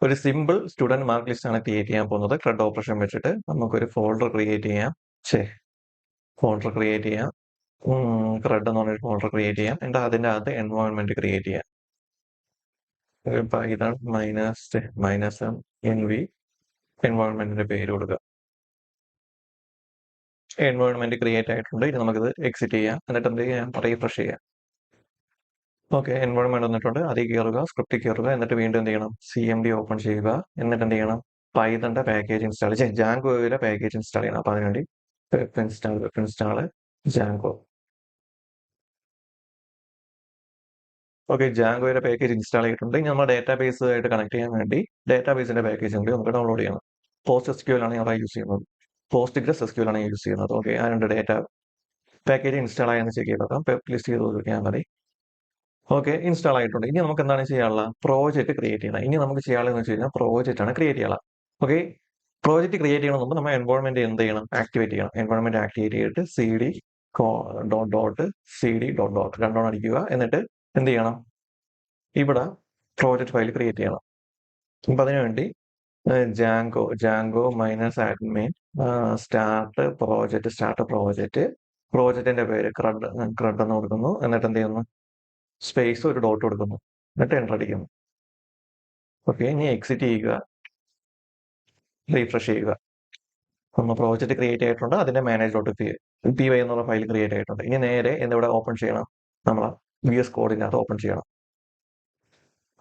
ഒരു simple student mark list ആണ് create ചെയ്യാൻ പോകുന്നത്. CRUD ഓപ്പറേഷൻ വെച്ചിട്ട് നമുക്കൊരു ഫോൾഡർ ക്രിയേറ്റ് ചെയ്യാം. ഫോൾഡർ ക്രിയേറ്റ് ചെയ്യാം. CRUD എന്ന് പറഞ്ഞൊരു ഫോൾഡർ ക്രിയേറ്റ് ചെയ്യാം. എന്നിട്ട് അതിന്റെ അകത്ത് എൻവയോൺമെന്റ് ക്രിയേറ്റ് ചെയ്യാം. പൈതൺ -m എൻവയോൺമെന്റിന്റെ പേര് കൊടുക്കുക. എൻവയോൺമെന്റ് ക്രിയേറ്റ് ആയിട്ടുണ്ട്. ഇനി നമുക്കിത് എക്സിറ്റ് ചെയ്യാം. എന്നിട്ട് എന്ത് ചെയ്യാം, റീഫ്രഷ് ചെയ്യാം. ഓക്കെ, എൻവയോൺമെന്റ് വന്നിട്ടുണ്ട്. അതിൽ കയറുക, സ്ക്രിപ്റ്റിൽ കയറുക, എന്നിട്ട് വീണ്ടും എന്ത് ചെയ്യണം, CMD ഓപ്പൺ ചെയ്യുക. എന്നിട്ട് എന്ത് ചെയ്യണം, പൈതന്റെ പാക്കേജ് ഇൻസ്റ്റാൾ ചെയ്യണം, ജാങ്കോയിലെ പാക്കേജ് ഇൻസ്റ്റാൾ ചെയ്യണം. അപ്പൊ അതിനുവേണ്ടി ഇൻസ്റ്റാൾ ജാങ്കോ. ഓക്കെ, ജാങ്കോയുടെ പാക്കേജ് ഇൻസ്റ്റാൾ ചെയ്തിട്ടുണ്ട്. ഇനി നമ്മൾ ഡേറ്റാബേസ് ആയിട്ട് കണക്ട് ചെയ്യാൻ വേണ്ടി ഡേറ്റാബേസിന്റെ പാക്കേജ് കൂടി നമുക്ക് ഡൗൺലോഡ് ചെയ്യണം. PostgreSQL ആണ് ഞാൻ യൂസ് ചെയ്യുന്നത്. PostgreSQL ആണ് യൂസ് ചെയ്യുന്നത്. ഓക്കെ, ആ രണ്ട് ഡേറ്റ പാക്കേജ് ഇൻസ്റ്റാൾ ആയെന്ന് ചെക്ക് ചെയ്ത് നോക്കാം. ലിസ്റ്റ് ചെയ്ത് നോക്കിയാൽ മതി. ഓക്കെ, ഇൻസ്റ്റാൾ ആയിട്ടുണ്ട്. ഇനി നമുക്ക് എന്താണ് ചെയ്യാനുള്ള, പ്രോജക്റ്റ് ക്രിയേറ്റ് ചെയ്യണം. ഇനി നമുക്ക് ചെയ്യാനുള്ളതെന്ന് വെച്ച് കഴിഞ്ഞാൽ പ്രോജക്റ്റ് ആണ് ക്രിയേറ്റ് ചെയ്യാനുള്ളത്. ഓക്കെ, പ്രോജക്റ്റ് ക്രിയേറ്റ് ചെയ്യണം മുമ്പ് നമ്മൾ എൻവയോൺമെന്റ് എന്ത് ചെയ്യണം, ആക്ടിവേറ്റ് ചെയ്യണം. എൻവയോൺമെന്റ് ആക്ടിവേറ്റ് ചെയ്തിട്ട് cd.cd.dot രണ്ടോണം അടിക്കുക. എന്നിട്ട് എന്ത് ചെയ്യണം, ഇവിടെ പ്രോജക്റ്റ് ഫയൽ ക്രിയേറ്റ് ചെയ്യണം. അപ്പൊ അതിനുവേണ്ടി ജാങ്കോ -admin സ്റ്റാർട്ട് പ്രോജക്റ്റിന്റെ പേര് CRUD എന്ന് കൊടുക്കുന്നു. എന്നിട്ട് എന്ത് ചെയ്യുന്നു, സ്പേസ് ഒരു ഡോട്ട് കൊടുക്കുന്നു. എന്നിട്ട് എൻ്റർ അടിക്കുന്നു. ഓക്കെ, ഇനി എക്സിറ്റ് ചെയ്യുക, റീഫ്രഷ് ചെയ്യുക. നമ്മൾ പ്രോജക്റ്റ് ക്രിയേറ്റ് ആയിട്ടുണ്ട്. അതിന്റെ manage.py എന്നുള്ള ഫയൽ ക്രിയേറ്റ് ആയിട്ടുണ്ട്. ഇനി നേരെ എന്നിവിടെ ഓപ്പൺ ചെയ്യണം, നമ്മളെ VS കോഡിനകത്ത് ഓപ്പൺ ചെയ്യണം.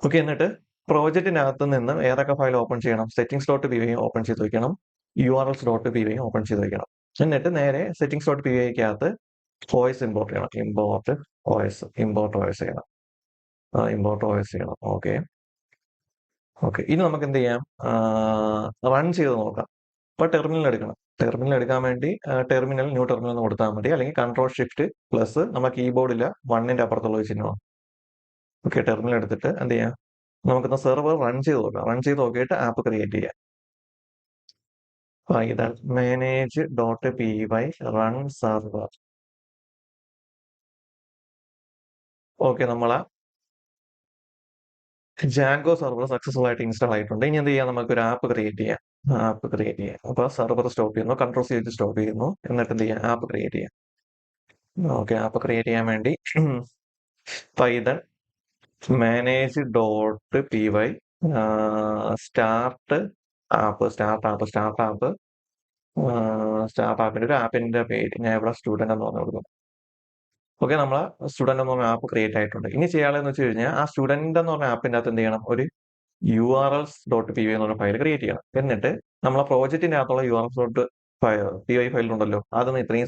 ഓക്കെ, എന്നിട്ട് പ്രോജക്റ്റിനകത്ത് നിന്ന് ഏതൊക്കെ ഫയൽ ഓപ്പൺ ചെയ്യണം, settings.py ഓപ്പൺ ചെയ്ത് വയ്ക്കണം, urls.py ഓപ്പൺ ചെയ്ത് വയ്ക്കണം. എന്നിട്ട് നേരെ settings.pyക്കകത്ത് OS ഇമ്പോർട്ട് ചെയ്യണം. ഇമ്പോർട്ട് OS ചെയ്യണം. ഓക്കെ, ഇനി നമുക്ക് എന്ത് ചെയ്യാം, റൺ ചെയ്ത് നോക്കാം. അപ്പൊ ടെർമിനൽ എടുക്കണം. ടെർമിനൽ എടുക്കാൻ വേണ്ടി ന്യൂ ടെർമിനൽ എന്ന് കൊടുത്താൽ മതി. അല്ലെങ്കിൽ Ctrl+Shift+ നമ്മുടെ കീബോർഡിൽ 1ന്റെ അപ്പുറത്തുള്ള ചിഹ്നമാണ്. ഓക്കെ, ടെർമിനൽ എടുത്തിട്ട് എന്ത് ചെയ്യാം, നമുക്കിന്ന് സെർവർ റൺ ചെയ്ത് നോക്കാം. റൺ ചെയ്ത് നോക്കിയിട്ട് ആപ്പ് ക്രിയേറ്റ് ചെയ്യാം. Python manage.py run server. Okay, നമ്മളെ ജാങ്കോ സെർവർ സക്സസ്ഫുൾ ആയിട്ട് ഇൻസ്റ്റാൾ ആയിട്ടുണ്ട്. ഇനി എന്ത് ചെയ്യാം, നമുക്ക് ഒരു ആപ്പ് ക്രിയേറ്റ് ചെയ്യാം. അപ്പൊ സെർവർ സ്റ്റോപ്പ് ചെയ്യുന്നു, Ctrl+C വെച്ച് സ്റ്റോപ്പ് ചെയ്യുന്നു. എന്നിട്ട് എന്ത് ചെയ്യാം, ആപ്പ് ക്രിയേറ്റ് ചെയ്യാം. ഓക്കെ, ആപ്പ് ക്രിയേറ്റ് ചെയ്യാൻ വേണ്ടി പൈതൺ manage.py സ്റ്റാർട്ട് ആപ്പിന്റെ ഒരു ആപ്പിന്റെ പേര് ഞാൻ ഇവിടെ സ്റ്റുഡന്റ് എന്ന് പറഞ്ഞു കൊടുക്കും. ഓക്കെ, നമ്മളെ സ്റ്റുഡന്റ് എന്ന് പറഞ്ഞ ആപ്പ് ക്രിയേറ്റ് ആയിട്ടുണ്ട്. ഇനി ചെയ്യാനുള്ളതെന്ന് വെച്ച് കഴിഞ്ഞാൽ ആ സ്റ്റുഡന്റ് എന്ന് പറഞ്ഞ ആപ്പിന്റെ അകത്ത് എന്ത് ചെയ്യണം, ഒരു urls.py എന്ന് പറഞ്ഞ ഫയൽ ക്രിയേറ്റ് ചെയ്യണം. എന്നിട്ട് നമ്മളെ പ്രോജക്റ്റിന്റെ അകത്തുള്ള urls.py ഫയൽ ഉണ്ടല്ലോ, അതൊന്ന് ഇത്രയും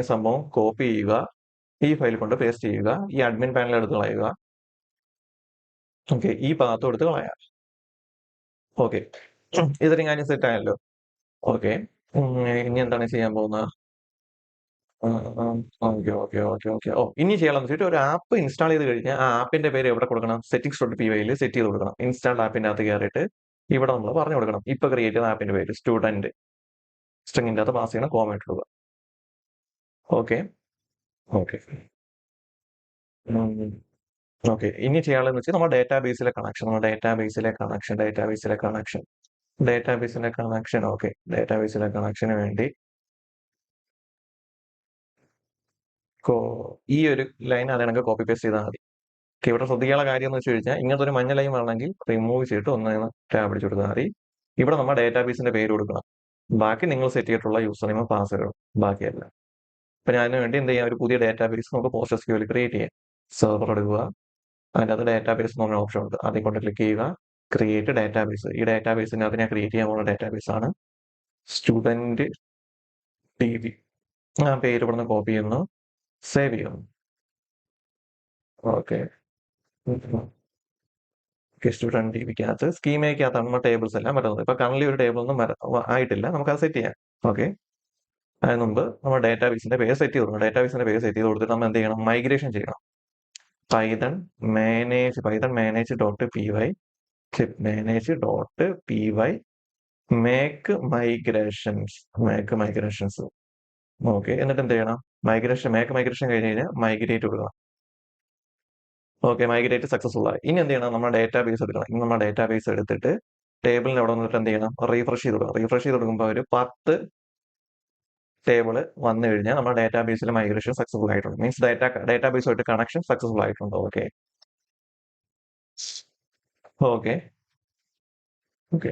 സംഭവം കോപ്പി ചെയ്യുക, ഈ ഫയൽ കൊണ്ട് പേസ്റ്റ് ചെയ്യുക. ഈ അഡ്മിൻ പാനൽ എടുത്ത് കളയുക. ഓക്കെ, ഈ ഭാഗത്തും എടുത്ത് കളയാം. ഓക്കെ, ഇത്രയും കാര്യം സെറ്റ് ആയല്ലോ. ഓക്കെ, ഇനി എന്താണ് ചെയ്യാൻ പോകുന്നത്, ഇനി ചെയ്യാമെന്ന് വെച്ചിട്ട് ഒരു ആപ്പ് ഇൻസ്റ്റാൾ ചെയ്ത് കഴിഞ്ഞാൽ ആ ആപ്പിന്റെ പേര് എവിടെ കൊടുക്കണം, settings.py സെറ്റ് ചെയ്ത് കൊടുക്കണം. ഇൻസ്റ്റാൾഡ് ആപ്പിന്റെ അകത്ത് കയറിയിട്ട് ഇവിടെ നമ്മൾ പറഞ്ഞു കൊടുക്കണം, ഇപ്പൊ ക്രിയേറ്റ് ചെയ്ത ആപ്പിന്റെ പേര് സ്റ്റുഡന്റ്, സ്ട്രിങ്ങിന്റെ അകത്ത് പാസ് ചെയ്യണം, കോമ ഇടുക. ഓക്കെ, ഇനി ചെയ്യാനുള്ളതെന്ന് വെച്ചാൽ നമ്മുടെ ഡേറ്റാബേസിലെ കണക്ഷൻ. ഓക്കെ, ഡേറ്റാബേസിലെ കണക്ഷന് വേണ്ടി ഈ ഒരു ലൈൻ അതാണെങ്കിൽ കോപ്പി പേസ്റ്റ് ചെയ്താൽ മതി. ഇവിടെ ശ്രദ്ധിക്കാനുള്ള കാര്യം എന്ന് വെച്ച് കഴിഞ്ഞാൽ ഇങ്ങനത്തെ ഒരു മഞ്ഞ ലൈൻ വേണമെങ്കിൽ റിമൂവ് ചെയ്തിട്ട് ഒന്ന് ടാബ് അടിച്ചു കൊടുത്താൽ മതി. ഇവിടെ നമ്മൾ ഡേറ്റാബേസിന്റെ പേര് കൊടുക്കണം. ബാക്കി നിങ്ങൾ സെറ്റ് ചെയ്തിട്ടുള്ള യൂസർ നെയിം പാസ്വേഡും ബാക്കിയല്ല. അപ്പൊ ഞാൻ അതിന് വേണ്ടി എന്ത് ചെയ്യാം, ഒരു പുതിയ ഡേറ്റാബേസ് നമുക്ക് PostgreSQL ക്രിയേറ്റ് ചെയ്യാം. സെർവർ എടുക്കുക, അതിൻ്റെ അത് ഡേറ്റാബേസ് എന്ന് പറഞ്ഞ ഓപ്ഷൻ ഉണ്ട്, അതിൽ കൊണ്ട് ക്ലിക്ക് ചെയ്യുക, ക്രിയേറ്റ് ഡേറ്റാബേസ്. ഈ ഡേറ്റാബേസിന് അത് ഞാൻ ക്രിയേറ്റ് ചെയ്യാൻ പോകുന്ന ഡേറ്റാബേസ് ആണ് സ്റ്റുഡന്റ് DB. ആ പേര് ഇവിടെ നിന്ന് കോപ്പി ചെയ്യുന്നു, സേവ് ചെയ്യുന്നു. ഓക്കെ, സ്റ്റുഡന്റ് DBക്കകത്ത് സ്കീമയ്ക്കകത്താണ് നമ്മൾ ടേബിൾസ് എല്ലാം വരുന്നത്. ഇപ്പൊ കറന്റ് ഒരു ടേബിൾ ഒന്നും ആയിട്ടില്ല, നമുക്ക് അത് സെറ്റ് ചെയ്യാം. ഓക്കെ, അതിന് മുമ്പ് നമ്മൾ ഡേറ്റാബേസിന്റെ പേര് സെറ്റ് ചെയ്ത് കൊടുക്കണം. ഡേറ്റാബേസിന്റെ പേര് സെറ്റ് ചെയ്ത് കൊടുത്തിട്ട് നമ്മൾ എന്ത് ചെയ്യണം, മൈഗ്രേഷൻ ചെയ്യണം. Python manage.py make migrations. Okay, എന്നിട്ട് എന്ത് ചെയ്യണം, മേക്ക് മൈഗ്രേഷൻ കഴിഞ്ഞ് കഴിഞ്ഞാൽ മൈഗ്രേറ്റ് കൊടുക്കണം. ഓക്കെ, മൈഗ്രേറ്റ് സക്സസ്ഫുൾ ആയി. ഇനി എന്ത് ചെയ്യണം? നമ്മുടെ ഡേറ്റാബേസ് എടുക്കണം. ഇനി നമ്മുടെ ഡേറ്റാബേസ് എടുത്തിട്ട് ടേബിളിന്റെ അവിടെ വന്നിട്ട് എന്ത് ചെയ്യണം? റീഫ്രഷ് ചെയ്ത് കൊടുക്കണം. റീഫ്രഷ് ചെയ്ത് കൊടുക്കുമ്പോൾ ഒരു 10 ടേബിൾ വന്നു കഴിഞ്ഞാൽ നമ്മുടെ ഡേറ്റാബേസിൽ മൈഗ്രേഷൻ സക്സസ്ഫുൾ ആയിട്ടുണ്ട്. മീൻസ് ഡേറ്റാബേസുമായിട്ട് കണക്ഷൻ സക്സസ്ഫുൾ ആയിട്ടുണ്ട്. Okay okay okay.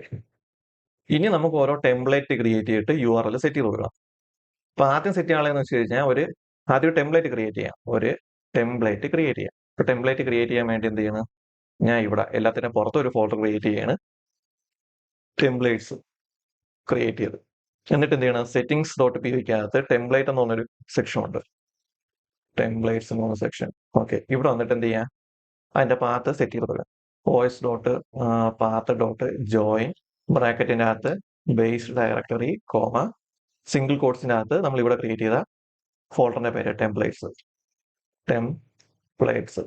ഇനി നമുക്ക് ഓരോ ടെംപ്ലേറ്റ് ക്രിയേറ്റ് ചെയ്തിട്ട് URL സെറ്റ് ചെയ്ത് കൊടുക്കണം. അപ്പൊ ആദ്യം സെറ്റ് ചെയ്യാനുള്ളതെന്ന് വെച്ച് കഴിഞ്ഞാൽ ആദ്യം ഒരു ടെംപ്ലേറ്റ് ക്രിയേറ്റ് ചെയ്യാം. ഒരു ടെംപ്ലേറ്റ് ക്രിയേറ്റ് ചെയ്യാം. ഇപ്പൊ ടെംപ്ലേറ്റ് ക്രിയേറ്റ് ചെയ്യാൻ വേണ്ടി എന്ത് ചെയ്യണം? ഞാൻ ഇവിടെ എല്ലാത്തിനും പുറത്ത് ഒരു ഫോൾഡർ ക്രിയേറ്റ് ചെയ്യാണ്. ടെംപ്ലേറ്റ്സ് ക്രിയേറ്റ് ചെയ്ത് എന്നിട്ട് എന്ത് ചെയ്യണം? സെറ്റിംഗ്സ് .py ടെംപ്ലേറ്റ് എന്ന് പറഞ്ഞൊരു സെക്ഷൻ ഉണ്ട്. ടെംപ്ലേറ്റ്സ് എന്ന് പറഞ്ഞ സെക്ഷൻ. ഓക്കെ, ഇവിടെ വന്നിട്ട് എന്ത് ചെയ്യാം? അതിന്റെ പാത്ത് സെറ്റ് ചെയ്ത് കൊടുക്കാം. OS dot path dot join ബ്രാക്കറ്റിന്റെ അകത്ത് ബേസ് ഡയറക്ടറി കോമ സിംഗിൾ കോഡ്സിന്റെ അകത്ത് നമ്മൾ ഇവിടെ ക്രിയേറ്റ് ചെയ്ത ഫോൾഡറിന്റെ പേര് ടെംപ്ലേറ്റ്സ്. ടെംപ്ലേറ്റ്സ്.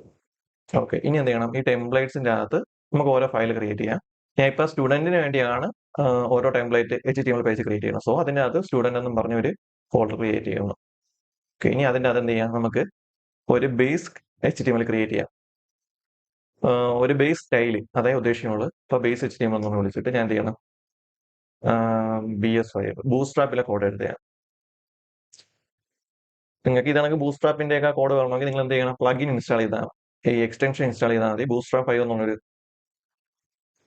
ഓക്കെ, ഇനി എന്ത് ചെയ്യണം? ഈ ടെംപ്ലേറ്റ്സിന്റെ അകത്ത് നമുക്ക് ഓരോ ഫയൽ ക്രിയേറ്റ് ചെയ്യാം. ഞാൻ ഇപ്പൊ സ്റ്റുഡന്റിന് വേണ്ടിയാണ് ഓരോ ടെംപ്ലേറ്റ് HTML പേജ് ക്രിയേറ്റ് ചെയ്യുന്നത്. സോ അതിന്റെ അകത്ത് സ്റ്റുഡന്റ് എന്നും പറഞ്ഞ ഒരു ഫോൾഡർ ക്രിയേറ്റ് ചെയ്യുന്നു. ഓക്കെ, ഇനി അതിന്റെ അകത്ത് എന്ത് ചെയ്യാം? നമുക്ക് ഒരു ബേസ് HTML ക്രിയേറ്റ് ചെയ്യാം. ഒരു ബേസ് സ്റ്റൈല് അതേ ഉദ്ദേശിക്കുന്നുള്ളൂ. ഇപ്പൊ ബേസ് HTML എന്ന് വിളിച്ചിട്ട് ഞാൻ എന്ത് ചെയ്യണം? BS5 ബൂസ്ട്രാപ്പിലെ കോഡ് എഴുതുകയാണ്. നിങ്ങൾക്ക് ഇതാണെങ്കിൽ ബൂസ്ട്രാപ്പിന്റെ ഒക്കെ കോഡ് വേണമെങ്കിൽ നിങ്ങൾ എന്ത് ചെയ്യണം? പ്ലഗിൻ ഇൻസ്റ്റാൾ ചെയ്താൽ ഈ എക്സ്റ്റൻഷൻ ഇൻസ്റ്റാൾ ചെയ്താൽ മതി. ബൂസ്ട്രാപ്പ് 5 എന്നുള്ളൊരു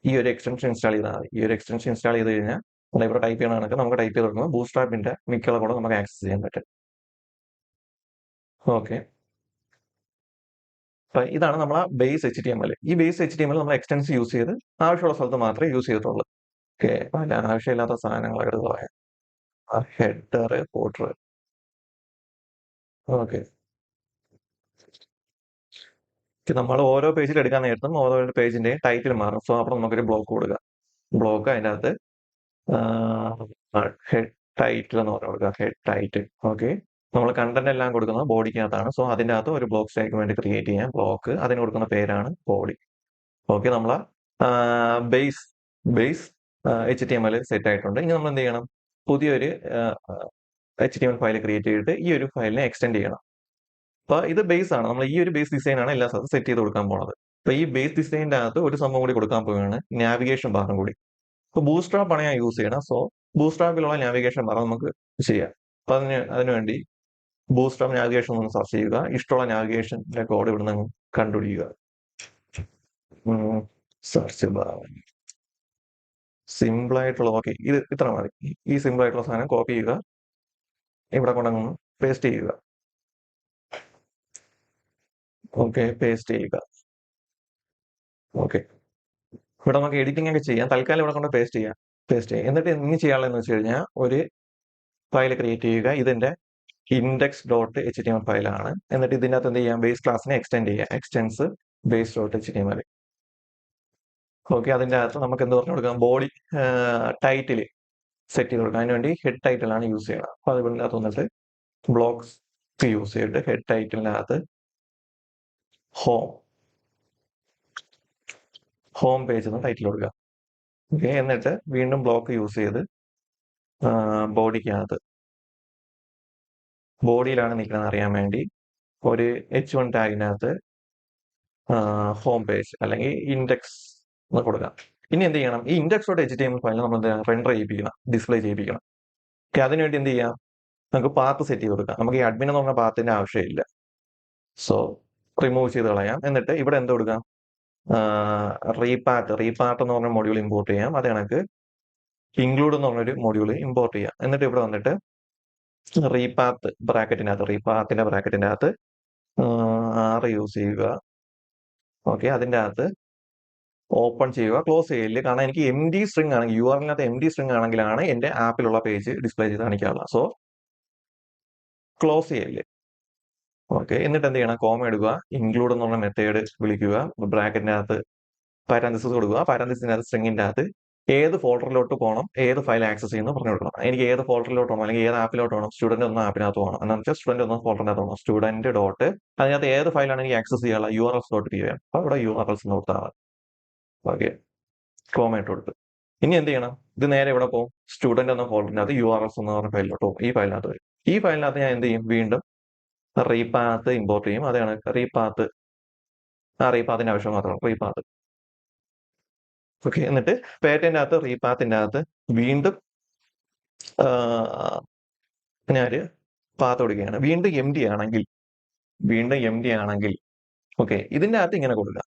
ഈ ഒരു എക്സ്റ്റൻഷൻ ഇൻസ്റ്റാൾ ചെയ്താൽ മതി. ഈ ഒരു എക്സ്റ്റൻഷൻ ഇൻസ്റ്റാൾ ചെയ്ത് കഴിഞ്ഞാൽ ഇവിടെ ടൈപ്പ് ചെയ്യണമെങ്കിൽ നമുക്ക് ടൈപ്പ് ചെയ്ത് കൊടുക്കുമ്പോൾ ബൂസ്ട്രാപ്പിന്റെ മിക്കുള്ള കോഡ് നമുക്ക് ആക്സസ് ചെയ്യാൻ പറ്റും. ഓക്കെ, അപ്പൊ ഇതാണ് നമ്മളെ ബേസ് HTML. ഈ ബേസ് HTML നമ്മൾ എക്സ്റ്റൻസ് യൂസ് ചെയ്ത് ആവശ്യമുള്ള സ്ഥലത്ത് മാത്രമേ യൂസ് ചെയ്തിട്ടുള്ളൂ. ഓക്കെ, പല ആവശ്യമില്ലാത്ത സാധനങ്ങൾ എടുത്ത് കളയാം. ഹെഡർ ഫോട്ടർ. ഓക്കെ, നമ്മൾ ഓരോ പേജിൽ എടുക്കാൻ നേരത്തും ഓരോ പേജിന്റെ ടൈറ്റിൽ മാറും. സോ അപ്പോൾ നമുക്കൊരു ബ്ലോക്ക് കൊടുക്കുക. ബ്ലോക്ക് അതിൻ്റെ അകത്ത് ഹെഡ് ടൈറ്റിൽ എന്ന് പറഞ്ഞു കൊടുക്കുക. Head title. ഓക്കെ, നമ്മൾ കണ്ടന്റ് എല്ലാം കൊടുക്കുന്നത് ബോഡിക്കകത്താണ്. സോ അതിൻ്റെ അകത്ത് ഒരു ബ്ലോക്ക് സ്റ്റേക്ക് വേണ്ടി ക്രിയേറ്റ് ചെയ്യാം. ബ്ലോക്ക് അതിന് കൊടുക്കുന്ന പേരാണ് ബോഡി. ഓക്കെ, നമ്മളെ ബേസ് ബേസ് HTML സെറ്റ് ആയിട്ടുണ്ട്. ഇനി നമ്മൾ എന്ത് ചെയ്യണം? പുതിയൊരു HTML ഫയൽ ക്രിയേറ്റ് ചെയ്തിട്ട് ഈ ഒരു ഫയലിനെ എക്സ്റ്റെൻഡ് ചെയ്യണം. അപ്പൊ ഇത് ബേസ് ആണ്. നമ്മൾ ഈ ഒരു ബേസ് ഡിസൈൻ ആണ് എല്ലാ സ്ഥലത്തും സെറ്റ് ചെയ്ത് കൊടുക്കാൻ പോണത്. അപ്പൊ ഈ ബേസ് ഡിസൈനിന്റെ അകത്ത് ഒരു സംഭവം കൂടി കൊടുക്കാൻ പോവുകയാണ്, നാവിഗേഷൻ ബാറും കൂടി. അപ്പൊ ബൂസ്ട്രാപ്പ് ആണ് ഞാൻ യൂസ് ചെയ്യണം. സോ ബൂസ്ട്രാപ്പിലുള്ള നാവിഗേഷൻ ബാർ നമുക്ക് ചെയ്യാം. അപ്പൊ അതിനുവേണ്ടി ബൂസ്ട്രാപ്പ് നാവിഗേഷൻ ഒന്ന് സെർച്ച് ചെയ്യുക. ഇഷ്ടമുള്ള നാവിഗേഷന്റെ കോഡ് ഇവിടെ നിന്ന് കണ്ടുപിടിക്കുക. സെർച്ച് ബാർ സിമ്പിൾ ആയിട്ടുള്ള. ഓക്കെ, ഇത് ഇത്ര മതി. ഈ സിമ്പിൾ ആയിട്ടുള്ള സാധനം കോപ്പി ചെയ്യുക, ഇവിടെ കൊണ്ടങ്ങ് പേസ്റ്റ് ചെയ്യുക. ഓക്കെ, പേസ്റ്റ് ചെയ്യുക. ഓക്കെ, ഇവിടെ നമുക്ക് എഡിറ്റിംഗ് ഒക്കെ ചെയ്യാം. തൽക്കാലം ഇവിടെ കൊണ്ട് പേസ്റ്റ് ചെയ്യാം. എന്നിട്ട് ഇനി ചെയ്യാനുള്ളതെന്ന് വെച്ച് കഴിഞ്ഞാൽ ഒരു ഫയൽ ക്രിയേറ്റ് ചെയ്യുക. ഇതിന്റെ index.html ഫയലാണ്. എന്നിട്ട് ഇതിൻ്റെ അകത്ത് എന്ത് ചെയ്യാം? ബേസ് ക്ലാസ്സിനെ എക്സ്റ്റെൻഡ് ചെയ്യാം. Extends base.html. ഓക്കെ, അതിൻ്റെ അകത്ത് നമുക്ക് എന്ത് പറഞ്ഞു കൊടുക്കാം? ബോഡി ടൈറ്റിൽ സെറ്റ് ചെയ്ത് കൊടുക്കാം. അതിനുവേണ്ടി ഹെഡ് ടൈറ്റിലാണ് യൂസ് ചെയ്യണം. അപ്പൊ അതിൻ്റെ അകത്ത് വന്നിട്ട് ബ്ലോക്സ് യൂസ് ചെയ്തിട്ട് ഹെഡ് ടൈറ്റിലിനകത്ത് ഹോം പേജ് എന്ന് ടൈറ്റിൽ കൊടുക്കുക. ഓക്കെ, എന്നിട്ട് വീണ്ടും ബ്ലോക്ക് യൂസ് ചെയ്ത് ബോഡിയിലാണ് നിൽക്കുന്നത് അറിയാൻ വേണ്ടി ഒരു H1 ടാഗിനകത്ത് ഹോം പേജ് അല്ലെങ്കിൽ ഇൻഡെക്സ് എന്ന് കൊടുക്കാം. ഇനി എന്ത് ചെയ്യണം? ഈ index.html ഫയൽ നമ്മൾ റെൻഡർ ചെയ്യിപ്പിക്കണം, ഡിസ്പ്ലേ ചെയ്യിപ്പിക്കണം. ഓക്കെ, അതിനുവേണ്ടി എന്ത് ചെയ്യാം? നമുക്ക് പാത്ത് സെറ്റ് ചെയ്ത് കൊടുക്കാം. നമുക്ക് ഈ അഡ്മിൻ എന്ന് പറഞ്ഞ പാത്തിന്റെ ആവശ്യമില്ല. സോ റിമൂവ് ചെയ്ത് കളയാം. എന്നിട്ട് ഇവിടെ എന്ത് കൊടുക്കാം? റീപാർട്ട് എന്ന് പറഞ്ഞ മൊഡ്യൂൾ ഇമ്പോർട്ട് ചെയ്യാം. അത് കണക്ക് ഇൻക്ലൂഡ് എന്ന് പറഞ്ഞൊരു മൊഡ്യൂൾ ഇമ്പോർട്ട് ചെയ്യാം. എന്നിട്ട് ഇവിടെ വന്നിട്ട് റീപാത്തിന്റെ ബ്രാക്കറ്റിന്റെ അകത്ത് R യൂസ് ചെയ്യുക. ഓക്കെ, അതിന്റെ അകത്ത് ഓപ്പൺ ചെയ്യുക, ക്ലോസ് ചെയ്യില്ല. കാരണം എനിക്ക് MD സ്ട്രിംഗ് ആണെങ്കിൽ URL-നകത്ത് MD സ്ട്രിംഗ് ആണെങ്കിലാണ് എന്റെ ആപ്പിലുള്ള പേജ് ഡിസ്പ്ലേ ചെയ്ത് കാണിക്കാറുള്ളത്. സോ ക്ലോസ് ചെയ്യില്ലേ. ഓക്കെ, എന്നിട്ട് എന്ത് ചെയ്യണം? കോമ എടുക്കുക, ഇൻക്ലൂഡ് എന്നുള്ള മെത്തേഡ് വിളിക്കുക, ബ്രാക്കറ്റിനകത്ത് പാരാന്തസിസ് കൊടുക്കുക. പാരാന്തസിസിനകത്ത് സ്ട്രിങ്ങിന്റെ അകത്ത് ഏത് ഫോൾഡറിലോട്ട് പോകണം, ഏത് ഫയൽ ആക്സസ് ചെയ്യുന്നു പറഞ്ഞു കൊടുക്കണം. എനിക്ക് ഏത് ഫോൾഡറിലോട്ട് പോകണം അല്ലെങ്കിൽ ഏത് ആപ്പിലോട്ട് പോകണം? സ്റ്റുഡന്റ് ഒന്നും ആപ്പിനകത്ത് പോകണം. എന്ന് വെച്ചാൽ സ്റ്റുഡന്റ് ഒന്നും ഫോൾഡറിനകത്ത് പോകണം. സ്റ്റുഡന്റ് ഡോട്ട് അതിനകത്ത് ഏത് ഫയലാണ് എനിക്ക് ആക്സസ് ചെയ്യാനുള്ള URLs.py ആണ്. അപ്പൊ ഇവിടെ URLs കൊടുത്താൽ മതി. ഓക്കെ, കോമ ഇട്ട് കൊടുത്ത് ഇനി എന്ത് ചെയ്യണം? ഇത് നേരെ ഇവിടെ പോകും. സ്റ്റുഡന്റ് എന്ന ഫോൾഡറിനകത്ത് URLs എന്ന് പറഞ്ഞ ഫയലിലോട്ട് പോകും. ഈ ഫയലിനകത്ത് വരും. ഈ ഫയലിനകത്ത് ഞാൻ എന്ത് ചെയ്യും? വീണ്ടും റീപാത്ത് ഇമ്പോർട്ട് ചെയ്യും. അതാണ് റീപാത്ത് ആ റീപാത്തിന്റെ ആവശ്യം മാത്രമാണ് റീപാത്ത്. ഓക്കെ, എന്നിട്ട് പേറ്റന്റ് അകത്ത് റീപാത്തിന്റെ അകത്ത് വീണ്ടും ഞാനൊരു പാത്ത് കൊടുക്കുകയാണ്. വീണ്ടും എം ഡി ആണെങ്കിൽ ഓക്കെ, ഇതിന്റെ അകത്ത് ഇങ്ങനെ കൊടുക്കാം,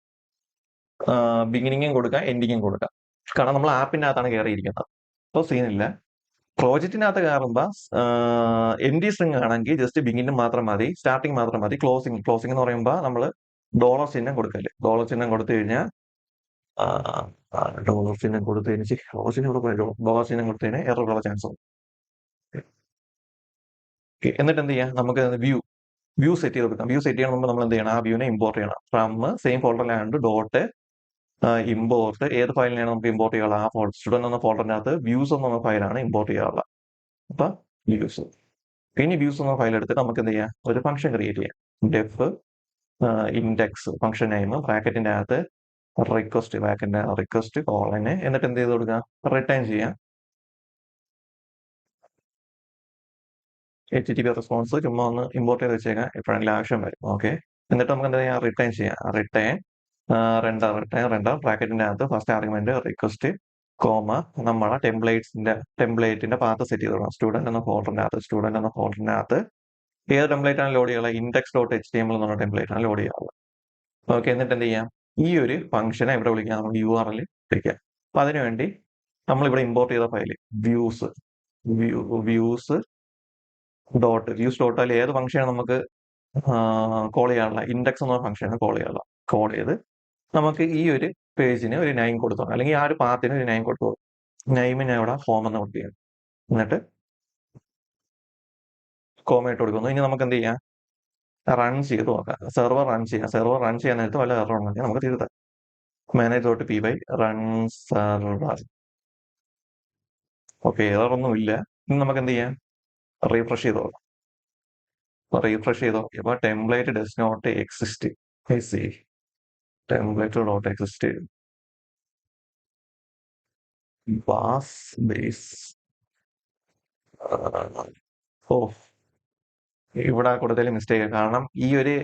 ബിഗിനിങ്ങും കൊടുക്കാം എൻഡിങ്ങും കൊടുക്കാം. കാരണം നമ്മൾ ആപ്പിന്റെ അകത്താണ് കയറിയിരിക്കുന്നത്, അപ്പോൾ സീനില്ല. പ്രോജക്റ്റിനകത്ത് കയറുമ്പോൾ എം ഡി സ്ട്രിങ് ആണെങ്കിൽ ജസ്റ്റ് ബിഗിനും മാത്രം മതി, സ്റ്റാർട്ടിങ് മാത്രം മതി. ക്ലോസിംഗ് എന്ന് പറയുമ്പോൾ നമ്മൾ ഡോളർ ചിഹ്നം കൊടുക്കല്ലേ, ഡോളർ ചിഹ്നം കൊടുത്തു കഴിഞ്ഞാൽ ഡോളർ ചിഹ്നം കൊടുത്തതിന് ഡോളർ ചിഹ്നം കൊടുത്തതിന് എററുള്ള ചാൻസ് ഉണ്ട്. Okay, എന്നിട്ട് എന്ത് ചെയ്യാം, നമുക്ക് വ്യൂ സെറ്റ് ചെയ്ത് കൊടുക്കാം. വ്യൂ സെറ്റ് ചെയ്യണമെങ്കിൽ നമ്മൾ എന്ത് ചെയ്യണം, ആ വ്യൂവിനെ ഇമ്പോർട്ട് ചെയ്യണം. ഫ്രം സെയിം ഫോൾഡറിലാണ്ട് ഡോട്ട് ഇമ്പോർട്ട് ഏത് ഫയലിനെയാണ് നമുക്ക് ഇമ്പോർട്ട് ചെയ്യാനുള്ള ആ ഫോൾഡർ, സ്റ്റുഡന്റ് എന്ന ഫോൾഡറിനകത്ത് വ്യൂസ് എന്ന ഫയലാണ് ഇമ്പോർട്ട് ചെയ്യാറുള്ളത്. അപ്പൊ വ്യൂസ്, ഇനി വ്യൂസ് എന്ന ഫയൽ എടുത്തിട്ട് നമുക്ക് എന്ത് ചെയ്യാം, ഒരു ഫംഗ്ഷൻ ക്രിയേറ്റ് ചെയ്യാം. ഡെഫ് ഇൻഡെക്സ് ഫംഗ്ഷൻ നെയിം ബ്രാക്കറ്റിന്റെ അകത്ത് റിക്വസ്റ്റ് കോളന്, എന്നിട്ട് എന്ത് ചെയ്ത് കൊടുക്കാം, റിട്ടേൺ ചെയ്യാം. HTTP റെസ്പോൺസ് ചുമ്മാ ഒന്ന് ഇമ്പോർട്ട് ചെയ്ത് വെച്ചേക്കാം, എപ്പോഴെങ്കിലും ആവശ്യം വരും. ഓക്കെ, എന്നിട്ട് നമുക്ക് എന്താ ചെയ്യാം, റിട്ടേൺ ചെയ്യാം. റിട്ടേൺ ബ്രാക്കറ്റിന്റെ അകത്ത് ഫസ്റ്റ് ആർഗ്യുമെന്റ് റിക്വസ്റ്റ് കോമ നമ്മളെ ടെംപ്ലേറ്റിന്റെ പാത്ത് സെറ്റ് ചെയ്ത് കൊടുക്കണം. സ്റ്റുഡന്റ് എന്ന ഫോൾഡറിനകത്ത് ഏത് ടെംപ്ലേറ്റ് ആണ് ലോഡ് ചെയ്യാനുള്ളത്, index.html എന്നുള്ള ടെംപ്ലേറ്റ് ആണ് ലോഡ് ചെയ്യാനുള്ളത്. ഓക്കെ, എന്നിട്ട് എന്ത് ചെയ്യാം, ഈ ഒരു ഫംഗ്ഷനെ ഇവിടെ വിളിക്കാം, നമ്മൾ URL വിളിക്കാം. അപ്പൊ അതിനുവേണ്ടി നമ്മൾ ഇവിടെ ഇമ്പോർട്ട് ചെയ്ത ഫയല് വ്യൂസ് ഡോട്ട് അതിൽ ഏത് ഫംഗ്ഷനാണ് നമുക്ക് കോൾ ചെയ്യാനുള്ള, ഇൻഡെക്സ് എന്ന ഫംഗ്ഷനാണ് കോൾ ചെയ്യാനുള്ള. കോൾ ചെയ്ത് നമുക്ക് ഈ ഒരു പേജിന് ഒരു നെയിം കൊടുത്തു, അല്ലെങ്കിൽ ആ ഒരു പാത്തിന് ഒരു നെയിം കൊടുത്തു. നെയിമിനെ അവിടെ ഹോം എന്ന് നോട്ട് ചെയ്യാം, എന്നിട്ട് കോമ ഇട്ട് കൊടുക്കുന്നു. ഇനി നമുക്ക് എന്ത് ചെയ്യാം, റൺ ചെയ്ത് നോക്കാം, സെർവർ റൺ ചെയ്യാൻ നേരത്ത് വല്ല എറർ ഉണ്ടെങ്കിൽ നമുക്ക് തിരുത്താം. manage.py run server. Okay, error ഒന്നും ഇല്ല. ഇനി നമുക്ക് എന്ത് ചെയ്യാം, റീഫ്രഷ് ചെയ്ത് നോക്കാം. നോക്കിയപ്പോൾ template does not exist. Template exist ബാസ് ബേസ്. ഓ, ഇവിടെ കൊടുത്തതിൽ മിസ്റ്റേക്ക്. കാരണം ഈ ഒരു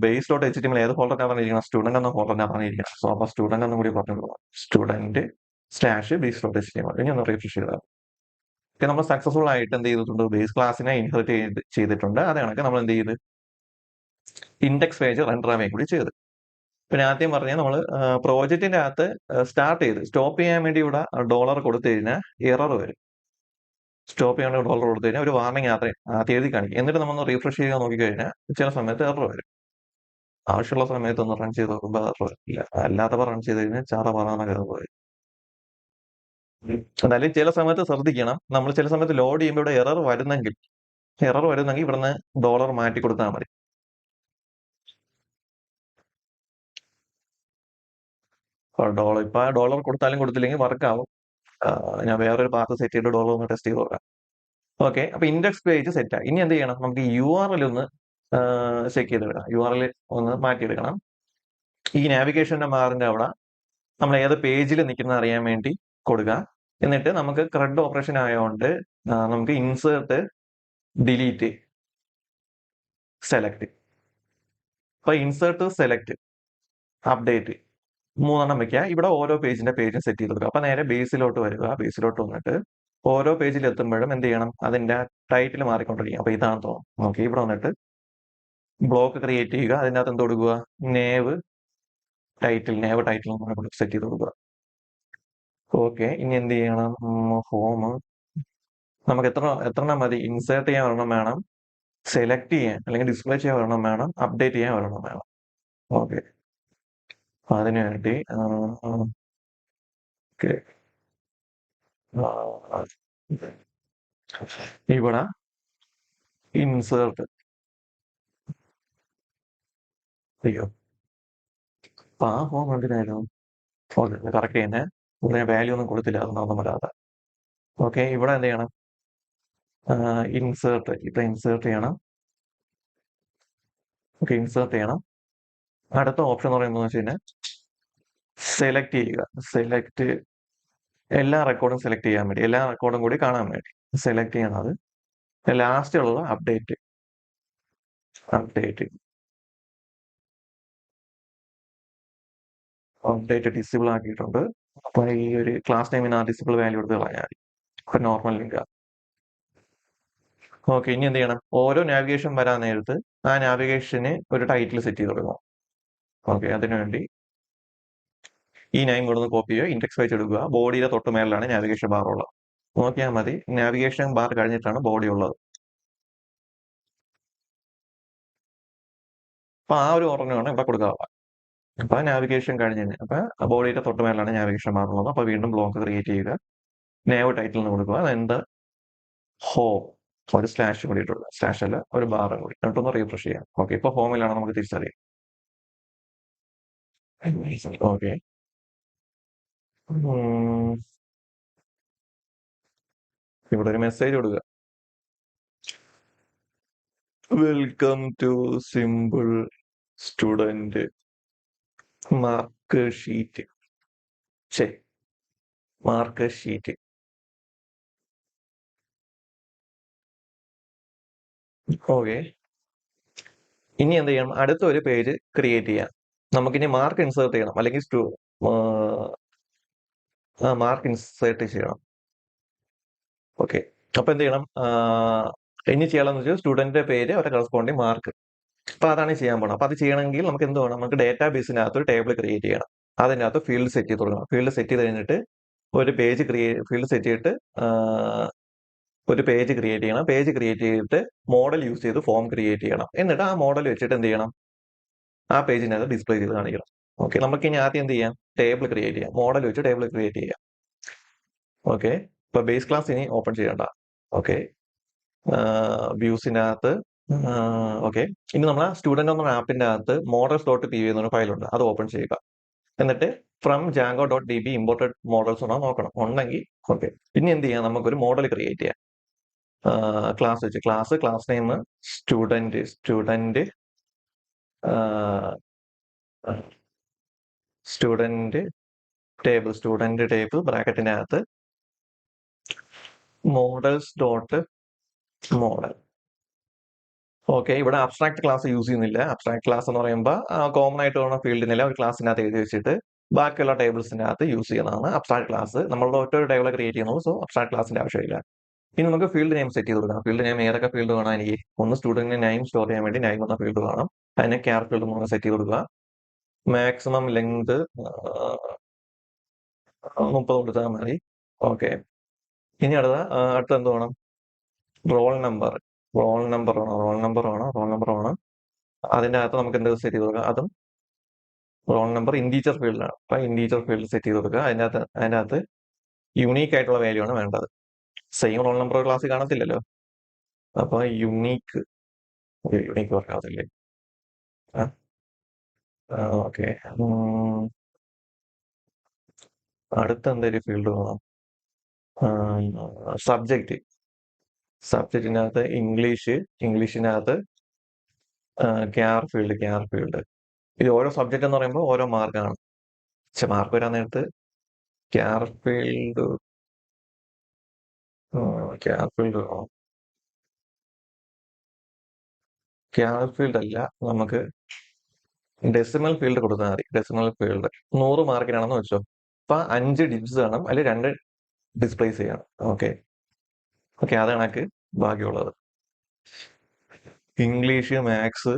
base.html ഏത് ഫോൾഡറിനകത്താണ് ഇരിക്കണം, സ്റ്റുഡന്റ് എന്ന ഫോൾഡറിനകത്താണ് ഇരിക്കണം. സോ അപ്പൊ സ്റ്റുഡന്റ് എന്നും കൂടി പറഞ്ഞു, student/base.html. ഇനി ഒന്ന് റീഫ്രഷ് ചെയ്താൽ നമ്മൾ സക്സസ്ഫുൾ ആയിട്ട് എന്ത് ചെയ്തിട്ടുണ്ട്, ബേസ് ക്ലാസ്സിനെ ഇൻഹെറിറ്റ് ചെയ്തിട്ടുണ്ട്. അത് കണക്ക് നമ്മൾ എന്ത് ചെയ്ത് ഇൻഡെക്സ് പേജ് റെൻഡർ ആവുകയും കൂടി ചെയ്ത്. പിന്നെ ആദ്യം പറഞ്ഞാൽ നമ്മൾ പ്രോജക്റ്റിന്റെ അകത്ത് സ്റ്റോപ്പ് ചെയ്യാൻ വേണ്ടി ഇവിടെ ഡോളർ കൊടുത്തു കഴിഞ്ഞാൽ എറർ വരും. സ്റ്റോപ്പ് ചെയ്യാൻ ഡോളർ കൊടുത്തു കഴിഞ്ഞാൽ ഒരു വാർണിംഗ് ആദ്യം എഴുതി കാണിക്കും. എന്നിട്ട് നമ്മൾ റീഫ്രഷ് ചെയ്യാൻ നോക്കിക്കഴിഞ്ഞാൽ ചില സമയത്ത് എറർ വരും. ആവശ്യമുള്ള സമയത്ത് ഒന്ന് റൺ ചെയ്ത് നോക്കുമ്പോൾ എറർ വരില്ല, അല്ലാത്തവർ റൺ ചെയ്ത് കഴിഞ്ഞാൽ ചാറ പറയാനൊക്കെ എറർ വരും. എന്തായാലും ചില സമയത്ത് ശ്രദ്ധിക്കണം, നമ്മൾ ചില സമയത്ത് ലോഡ് ചെയ്യുമ്പോൾ ഇവിടെ എറർ വരുന്നെങ്കിൽ ഇവിടുന്ന് ഡോളർ മാറ്റി കൊടുത്താൽ മതി. ഇപ്പൊ ഡോളർ കൊടുത്താലും കൊടുത്തില്ലെങ്കിൽ വർക്ക് ആവും. ഞാൻ വേറൊരു പാത്ത് സെറ്റ് ചെയ്തിട്ട് ഡോളർ ഒന്ന് ടെസ്റ്റ് ചെയ്ത് നോക്കാം. ഓക്കെ, അപ്പൊ ഇൻഡെക്സ് പേജ് സെറ്റ് ആയി. ഇനി എന്ത് ചെയ്യണം, നമുക്ക് URL ഒന്ന് ചെക്ക് ചെയ്തെടുക്കണം. URL ഒന്ന് മാറ്റിയെടുക്കണം. ഈ നാവിഗേഷന്റെ ബാറിന്റെ അവിടെ നമ്മൾ ഏത് പേജിൽ നിൽക്കുന്ന അറിയാൻ വേണ്ടി കൊടുക്കുക. എന്നിട്ട് നമുക്ക് CRUD ഓപ്പറേഷൻ ആയതുകൊണ്ട് നമുക്ക് ഇൻസേർട്ട്, ഡിലീറ്റ്, സെലക്ട്. അപ്പൊ ഇൻസേർട്ട്, സെലക്ട്, അപ്ഡേറ്റ് മൂന്നെണ്ണം വെക്കുക. ഇവിടെ ഓരോ പേജും സെറ്റ് ചെയ്ത് കൊടുക്കുക. അപ്പൊ നേരെ ബേസിലോട്ട് വന്നിട്ട് ഓരോ പേജിൽ എത്തുമ്പോഴും എന്ത് ചെയ്യണം, അതിന്റെ ടൈറ്റിൽ മാറിക്കൊണ്ടിരിക്കും. അപ്പൊ ഇതാണ് തോന്നുന്നു. ഓക്കെ, ഇവിടെ വന്നിട്ട് ബ്ലോക്ക് ക്രിയേറ്റ് ചെയ്യുക. അതിനകത്ത് എന്ത് കൊടുക്കുക, നേവ് ടൈറ്റിൽ സെറ്റ് ചെയ്ത് കൊടുക്കുക. ഓക്കെ, ഇനി എന്ത് ചെയ്യണം, ഹോം നമുക്ക് എത്രണ്ണം മതി, ഇൻസേർട്ട് ചെയ്യാൻ ഒരെണ്ണം വേണം, സെലക്ട് ചെയ്യാൻ അല്ലെങ്കിൽ ഡിസ്പ്ലേ ചെയ്യാൻ ഒരെണ്ണം വേണം, അപ്ഡേറ്റ് ചെയ്യാൻ ഒരെണ്ണം വേണം. ഓക്കെ, അതിനുവേണ്ടി ഇവിടെ ഇൻസേർട്ട്, അയ്യോ ഹോം എന്തിനായിരുന്നു, ഓക്കെ കറക്റ്റ് ചെയ്യുന്നേ, ഇവിടെ വാല്യൂ ഒന്നും കൊടുത്തില്ല, അതൊന്നും വരാതെ. ഓക്കെ, ഇവിടെ എന്ത് ചെയ്യണം, ഇൻസേർട്ട് ചെയ്യണം. അടുത്ത ഓപ്ഷൻ എന്ന് പറയുന്നത് വെച്ച് കഴിഞ്ഞാൽ സെലക്ട് ചെയ്യുക. എല്ലാ റെക്കോർഡും സെലക്ട് ചെയ്യാൻ വേണ്ടി, എല്ലാ റെക്കോർഡും കൂടി കാണാൻ വേണ്ടി സെലക്ട് ചെയ്യണം. അത് ലാസ്റ്റ് ഉള്ള അപ്ഡേറ്റ് അപ്ഡേറ്റ് ഡിസേബിൾ ആക്കിയിട്ടുണ്ട്. അപ്പൊ ഈ ഒരു ക്ലാസ് നെയിമിന് ആ ഡിസേബിൾ വാല്യൂ എടുത്ത് കളഞ്ഞാൽ മതി. Normal link. ഓക്കെ, ഇനി എന്ത് ചെയ്യണം? ഓരോ നാവിഗേഷൻ വരാൻ നേരത്ത് ആ നാവിഗേഷന് ഒരു ടൈറ്റിൽ സെറ്റ് ചെയ്ത് കൊടുക്കണം. ഓക്കെ, അതിനുവേണ്ടി ഈ നെയിം കൊടുത്ത് കോപ്പി ചെയ്യുക, ഇൻഡെക്സ് വെച്ച് എടുക്കുക. ബോഡിയുടെ തൊട്ട് മേളിലാണ് നാവിഗേഷൻ ബാർ ഉള്ളത്. നോക്കിയാൽ മതി, നാവിഗേഷൻ ബാർ കഴിഞ്ഞിട്ടാണ് ബോഡി ഉള്ളത്. അപ്പൊ ആ ഒരു ഓർഡറിനാണ് ഇവിടെ കൊടുക്കുക. അപ്പൊ നാവിഗേഷൻ കഴിഞ്ഞ് അപ്പൊ ബോഡിയുടെ തൊട്ട് മേലാണ് നാവിഗേഷൻ ബാർ ഉള്ളത്. അപ്പൊ വീണ്ടും ബ്ലോക്ക് ക്രിയേറ്റ് ചെയ്യുക, നേവ് ടൈറ്റിൽ നിന്ന് കൊടുക്കുക, എന്ത് ഹോം, ഒരു സ്ലാഷ് കൂടി ഇട്ടുള്ളത്, സ്ലാഷ് അല്ല ഒരു ബാറും കൂടി എന്നിട്ടൊന്ന് റീഫ്രഷ് ചെയ്യാം. ഓക്കെ, ഇപ്പൊ ഹോമിലാണ് നമുക്ക് തിരിച്ചറിയാം. ഓക്കെ, ഇവിടെ ഒരു മെസ്സേജ് കൊടുക്കുക, welcome to simple student mark sheet. Mark sheet. Okay, ഇനി എന്ത് ചെയ്യണം? അടുത്ത ഒരു പേജ് ക്രിയേറ്റ് ചെയ്യാം. നമുക്കിനി മാർക്ക് ഇൻസേർട്ട് ചെയ്യണം, അല്ലെങ്കിൽ മാർക്ക് ഇൻസേർട്ട് ചെയ്യണം. ഓക്കെ, അപ്പൊ എന്ത് ചെയ്യണം? ഇനി ചെയ്യാമെന്ന് വെച്ചാൽ സ്റ്റുഡന്റിന്റെ പേര്, അവരുടെ കറസ്പോണ്ടിങ് മാർക്ക്. അപ്പൊ അതാണ് ചെയ്യാൻ പോകണം. അപ്പൊ അത് ചെയ്യണമെങ്കിൽ നമുക്ക് എന്ത് വേണം? നമുക്ക് ഡേറ്റാ ബേസിനകത്ത് ഒരു ടേബിൾ ക്രിയേറ്റ് ചെയ്യണം. അതിനകത്ത് ഫീൽഡ് സെറ്റ് ചെയ്ത് കൊടുക്കണം. ഫീൽഡ് സെറ്റ് ചെയ്ത് കഴിഞ്ഞിട്ട് ഒരു പേജ് ഫീൽഡ് സെറ്റ് ചെയ്തിട്ട് ഒരു പേജ് ക്രിയേറ്റ് ചെയ്യണം. പേജ് ക്രിയേറ്റ് ചെയ്തിട്ട് മോഡൽ യൂസ് ചെയ്ത് ഫോം ക്രിയേറ്റ് ചെയ്യണം. എന്നിട്ട് ആ മോഡൽ വെച്ചിട്ട് എന്ത് ചെയ്യണം? ആ പേജിനകത്ത് ഡിസ്പ്ലേ ചെയ്ത് കാണിക്കണം. ഓക്കെ, നമുക്ക് ഇനി ആദ്യം എന്ത് ചെയ്യാം? ടേബിൾ ക്രിയേറ്റ് ചെയ്യാം. മോഡൽ വെച്ച് ടേബിൾ ക്രിയേറ്റ് ചെയ്യാം. ഓക്കെ, ഇപ്പൊ ബേസ് ക്ലാസ് ഇനി ഓപ്പൺ ചെയ്യണ്ട. ഓക്കെ, വ്യൂസിനകത്ത് ഓക്കെ, ഇനി നമ്മളെ സ്റ്റുഡന്റ് എന്ന ആപ്പിന്റെ അകത്ത് മോഡൽസ് ഡോട്ട് പി എന്നൊരു ഫയലുണ്ട്, അത് ഓപ്പൺ ചെയ്യുക. എന്നിട്ട് from Django dot D B imported models ഉണ്ടോ നോക്കണം. ഉണ്ടെങ്കിൽ ഓക്കെ, പിന്നെ എന്ത് ചെയ്യാം? നമുക്കൊരു മോഡൽ ക്രിയേറ്റ് ചെയ്യാം. ക്ലാസ് വെച്ച് class name student student table ബ്രാക്കറ്റിനകത്ത് മോഡൽസ് ഡോട്ട് മോഡൽ. ഓക്കെ, ഇവിടെ അബ്സ്ട്രാക്ട് ക്ലാസ് യൂസ് ചെയ്യുന്നില്ല. അബ്സ്ട്രാക്ട് ക്ലാസ് എന്ന് പറയുമ്പോൾ കോമൺ ആയിട്ട് വേണം ഫീൽഡിനില്ല ഒരു ക്ലാസ്സിനകത്ത് എഴുതി വെച്ചിട്ട് ബാക്കിയുള്ള ടേബിൾസിനകത്ത് യൂസ് ചെയ്യുന്നതാണ് അബ്സ്ട്രാക്ട് ക്ലാസ്. നമ്മളുടെ ഒറ്റ ഒരു ടേബിൾ ക്രിയേറ്റ് ചെയ്യുന്നു, സോ അബ്സ്ട്രാക്ട് ക്ലാസിന്റെ ആവശ്യമില്ല. ഇനി നമുക്ക് ഫീൽഡ് നെയിം സെറ്റ് ചെയ്ത് കൊടുക്കാം. ഫീൽഡ് നെയിം ഏതൊക്കെ ഫീൽഡ് വേണം? എനിക്ക് ഒന്ന് സ്റ്റുഡന്റിന്റെ നെയിം സ്റ്റോർ ചെയ്യാൻ വേണ്ടി നെയിം എന്ന ഫീൽഡ് വേണം. അതിനെ ക്യാർ ഫീൽഡ് നമുക്ക് സെറ്റ് ചെയ്ത് കൊടുക്കുക. മാക്സിമം ലെങ്ത് 30 കൊടുത്താൽ മതി. ഓക്കെ, ഇനി അടുത്ത എന്ത് വേണം? Roll number. റോൾ നമ്പർ വേണം. അതിന്റെ അകത്ത് നമുക്ക് എന്ത് സെറ്റ് ചെയ്ത് കൊടുക്കാം? അതും റോൾ നമ്പർ ഇൻറ്റീജർ ഫീൽഡിലാണ്. അപ്പൊ ഇൻറ്റീജർ ഫീൽഡ് സെറ്റ് ചെയ്ത് കൊടുക്കുക. അതിനകത്ത് യുണീക്ക് ആയിട്ടുള്ള വാല്യൂ ആണ് വേണ്ടത്. സെയിം റോൾ നമ്പർ ക്ലാസ്സിൽ കാണത്തില്ലല്ലോ. അപ്പൊ യുണീക്ക് വർക്ക് ആവത്തില്ലേ? ഓക്കെ, അടുത്ത എന്തൊരു ഫീൽഡ് വേണം? സബ്ജക്റ്റ്. സബ്ജക്റ്റിനകത്ത് ഇംഗ്ലീഷിനകത്ത് ക്യാർ ഫീൽഡ്. ഇത് ഓരോ സബ്ജക്റ്റ് എന്ന് പറയുമ്പോൾ ഓരോ മാർക്കാണ്. പക്ഷെ മാർക്ക് വരാൻ നേരത്ത് ക്യാർ ഫീൽഡ് അല്ല, നമുക്ക് ഡെസിമൽ ഫീൽഡ് കൊടുത്താൽ മതി. ഡെസിമൽ ഫീൽഡ് 100 മാർക്കിനാണെന്ന് വെച്ചോ. അപ്പൊ 5 ഡിജിറ്റ്സ് വേണം, അതിൽ 2 ഡിസ്പ്ലേസ് ചെയ്യണം. ഓക്കെ, അത് കണക്ക് ബാക്കിയുള്ളത് ഇംഗ്ലീഷ്, മാത്സ്,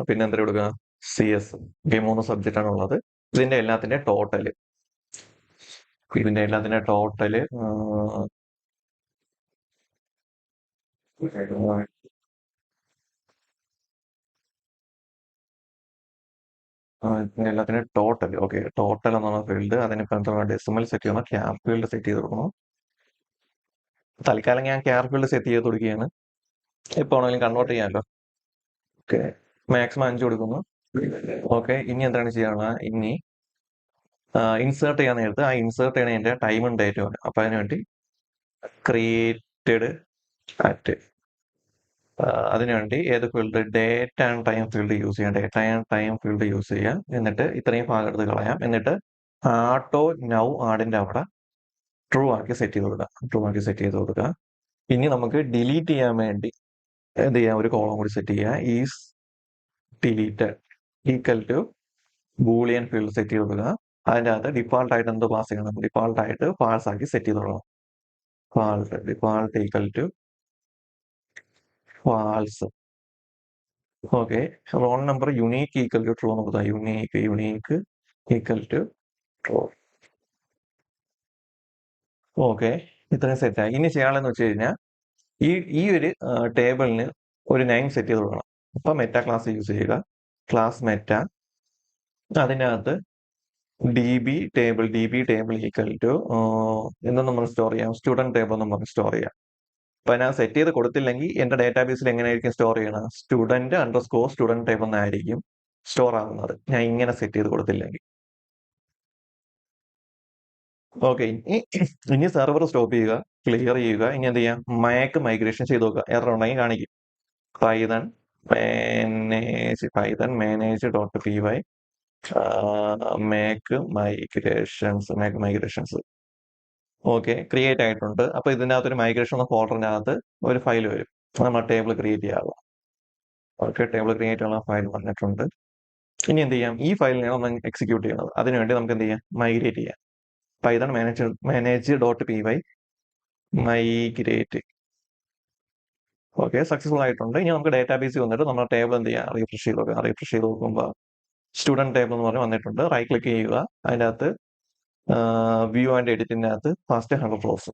പിന്നെ എന്താ കൊടുക്കുക? CS. ഈ 3 സബ്ജക്റ്റ് ആണ് ഉള്ളത്. ഇതിന്റെ എല്ലാത്തിന്റെ ടോട്ടല് ഇതിന്റെ എല്ലാത്തിന്റെ ടോട്ടൽ. ഓക്കെ, ടോട്ടൽ എന്നുള്ള ഫീൽഡ്, അതിനിപ്പോ എന്താ ഡെസിമൽ സെറ്റ് ചെയ്യണം, ക്യാർ ഫീൽഡ് സെറ്റ് ചെയ്ത് കൊടുക്കണം. തൽക്കാലം ഞാൻ ക്യാർ ഫീൽഡ് സെറ്റ് ചെയ്ത് കൊടുക്കുകയാണ്. എപ്പോ വേണമെങ്കിലും കൺവേർട്ട് ചെയ്യാമല്ലോ. ഓക്കെ, മാക്സിമം 5 കൊടുക്കുന്നു. ഓക്കെ, ഇനി എന്താണ് ചെയ്യാനുള്ളത്? ഇനി ഇൻസേർട്ട് ചെയ്യാൻ നേരത്ത് ആ ഇൻസേർട്ട് ചെയ്യണതിന്റെ ടൈമും ഡേറ്റും ആണ്. അപ്പൊ അതിനുവേണ്ടി ക്രിയേറ്റഡ് അറ്റ് അതിനുവേണ്ടി ഏത് field? Date and time field use ചെയ്യാം. എന്നിട്ട് ഇത്രയും ഭാഗം എടുത്ത് കളയാം. എന്നിട്ട് ആട്ടോ നൗ ആഡിന്റെ അവിടെ ട്രൂ ആക്കി സെറ്റ് ചെയ്ത് കൊടുക്കുക. ഇനി നമുക്ക് ഡിലീറ്റ് ചെയ്യാൻ വേണ്ടി എന്ത് ചെയ്യാം? ഒരു കോളം കൂടി സെറ്റ് ചെയ്യുക. Is deleted equal to boolean field set ചെയ്ത് കൊടുക്കുക. അതിൻ്റെ അകത്ത് ഡിഫാൾട്ട് ആയിട്ട് എന്ത് പാസ് ചെയ്യണം? ഡിഫാൾട്ട് ആയിട്ട് ഫാൾസ് ആക്കി സെറ്റ് ചെയ്ത് കൊടുക്കണം. Default equal to false. Okay. Roll number unique equal to true നോക്കുക. Unique equal to true. Okay, ഇത്രയും സെറ്റായി. ഇനി ചെയ്യാനുള്ളതെന്ന് വെച്ച് കഴിഞ്ഞാൽ ഈ ഈ ഒരു ടേബിളിന് ഒരു നെയിം സെറ്റ് ചെയ്ത് കൊടുക്കണം. അപ്പൊ മെറ്റ ക്ലാസ് യൂസ് ചെയ്യുക. ക്ലാസ് മെറ്റ, അതിനകത്ത് D B table equal to എന്ന് നമ്മൾ സ്റ്റോർ ചെയ്യാം, സ്റ്റുഡന്റ് ടേബിൾ നമ്മൾ സ്റ്റോർ ചെയ്യാം. അപ്പൊ ഞാൻ സെറ്റ് ചെയ്ത് കൊടുത്തില്ലെങ്കിൽ എന്റെ ഡാറ്റാബേസിൽ എങ്ങനെയായിരിക്കും സ്റ്റോർ ചെയ്യണം? സ്റ്റുഡന്റ് ടേബിൾ എന്നായിരിക്കും സ്റ്റോർ ആവുന്നത്, ഞാൻ ഇങ്ങനെ സെറ്റ് ചെയ്ത് കൊടുത്തില്ലെങ്കിൽ. ഓക്കെ, ഇനി സെർവർ സ്റ്റോപ്പ് ചെയ്യുക, ക്ലിയർ ചെയ്യുക. ഇനി എന്ത് ചെയ്യാം? മാക്ക് മൈഗ്രേഷൻ ചെയ്ത് നോക്കുക. എറർ ഉണ്ടെങ്കിൽ കാണിക്കും. Python manage dot P Y make migrations. Okay, create ആയിട്ടുണ്ട്. അപ്പൊ ഇതിനകത്ത് ഒരു മൈഗ്രേഷൻ എന്ന ഫോൾഡറിനകത്ത് ഒരു ഫയൽ വരും. നമ്മൾ ടേബിൾ ക്രിയേറ്റ് ചെയ്യാവുക. ഓക്കെ, ടേബിൾ ക്രിയേറ്റ് ചെയ്യാനുള്ള ഫയൽ വന്നിട്ടുണ്ട്. ഇനി എന്ത് ചെയ്യാം? ഈ ഫയലിനെയാണ് നമ്മൾ എക്സിക്യൂട്ട് ചെയ്യുന്നത്. അതിനുവേണ്ടി നമുക്ക് എന്ത് ചെയ്യാം? മൈഗ്രേറ്റ് ചെയ്യാം. Python manage dot P Y migrate. Okay, successful ആയിട്ടുണ്ട്. ഇനി നമുക്ക് ഡാറ്റാബേസിൽ വന്നിട്ട് നമ്മുടെ ടേബിൾ എന്ത് ചെയ്യാം? റീഫ്രഷ് ചെയ്ത് നോക്കുക. റീഫ്രഷ് ചെയ്ത് നോക്കുമ്പോൾ സ്റ്റുഡന്റ് ടേബിൾ എന്ന് പറഞ്ഞ് വന്നിട്ടുണ്ട്. റൈറ്റ് ക്ലിക്ക് ചെയ്യുക. അതിൻ്റെ അകത്ത് വ്യൂ ആൻഡ് എഡിറ്റിന്റെ അകത്ത് first 100 rose.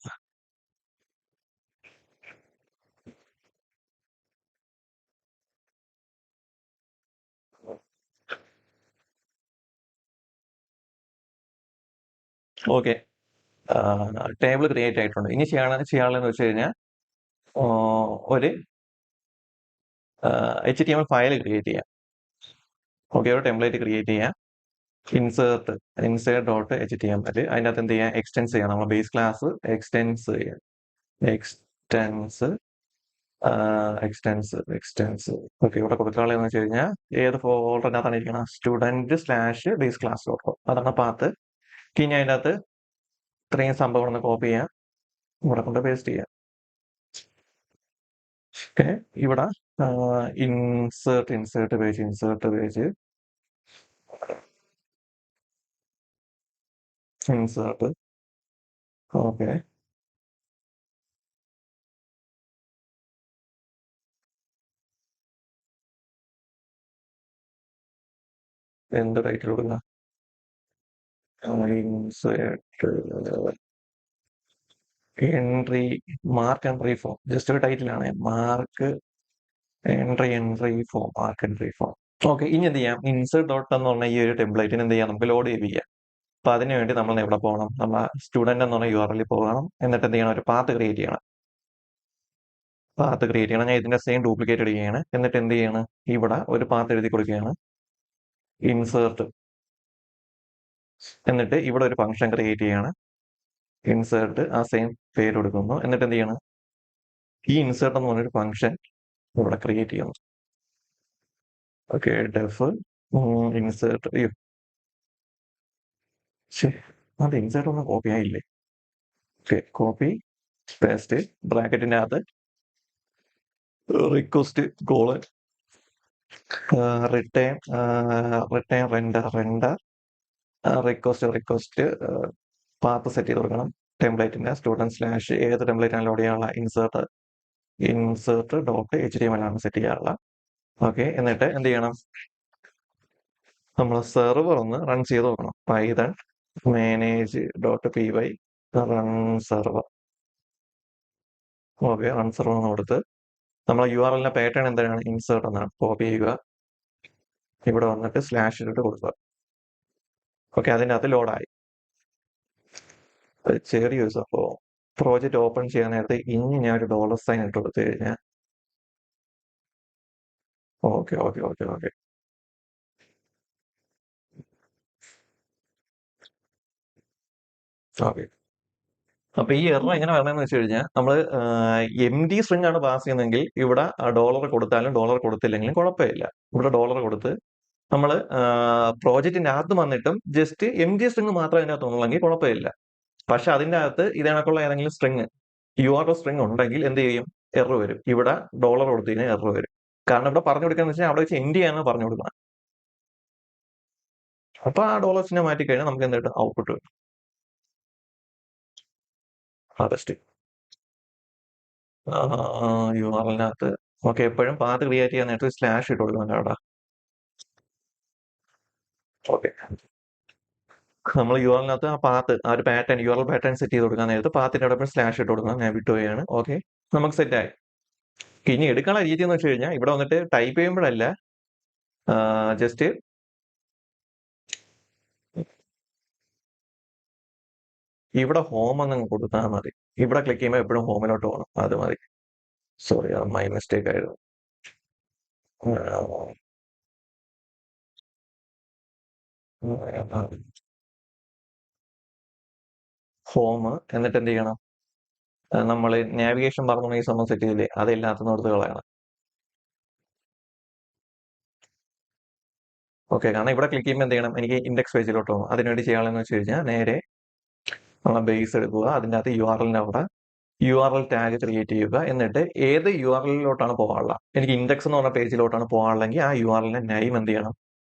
Okay, table create ആയിട്ടുണ്ട്. ഇനി ചെയ്യാനുള്ളതെന്ന് വെച്ച് കഴിഞ്ഞാൽ ഒരു HTML ഫയൽ ക്രിയേറ്റ് ചെയ്യാം. ഓക്കെ, ഒരു ടെംപ്ലേറ്റ് ക്രിയേറ്റ് ചെയ്യാം. Insert dot HTML. അതിൻ്റെ അകത്ത് എന്ത് ചെയ്യാം? എക്സ്റ്റെൻസ് ചെയ്യണം. നമ്മൾ ബേസ് ക്ലാസ് എക്സ്റ്റെൻസ് ചെയ്യാം. എക്സ്റ്റെൻസ്. ഓക്കെ, ഇവിടെ കൊടുക്കാനുള്ളതെന്ന് വെച്ച് കഴിഞ്ഞാൽ ഏത് ഫോൾഡറിനകത്താണ് ഇരിക്കണം? student/base-class.com. അതാണ് പാത്ത്. ഇനി അതിൻ്റെ അകത്ത് ഇത്രയും സംഭവം ഒന്ന് കോപ്പി ചെയ്യാം, ഇവിടെ കൊണ്ട് പേസ്റ്റ് ചെയ്യാം. ഓക്കെ, ഇവിടെ ഇൻസേർട്ട് പേജ് ഓക്കെ. എന്ത് ടൈറ്റിൽ കൊടുക്കുക? Mark entry form. ജസ്റ്റ് ഒരു ടൈറ്റിലാണ്. Mark entry form. ഓക്കെ, ഇനി എന്ത് ചെയ്യാം? ഇൻസേർട്ട് ഡോട്ട് എന്ന് പറഞ്ഞ ഈ ഒരു ടെംപ്ലേറ്റിന് എന്ത് ചെയ്യാം? നമുക്ക് ലോഡ് ചെയ്യിപ്പിക്കാം. അപ്പൊ അതിന് വേണ്ടി നമ്മൾ എവിടെ പോകണം? നമ്മൾ സ്റ്റുഡന്റ് എന്ന് പറഞ്ഞ URL പോകണം. എന്നിട്ട് എന്ത് ചെയ്യണം? ഒരു പാത്ത് ക്രിയേറ്റ് ചെയ്യണം. ഞാൻ ഇതിന്റെ സെയിം ഡ്യൂപ്ലിക്കേറ്റ് എടുക്കുകയാണ്. എന്നിട്ട് എന്ത് ചെയ്യണം? ഇവിടെ ഒരു പാത്ത് എഴുതി കൊടുക്കുകയാണ്, ഇൻസേർട്ട്. എന്നിട്ട് ഇവിടെ ഒരു ഫംഗ്ഷൻ ക്രിയേറ്റ് ചെയ്യാണ്, ഇൻസേർട്ട്. ആ സെയിം പേര് കൊടുക്കുന്നു. എന്നിട്ട് എന്ത് ചെയ്യണം? ഈ ഇൻസേർട്ട് എന്ന് പറഞ്ഞൊരു ഫംഗ്ഷൻ ഇവിടെ ക്രിയേറ്റ് ചെയ്യുന്നു. Okay, def insert. അത് ഇൻസേർട്ട് ഒന്നും കോപ്പി ആയില്ലേ? Okay, copy paste. ബ്രാക്കറ്റിന്റെ അകത്ത് request call return render request path set ചെയ്ത് കൊടുക്കണം. ടെംപ്ലേറ്റിന്റെ സ്റ്റുഡന്റ്/ ഏത് ടെംപ്ലേറ്റ് ആണ് ലോഡ് ചെയ്യാനുള്ള? ഇൻസേർട്ട് ഡോട്ട് HTML ആണ് സെറ്റ് ചെയ്യാറുള്ള. ഓക്കെ, എന്നിട്ട് എന്ത് ചെയ്യണം? നമ്മൾ സെർവർ ഒന്ന് റൺ ചെയ്ത് നോക്കണം. Python manage dot P Y run server. Okay, run server എന്ന് കൊടുത്ത് നമ്മളെ URL പാറ്റേൺ എന്താണ്? ഇൻസേർട്ട് എന്നാണ്. കോപ്പി ചെയ്യുക, ഇവിടെ വന്നിട്ട് സ്ലാഷ് ഇട്ടിട്ട് കൊടുക്കുക. ഓക്കെ, അതിൻ്റെ അകത്ത് ലോഡായി. ചെറിയൊരു സംഭവം. പ്രോജക്റ്റ് ഓപ്പൺ ചെയ്യാൻ നേരത്തെ ഇനി ഞാൻ ഒരു $സൈൻ ഇട്ട് കൊടുത്തു കഴിഞ്ഞാൽ ഓക്കെ. അപ്പൊ ഈ എറർ എങ്ങനെ വരണമെന്ന് വെച്ച് കഴിഞ്ഞാൽ നമ്മൾ MD സ്ട്രിങ് ആണ് പാസ് ചെയ്യുന്നതെങ്കിൽ ഇവിടെ ഡോളർ കൊടുത്താലും ഡോളർ കൊടുത്തില്ലെങ്കിലും കുഴപ്പമില്ല. ഇവിടെ ഡോളർ കൊടുത്ത് നമ്മൾ പ്രോജക്റ്റിന്റെ അകത്ത് വന്നിട്ടും ജസ്റ്റ് MD സ്ട്രിങ് മാത്രം അതിനകത്ത് ഉള്ളെങ്കിൽ കുഴപ്പമില്ല. പക്ഷെ അതിന്റെ അകത്ത് ഇതിനകത്തുള്ള ഏതെങ്കിലും സ്ട്രിങ് URL സ്ട്രിങ് ഉണ്ടെങ്കിൽ എന്ത് ചെയ്യും? എറർ വരും. ഇവിടെ ഡോളർ കൊടുത്തു കഴിഞ്ഞാൽ എറർ വരും. കാരണം ഇവിടെ പറഞ്ഞു കൊടുക്കാന്ന് വെച്ചാൽ അവിടെ വെച്ച് MD ആണ് പറഞ്ഞു കൊടുക്കണം. അപ്പൊ ആ ഡോളേഴ്സിനെ മാറ്റി കഴിഞ്ഞാൽ നമുക്ക് എന്ത് കിട്ടും? ഔട്ട്പുട്ട് കിട്ടും. ഹാർവെസ്റ്റ് URL-നകത്ത് ഓക്കെ, എപ്പോഴും പാത്ത് ക്രിയേറ്റ് ചെയ്യാൻ നേരത്ത് സ്ലാഷ് ഇട്ട് കൊടുക്കണം കേട്ടോ. ഓക്കെ, നമ്മൾ URL-നകത്ത് ആ പാത്ത്, ആ ഒരു പാറ്റേൺ, URL പാറ്റേൺ സെറ്റ് ചെയ്ത് കൊടുക്കാൻ നേരത്ത് പാത്തിന്റെ അവിടെ സ്ലാഷ് ഇട്ട് കൊടുക്കണം. ഞാൻ വിട്ടുപോയാണ്. ഓക്കെ, നമുക്ക് സെറ്റ് ആയി. ഇനി എടുക്കാനുള്ള രീതി എന്ന് വെച്ച് കഴിഞ്ഞാൽ ഇവിടെ വന്നിട്ട് ടൈപ്പ് ചെയ്യുമ്പോഴല്ല, ജസ്റ്റ് ഇവിടെ ഹോം എന്നങ്ങ് കൊടുത്താൽ മതി. ഇവിടെ ക്ലിക്ക് ചെയ്യുമ്പോൾ എപ്പോഴും ഹോമിലോട്ട് പോകണം. അത് മതി. സോറി, മൈ മിസ്റ്റേക്ക് ആയിരുന്നു. ഹോം എന്നിട്ട് എന്ത് ചെയ്യണം? നമ്മൾ നാവിഗേഷൻ പറഞ്ഞ ഈ സംഭവം സെറ്റ് ചെയ്തില്ലേ, അതില്ലാത്തത് കളയണം. ഓക്കെ, കാരണം ഇവിടെ ക്ലിക്ക് ചെയ്യുമ്പോൾ എന്ത് ചെയ്യണം? എനിക്ക് ഇൻഡെക്സ് പേജിലോട്ട് പോകണം. അതിനുവേണ്ടി ചെയ്യാനുള്ളതെന്ന് വെച്ച് കഴിഞ്ഞാൽ നേരെ നമ്മളെ ബേസ് എടുക്കുക, അതിൻ്റെ അകത്ത് URL-ന്റെ അവിടെ URL ടാഗ് ക്രിയേറ്റ് ചെയ്യുക. എന്നിട്ട് ഏത് URL-ലോട്ടാണ് പോകാനുള്ള, എനിക്ക് ഇൻഡെക്സ് എന്ന് പറഞ്ഞ പേജിലോട്ടാണ് പോകാനുള്ളെങ്കിൽ ആ URL-ന്റെ നെയിം എന്ത് ചെയ്യണം?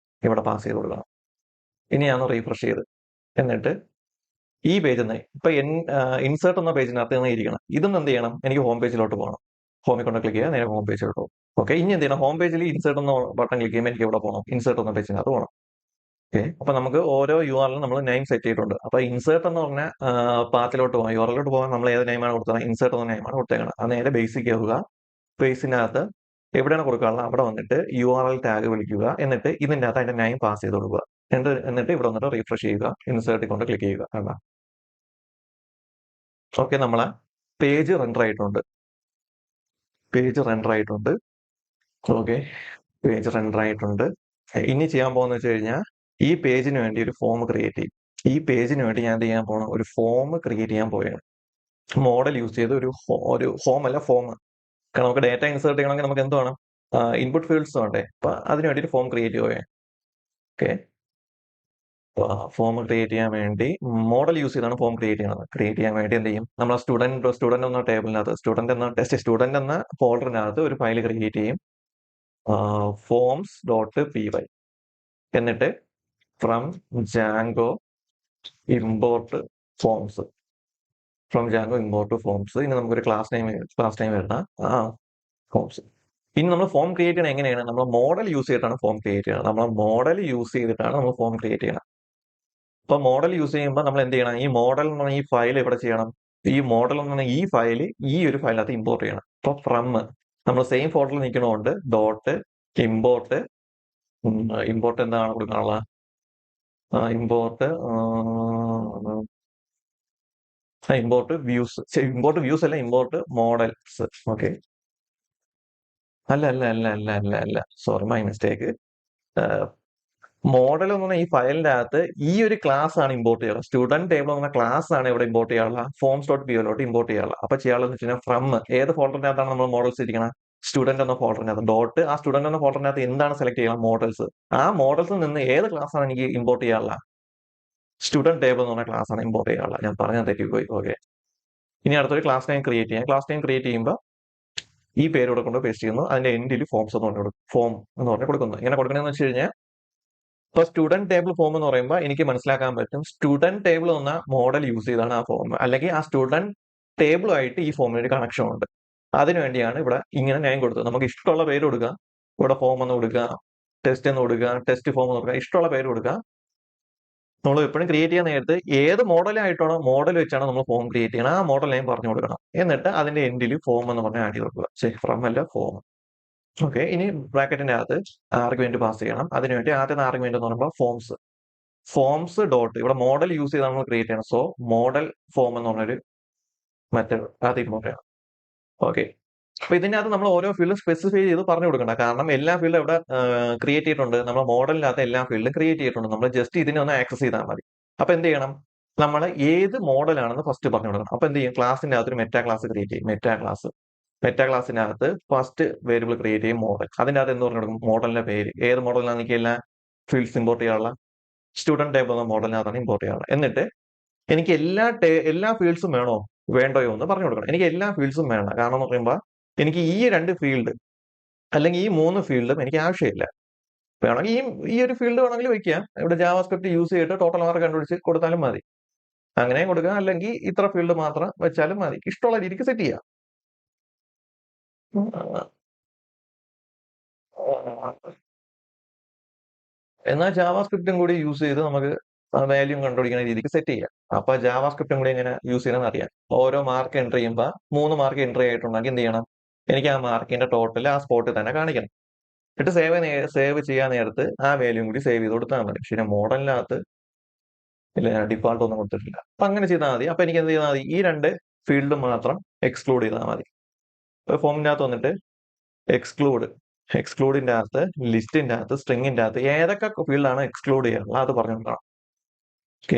ഇവിടെ പാസ് ചെയ്ത് കൊടുക്കണം. ഇനി ഞാൻ റീഫ്രഷ് ചെയ്ത്, എന്നിട്ട് ഈ പേജിൽ നിന്ന് ഇപ്പൊ ഇൻസേർട്ട് എന്ന പേജിനകത്ത് നിന്ന് ഇരിക്കണം. ഇതൊന്നും എന്ത് ചെയ്യണം? എനിക്ക് ഹോം പേജിലോട്ട് പോകണം. ഹോമിൽ കൊണ്ട് ക്ലിക്ക് ചെയ്യുക, നേരെ ഹോം പേജിലോട്ട് പോകും. ഓക്കെ, ഇനി എന്ത് ചെയ്യണം? ഹോം പേജിൽ ഇൻസേർട്ട് എന്ന ബട്ടൺ ക്ലിക്ക് ചെയ്യുമ്പോൾ എനിക്ക് ഇവിടെ പോകണം, ഇൻസേർട്ട് എന്ന പേജിനകത്ത് പോകണം. ഓക്കെ, അപ്പൊ നമുക്ക് ഓരോ URL നമ്മൾ നെയിം സെറ്റ് ചെയ്തിട്ടുണ്ട്. അപ്പൊ ഇൻസേർട്ട് എന്ന് പറഞ്ഞ പാത്തിലോട്ട് പോകാം, URL-ലോട്ട് പോകാൻ നമ്മൾ ഏത് നെയിമാണ് കൊടുത്തത്? ഇൻസേർട്ട് എന്ന നെയിമാണ് കൊടുത്തേക്കണം. അത് നേരെ ബേസിക് ആവുക, ബേസിനകത്ത് എവിടെയാണ് കൊടുക്കാനുള്ളത് അവിടെ വന്നിട്ട് URL ടാഗ് വിളിക്കുക. എന്നിട്ട് ഇതിൻ്റെ അകത്ത് അതിന്റെ നെയിം പാസ് ചെയ്ത് കൊടുക്കുക. എന്നിട്ട് ഇവിടെ വന്നിട്ട് റീഫ്രഷ് ചെയ്യുക, ഇൻസേർട്ടിൽ കൊണ്ട് ക്ലിക്ക് ചെയ്യുക. കണ്ടാ? ഓക്കെ, നമ്മളെ പേജ് റെൻഡർ ആയിട്ടുണ്ട്. ഓക്കെ, പേജ് റെൻഡർ ആയിട്ടുണ്ട്. ഇനി ചെയ്യാൻ പോകുന്ന വെച്ച് കഴിഞ്ഞാൽ ഈ പേജിന് വേണ്ടി ഒരു ഫോം ക്രിയേറ്റ് ചെയ്യും. ഈ പേജിന് വേണ്ടി ഞാൻ എന്ത് ചെയ്യാൻ പോകണം? ഒരു ഫോം ക്രിയേറ്റ് ചെയ്യാൻ പോവുകയാണ്. മോഡൽ യൂസ് ചെയ്ത് ഒരു ഹോം അല്ല, ഫോം. കാരണം നമുക്ക് ഡേറ്റ ഇൻസേർട്ട് ചെയ്യണമെങ്കിൽ നമുക്ക് എന്ത് വേണം? ഇൻപുട്ട് ഫീൽഡ്സ് വേണ്ടേ? അപ്പൊ അതിന് വേണ്ടി ഒരു ഫോം ക്രിയേറ്റ് ചെയ്യുകയാണ്. ഓക്കെ, ഫോം ക്രിയേറ്റ് ചെയ്യാൻ വേണ്ടി മോഡൽ യൂസ് ചെയ്താണ് ഫോം ക്രിയേറ്റ് ചെയ്യുന്നത്. ക്രിയേറ്റ് ചെയ്യാൻ വേണ്ടി എന്ത് ചെയ്യും? നമ്മൾ സ്റ്റുഡന്റ് എന്ന ടേബിളിനകത്ത് സ്റ്റുഡന്റ് എന്ന ഫോൾഡറിനകത്ത് ഒരു ഫയൽ ക്രിയേറ്റ് ചെയ്യും, forms.py. എന്നിട്ട് ഫ്രം ജാങ്കോ ഇമ്പോർട്ട് ഫോംസ്. ഇനി നമുക്കൊരു ക്ലാസ് നെയിം വരണം, ഫോംസ്. ഇനി നമ്മൾ ഫോം ക്രിയേറ്റ് ചെയ്യണം എങ്ങനെയാണ്? നമ്മൾ മോഡൽ യൂസ് ചെയ്തിട്ടാണ് ഫോം ക്രിയേറ്റ് ചെയ്യണം. നമ്മൾ ഫോം ക്രിയേറ്റ് ചെയ്യണം. അപ്പൊ മോഡൽ യൂസ് ചെയ്യുമ്പോൾ നമ്മൾ എന്ത് ചെയ്യണം? ഈ മോഡൽ എന്ന് പറഞ്ഞ ഈ ഫയൽ എവിടെ ചെയ്യണം? ഈ മോഡൽ എന്ന് പറഞ്ഞ ഈ ഫയൽ ഈ ഒരു ഫയലിനകത്ത് ഇമ്പോർട്ട് ചെയ്യണം. അപ്പൊ ഫ്രം നമ്മൾ സെയിം ഫോൾഡറിൽ നിൽക്കണോണ്ട് ഡോട്ട് ഇമ്പോർട്ട് എന്താണ് കൊടുക്കാനുള്ള? ഇമ്പോർട്ട് വ്യൂസ് അല്ല, ഇമ്പോർട്ട് മോഡൽസ്. ഓക്കെ, അല്ല, സോറി, മൈ മിസ്റ്റേക്ക്. മോഡൽ എന്ന് പറഞ്ഞാൽ ഈ ഫയലിന്റെ അകത്ത് ഈ ഒരു ക്ലാസ് ആണ് ഇമ്പോർട്ട് ചെയ്യുക. സ്റ്റുഡന്റ് ടേബിൾ എന്ന ക്ലാസ് ആണ് ഇവിടെ ഇമ്പോർട്ട് ചെയ്യാനുള്ള, forms.py ഇമ്പോർട്ട് ചെയ്യാനുള്ള. അപ്പൊ ചെയ്യാനുള്ളത് വെച്ച് കഴിഞ്ഞാൽ ഫ്രം ഏത് ഫോൾഡറിനകത്താണ് നമ്മൾ മോഡൽസ് ഇരിക്കണം? സ്റ്റുഡന്റ് എന്ന ഫോൾഡറിനകത്ത് ഡോട്ട് ആ സ്റ്റുഡന്റ് എന്ന ഫോൾഡറിനകത്ത് എന്താണ് സെലക്ട് ചെയ്യണം? മോഡൽസ്. ആ മോഡൽസിൽ നിന്ന് ഏത് ക്ലാസ് ആണ് എനിക്ക് ഇമ്പോർട്ട് ചെയ്യാനുള്ള? സ്റ്റുഡന്റ് ടേബിൾ എന്ന് പറഞ്ഞ ക്ലാസ് ആണ് ഇമ്പോർട്ട് ചെയ്യാനുള്ള. ഞാൻ പറഞ്ഞാൽ തെറ്റിപ്പോയി. ഓക്കെ, ഇനി അടുത്തൊരു ക്ലാസ് നെയിം ക്രിയേറ്റ് ചെയ്യാം. ക്ലാസ് നെയിം ക്രിയേറ്റ് ചെയ്യുമ്പോൾ ഈ പേര് ഇവിടെ കൊണ്ട് പേസ്റ്റ് ചെയ്യുന്നു, അതിന്റെ എൻഡിൽ ഫോംസ് എന്ന് പറഞ്ഞു ഫോം എന്ന് പറഞ്ഞ് കൊടുക്കുന്നു. ഇങ്ങനെ കൊടുക്കണമെന്ന് വെച്ച് കഴിഞ്ഞാൽ ഇപ്പൊ സ്റ്റുഡന്റ് ടേബിൾ ഫോം എന്ന് പറയുമ്പോൾ എനിക്ക് മനസ്സിലാക്കാൻ പറ്റും സ്റ്റുഡന്റ് ടേബിൾ എന്ന മോഡൽ യൂസ് ചെയ്താണ് ആ ഫോം, അല്ലെങ്കിൽ ആ സ്റ്റുഡന്റ് ടേബിളുമായിട്ട് ഈ ഫോമിന് ഒരു കണക്ഷൻ ഉണ്ട്. അതിനുവേണ്ടിയാണ് ഇവിടെ ഇങ്ങനെ നെയിം കൊടുത്തത്. നമുക്ക് ഇഷ്ടമുള്ള പേര് കൊടുക്കുക. ഇവിടെ ഫോം എന്ന് കൊടുക്കുക, ടെസ്റ്റ് എന്ന് കൊടുക്കുക, ടെസ്റ്റ് ഫോം എന്ന് കൊടുക്കുക, ഇഷ്ടമുള്ള പേര് കൊടുക്കുക. നമ്മൾ എപ്പോഴും ക്രിയേറ്റ് ചെയ്യാൻ നേരത്ത് ഏത് മോഡലായിട്ടാണോ മോഡൽ വെച്ചാണോ നമ്മൾ ഫോം ക്രിയേറ്റ് ചെയ്യണം, ആ മോഡൽ നെയിം പറഞ്ഞു കൊടുക്കണം. എന്നിട്ട് അതിന്റെ എൻഡിൽ ഫോം എന്ന് പറഞ്ഞാൽ ആഡ് ചെയ്ത് കൊടുക്കുക. ഫ്രം അല്ല, ഫോം. ഓക്കെ, ഇനി ബ്രാക്കറ്റിന്റെ അകത്ത് ആർഗ്യുമെന്റ് പാസ് ചെയ്യണം. അതിനുവേണ്ടി ആദ്യത്തെ ആർഗ്യുമെന്റ് എന്ന് പറയുമ്പോൾ ഫോംസ് ഡോട്ട് ഇവിടെ മോഡൽ യൂസ് ചെയ്താണ് നമ്മൾ ക്രിയേറ്റ് ചെയ്യണം. സോ മോഡൽ ഫോം എന്ന് പറഞ്ഞൊരു മെത്തേഡ് അത് ഇമ്പോർട്ട് ചെയ്യണം. ഓക്കെ, അപ്പൊ ഇതിനകത്ത് നമ്മൾ ഓരോ ഫീൽഡ് സ്പെസിഫൈ ചെയ്ത് പറഞ്ഞു കൊടുക്കണ്ട. കാരണം എല്ലാ ഫീൽഡും ഇവിടെ ക്രിയേറ്റ് ചെയ്തിട്ടുണ്ട്. നമ്മൾ മോഡലിനകത്ത് എല്ലാ ഫീൽഡും ക്രിയേറ്റ് ചെയ്തിട്ടുണ്ട്. നമ്മൾ ജസ്റ്റ് ഇതിനെ ഒന്ന് ആക്സസ് ചെയ്താൽ മതി. അപ്പൊ എന്ത് ചെയ്യണം? നമ്മൾ ഏത് മോഡലാണെന്ന് ഫസ്റ്റ് പറഞ്ഞു കൊടുക്കണം. അപ്പൊ എന്ത് ചെയ്യും? ക്ലാസിന്റെ അകത്ത് ഒരു മെറ്റാ ക്ലാസ് ക്രിയേറ്റ് ചെയ്യും. മെറ്റാ ക്ലാസിനകത്ത് ഫസ്റ്റ് വേരിയബിൾ ക്രിയേറ്റ് ചെയ്യും, മോഡൽ. അതിന്റെ അകത്ത് എന്ത് പറഞ്ഞു കൊടുക്കും? മോഡലിന്റെ പേര്. ഏത് മോഡലാണ് എനിക്ക് എല്ലാ ഫീൽഡ്സ് ഇമ്പോർട്ട് ചെയ്യാനുള്ള? സ്റ്റുഡന്റ് ടേബിൾ എന്ന മോഡലിനകത്താണ് ഇമ്പോർട്ട് ചെയ്യാനുള്ളത്. എന്നിട്ട് എനിക്ക് എല്ലാ ഫീൽഡ്സും വേണോ വേണ്ടയോ എന്ന് പറഞ്ഞു കൊടുക്കണം. എനിക്ക് എല്ലാ ഫീൽഡ്സും വേണ്ട. കാരണം എന്ന് പറയുമ്പോൾ എനിക്ക് ഈ 2 ഫീൽഡ് അല്ലെങ്കിൽ ഈ 3 ഫീൽഡും എനിക്ക് ആവശ്യമില്ല. വേണമെങ്കിൽ ഈ ഒരു ഫീൽഡ് വേണമെങ്കിൽ വെക്കാം. ഇവിടെ ജാവാസ്ക്രിപ്റ്റ് യൂസ് ചെയ്തിട്ട് ടോട്ടൽ മാർക്ക് കണ്ടുപിടിച്ച് കൊടുത്താലും മതി. അങ്ങനെയും കൊടുക്കാം, അല്ലെങ്കിൽ ഇത്ര ഫീൽഡ് മാത്രം വെച്ചാലും മതി. ഇഷ്ടമുള്ള രീതിക്ക് സെറ്റ് ചെയ്യാം. എന്നാൽ ജാവാസ്ക്രിപ്റ്റും കൂടി യൂസ് ചെയ്ത് നമുക്ക് വാല്യൂ കണ്ടുപിടിക്കുന്ന രീതിക്ക് സെറ്റ് ചെയ്യാം. അപ്പൊ ജാവാസ്ക്രിപ്റ്റും കൂടി എങ്ങനെ യൂസ് ചെയ്യണമെന്ന് അറിയാം. ഓരോ മാർക്ക് എൻട്രി ചെയ്യുമ്പോൾ 3 മാർക്ക് എൻട്രി ആയിട്ടുണ്ടെങ്കിൽ എന്ത് ചെയ്യണം? എനിക്ക് ആ മാർക്കിന്റെ ടോട്ടൽ ആ സ്പോട്ടിൽ തന്നെ കാണിക്കണം. എന്നിട്ട് സേവ് ചെയ്യാൻ നേരത്ത് ആ വാല്യൂ കൂടി സേവ് ചെയ്ത് കൊടുത്താൽ മതി. പക്ഷെ മോഡലിനകത്ത് ഇല്ല, ഞാൻ ഡിഫോൾട്ട് ഒന്നും കൊടുത്തിട്ടില്ല. അപ്പൊ അങ്ങനെ ചെയ്താൽ മതി. അപ്പൊ എനിക്ക് എന്ത് ചെയ്താൽ മതി? ഈ 2 ഫീൽഡ് മാത്രം എക്സ്ക്ലൂഡ് ചെയ്താൽ മതി. ഫോമിന്റെ അകത്ത് വന്നിട്ട് എക്സ്ക്ലൂഡിന്റെ അകത്ത്, ലിസ്റ്റിന്റെ അകത്ത്, സ്ട്രിങ്ങിന്റെ അകത്ത് ഏതൊക്കെ ഫീൽഡാണ് എക്സ്ക്ലൂഡ് ചെയ്യാറുള്ളത് അത് പറഞ്ഞുകൊണ്ടാണ്.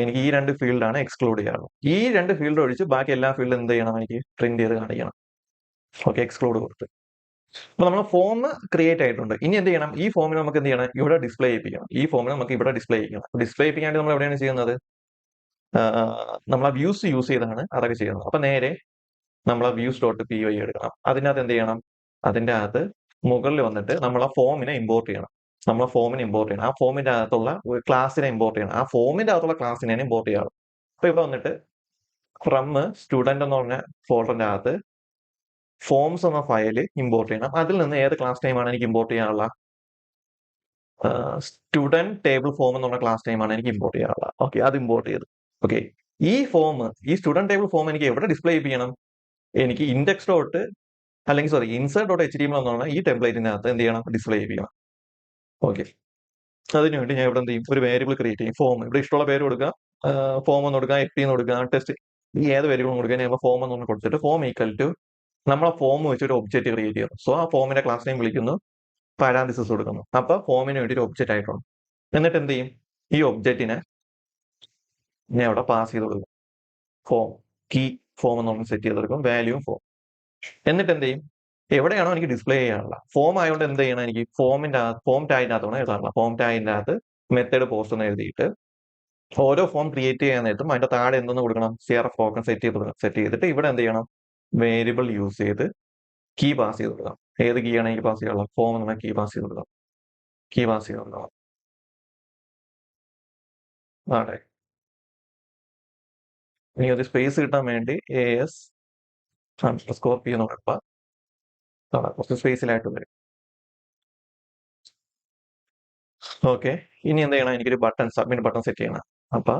എനിക്ക് ഈ 2 ഫീൽഡാണ് എക്സ്ക്ലൂഡ് ചെയ്യാറുള്ളത്. ഈ 2 ഫീൽഡ് ഒഴിച്ച് ബാക്കി എല്ലാ ഫീൽഡും എന്ത് ചെയ്യണം? എനിക്ക് പ്രിന്റ് ചെയ്ത് കാണിക്കണം. ഓക്കെ, എക്സ്ക്ലൂഡ് കൊടുത്ത്. അപ്പൊ നമ്മൾ ഫോം ക്രിയേറ്റ് ആയിട്ടുണ്ട്. ഇനി എന്ത് ചെയ്യണം? ഈ ഫോമിന് നമുക്ക് എന്ത് ചെയ്യണം? ഇവിടെ ഡിസ്പ്ലേ ചെയ്യിപ്പിക്കണം. ഈ ഫോമിന് നമുക്ക് ഇവിടെ ഡിസ്പ്ലേ ചെയ്യിക്കണം. ഡിസ്പ്ലേ ചെയ്യിപ്പിക്കാണ്ട് നമ്മൾ എവിടെയാണ് ചെയ്യുന്നത്? നമ്മൾ ആ വ്യൂസ് യൂസ് ചെയ്താണ് അതൊക്കെ ചെയ്യുന്നത്. അപ്പൊ നേരെ നമ്മൾ ആ വ്യൂസ് ഡോട്ട് പി വൈ എടുക്കണം. അതിനകത്ത് എന്ത് ചെയ്യണം? അതിന്റെ അകത്ത് മുകളിൽ വന്നിട്ട് നമ്മൾ ആ ഫോമിനെ ഇമ്പോർട്ട് ചെയ്യണം. ആ ഫോമിന്റെ അകത്തുള്ള ഒരു ക്ലാസ്സിനെ ഇമ്പോർട്ട് ചെയ്യണം. ആ ഫോമിന്റെ അകത്തുള്ള ക്ലാസ്സിനെ ഇമ്പോർട്ട് ചെയ്യണം. അപ്പൊ ഇവിടെ വന്നിട്ട് ഫ്രം സ്റ്റുഡന്റ് എന്ന് പറഞ്ഞ ഫോൾഡറിന്റെ അകത്ത് ഫോംസ് എന്ന ഫയൽ ഇമ്പോർട്ട് ചെയ്യണം. അതിൽ നിന്ന് ഏത് ക്ലാസ് നെയിമാണ് എനിക്ക് ഇമ്പോർട്ട് ചെയ്യാനുള്ള? സ്റ്റുഡന്റ് ടേബിൾ ഫോം എന്നുള്ള ക്ലാസ് നെയിമാണ് എനിക്ക് ഇമ്പോർട്ട് ചെയ്യാനുള്ള. ഓക്കെ, അത് ഇമ്പോർട്ട് ചെയ്തു. ഓക്കെ, ഈ സ്റ്റുഡന്റ് ടേബിൾ ഫോം എനിക്ക് എവിടെ ഡിസ്പ്ലേ ചെയ്യിപ്പിക്കണം? എനിക്ക് ഇൻഡെക്സ് ഡോട്ട് അല്ലെങ്കിൽ sorry insert dot H T M L എന്നാണ് ഈ ടെംപ്ലേറ്റിനകത്ത് എന്ത് ചെയ്യണം? ഡിസ്പ്ലേ ചെയ്യിപ്പിക്കണം. ഓക്കെ, അതിനുവേണ്ടി ഞാൻ ഇവിടെ എന്ത് ചെയ്യും? ഒരു വേരിയബിൾ ക്രിയേറ്റ് ചെയ്യും. ഫോം, ഇവിടെ ഇഷ്ടമുള്ള പേര് കൊടുക്കുക. ഫോം എന്ന് കൊടുക്കുക, എഫ് ടി എന്ന് കൊടുക്കുക, ടെസ്റ്റ്, ഈ ഏത് വേരിയബിളും കൊടുക്കുക. ഞാൻ ഫോം എന്ന് കൊടുത്തിട്ട് ഫോം ഈക്വൽ ടു നമ്മളെ ഫോം വെച്ച് ഒരു ഒബ്ജക്റ്റ് ക്രിയേറ്റ് ചെയ്യുന്നു. സോ ആ ഫോമിന്റെ ക്ലാസ് നെയിം വിളിക്കുന്നു, പാരാന്തിസിസ് കൊടുക്കുന്നു. അപ്പൊ ഫോമിന് വേണ്ടി ഒരു ഒബ്ജക്റ്റ് ആയിട്ടുണ്ട്. എന്നിട്ട് എന്ത് ചെയ്യും? ഈ ഒബ്ജക്റ്റിനെ ഞാൻ ഇവിടെ പാസ് ചെയ്ത് കൊടുക്കും. ഫോം കീ ഫോം എന്ന് സെറ്റ് ചെയ്ത് കൊടുക്കും, വാല്യൂ ഫോം. എന്നിട്ട് എന്ത് ചെയ്യും? എവിടെയാണോ എനിക്ക് ഡിസ്പ്ലേ ചെയ്യാനുള്ള ഫോം ആയതുകൊണ്ട് എന്ത് ചെയ്യണം? എനിക്ക് ഫോം ടാഗിനകത്താണ് എഴുതാറുള്ള. ഫോം ടാഗിന്റെ അകത്ത് മെത്തേഡ് പോസ്റ്റ് എന്ന് എഴുതിയിട്ട് ഓരോ ഫോം ക്രിയേറ്റ് ചെയ്യാൻ നേരത്തും അതിന്റെ താഴെ എന്തെന്ന് കൊടുക്കണം? CRF ടോക്കൺ സെറ്റ് ചെയ്തിട്ട് ഇവിടെ എന്ത് ചെയ്യണം? വേരിയബിൾ യൂസ് ചെയ്ത് കീ പാസ് ചെയ്ത് കൊടുക്കാം. ഏത് കീ ആണ് എനിക്ക് പാസ് ചെയ്യാനുള്ളത്? ഫോം എന്നുള്ള കീ പാസ് ചെയ്ത് കൊടുക്കാം. കീ പാസ് ചെയ്ത് കൊടുക്കാം. ആടെ ഇനി ഒരു സ്പേസ് കിട്ടാൻ വേണ്ടി AS _ P എന്ന് പറയുമ്പോൾ കുറച്ച് സ്പേസിലായിട്ട് വരും. ഓക്കെ, ഇനി എന്ത് ചെയ്യണം? എനിക്കൊരു സബ്മിറ്റ് ബട്ടൺ സെറ്റ് ചെയ്യണം. അപ്പൊ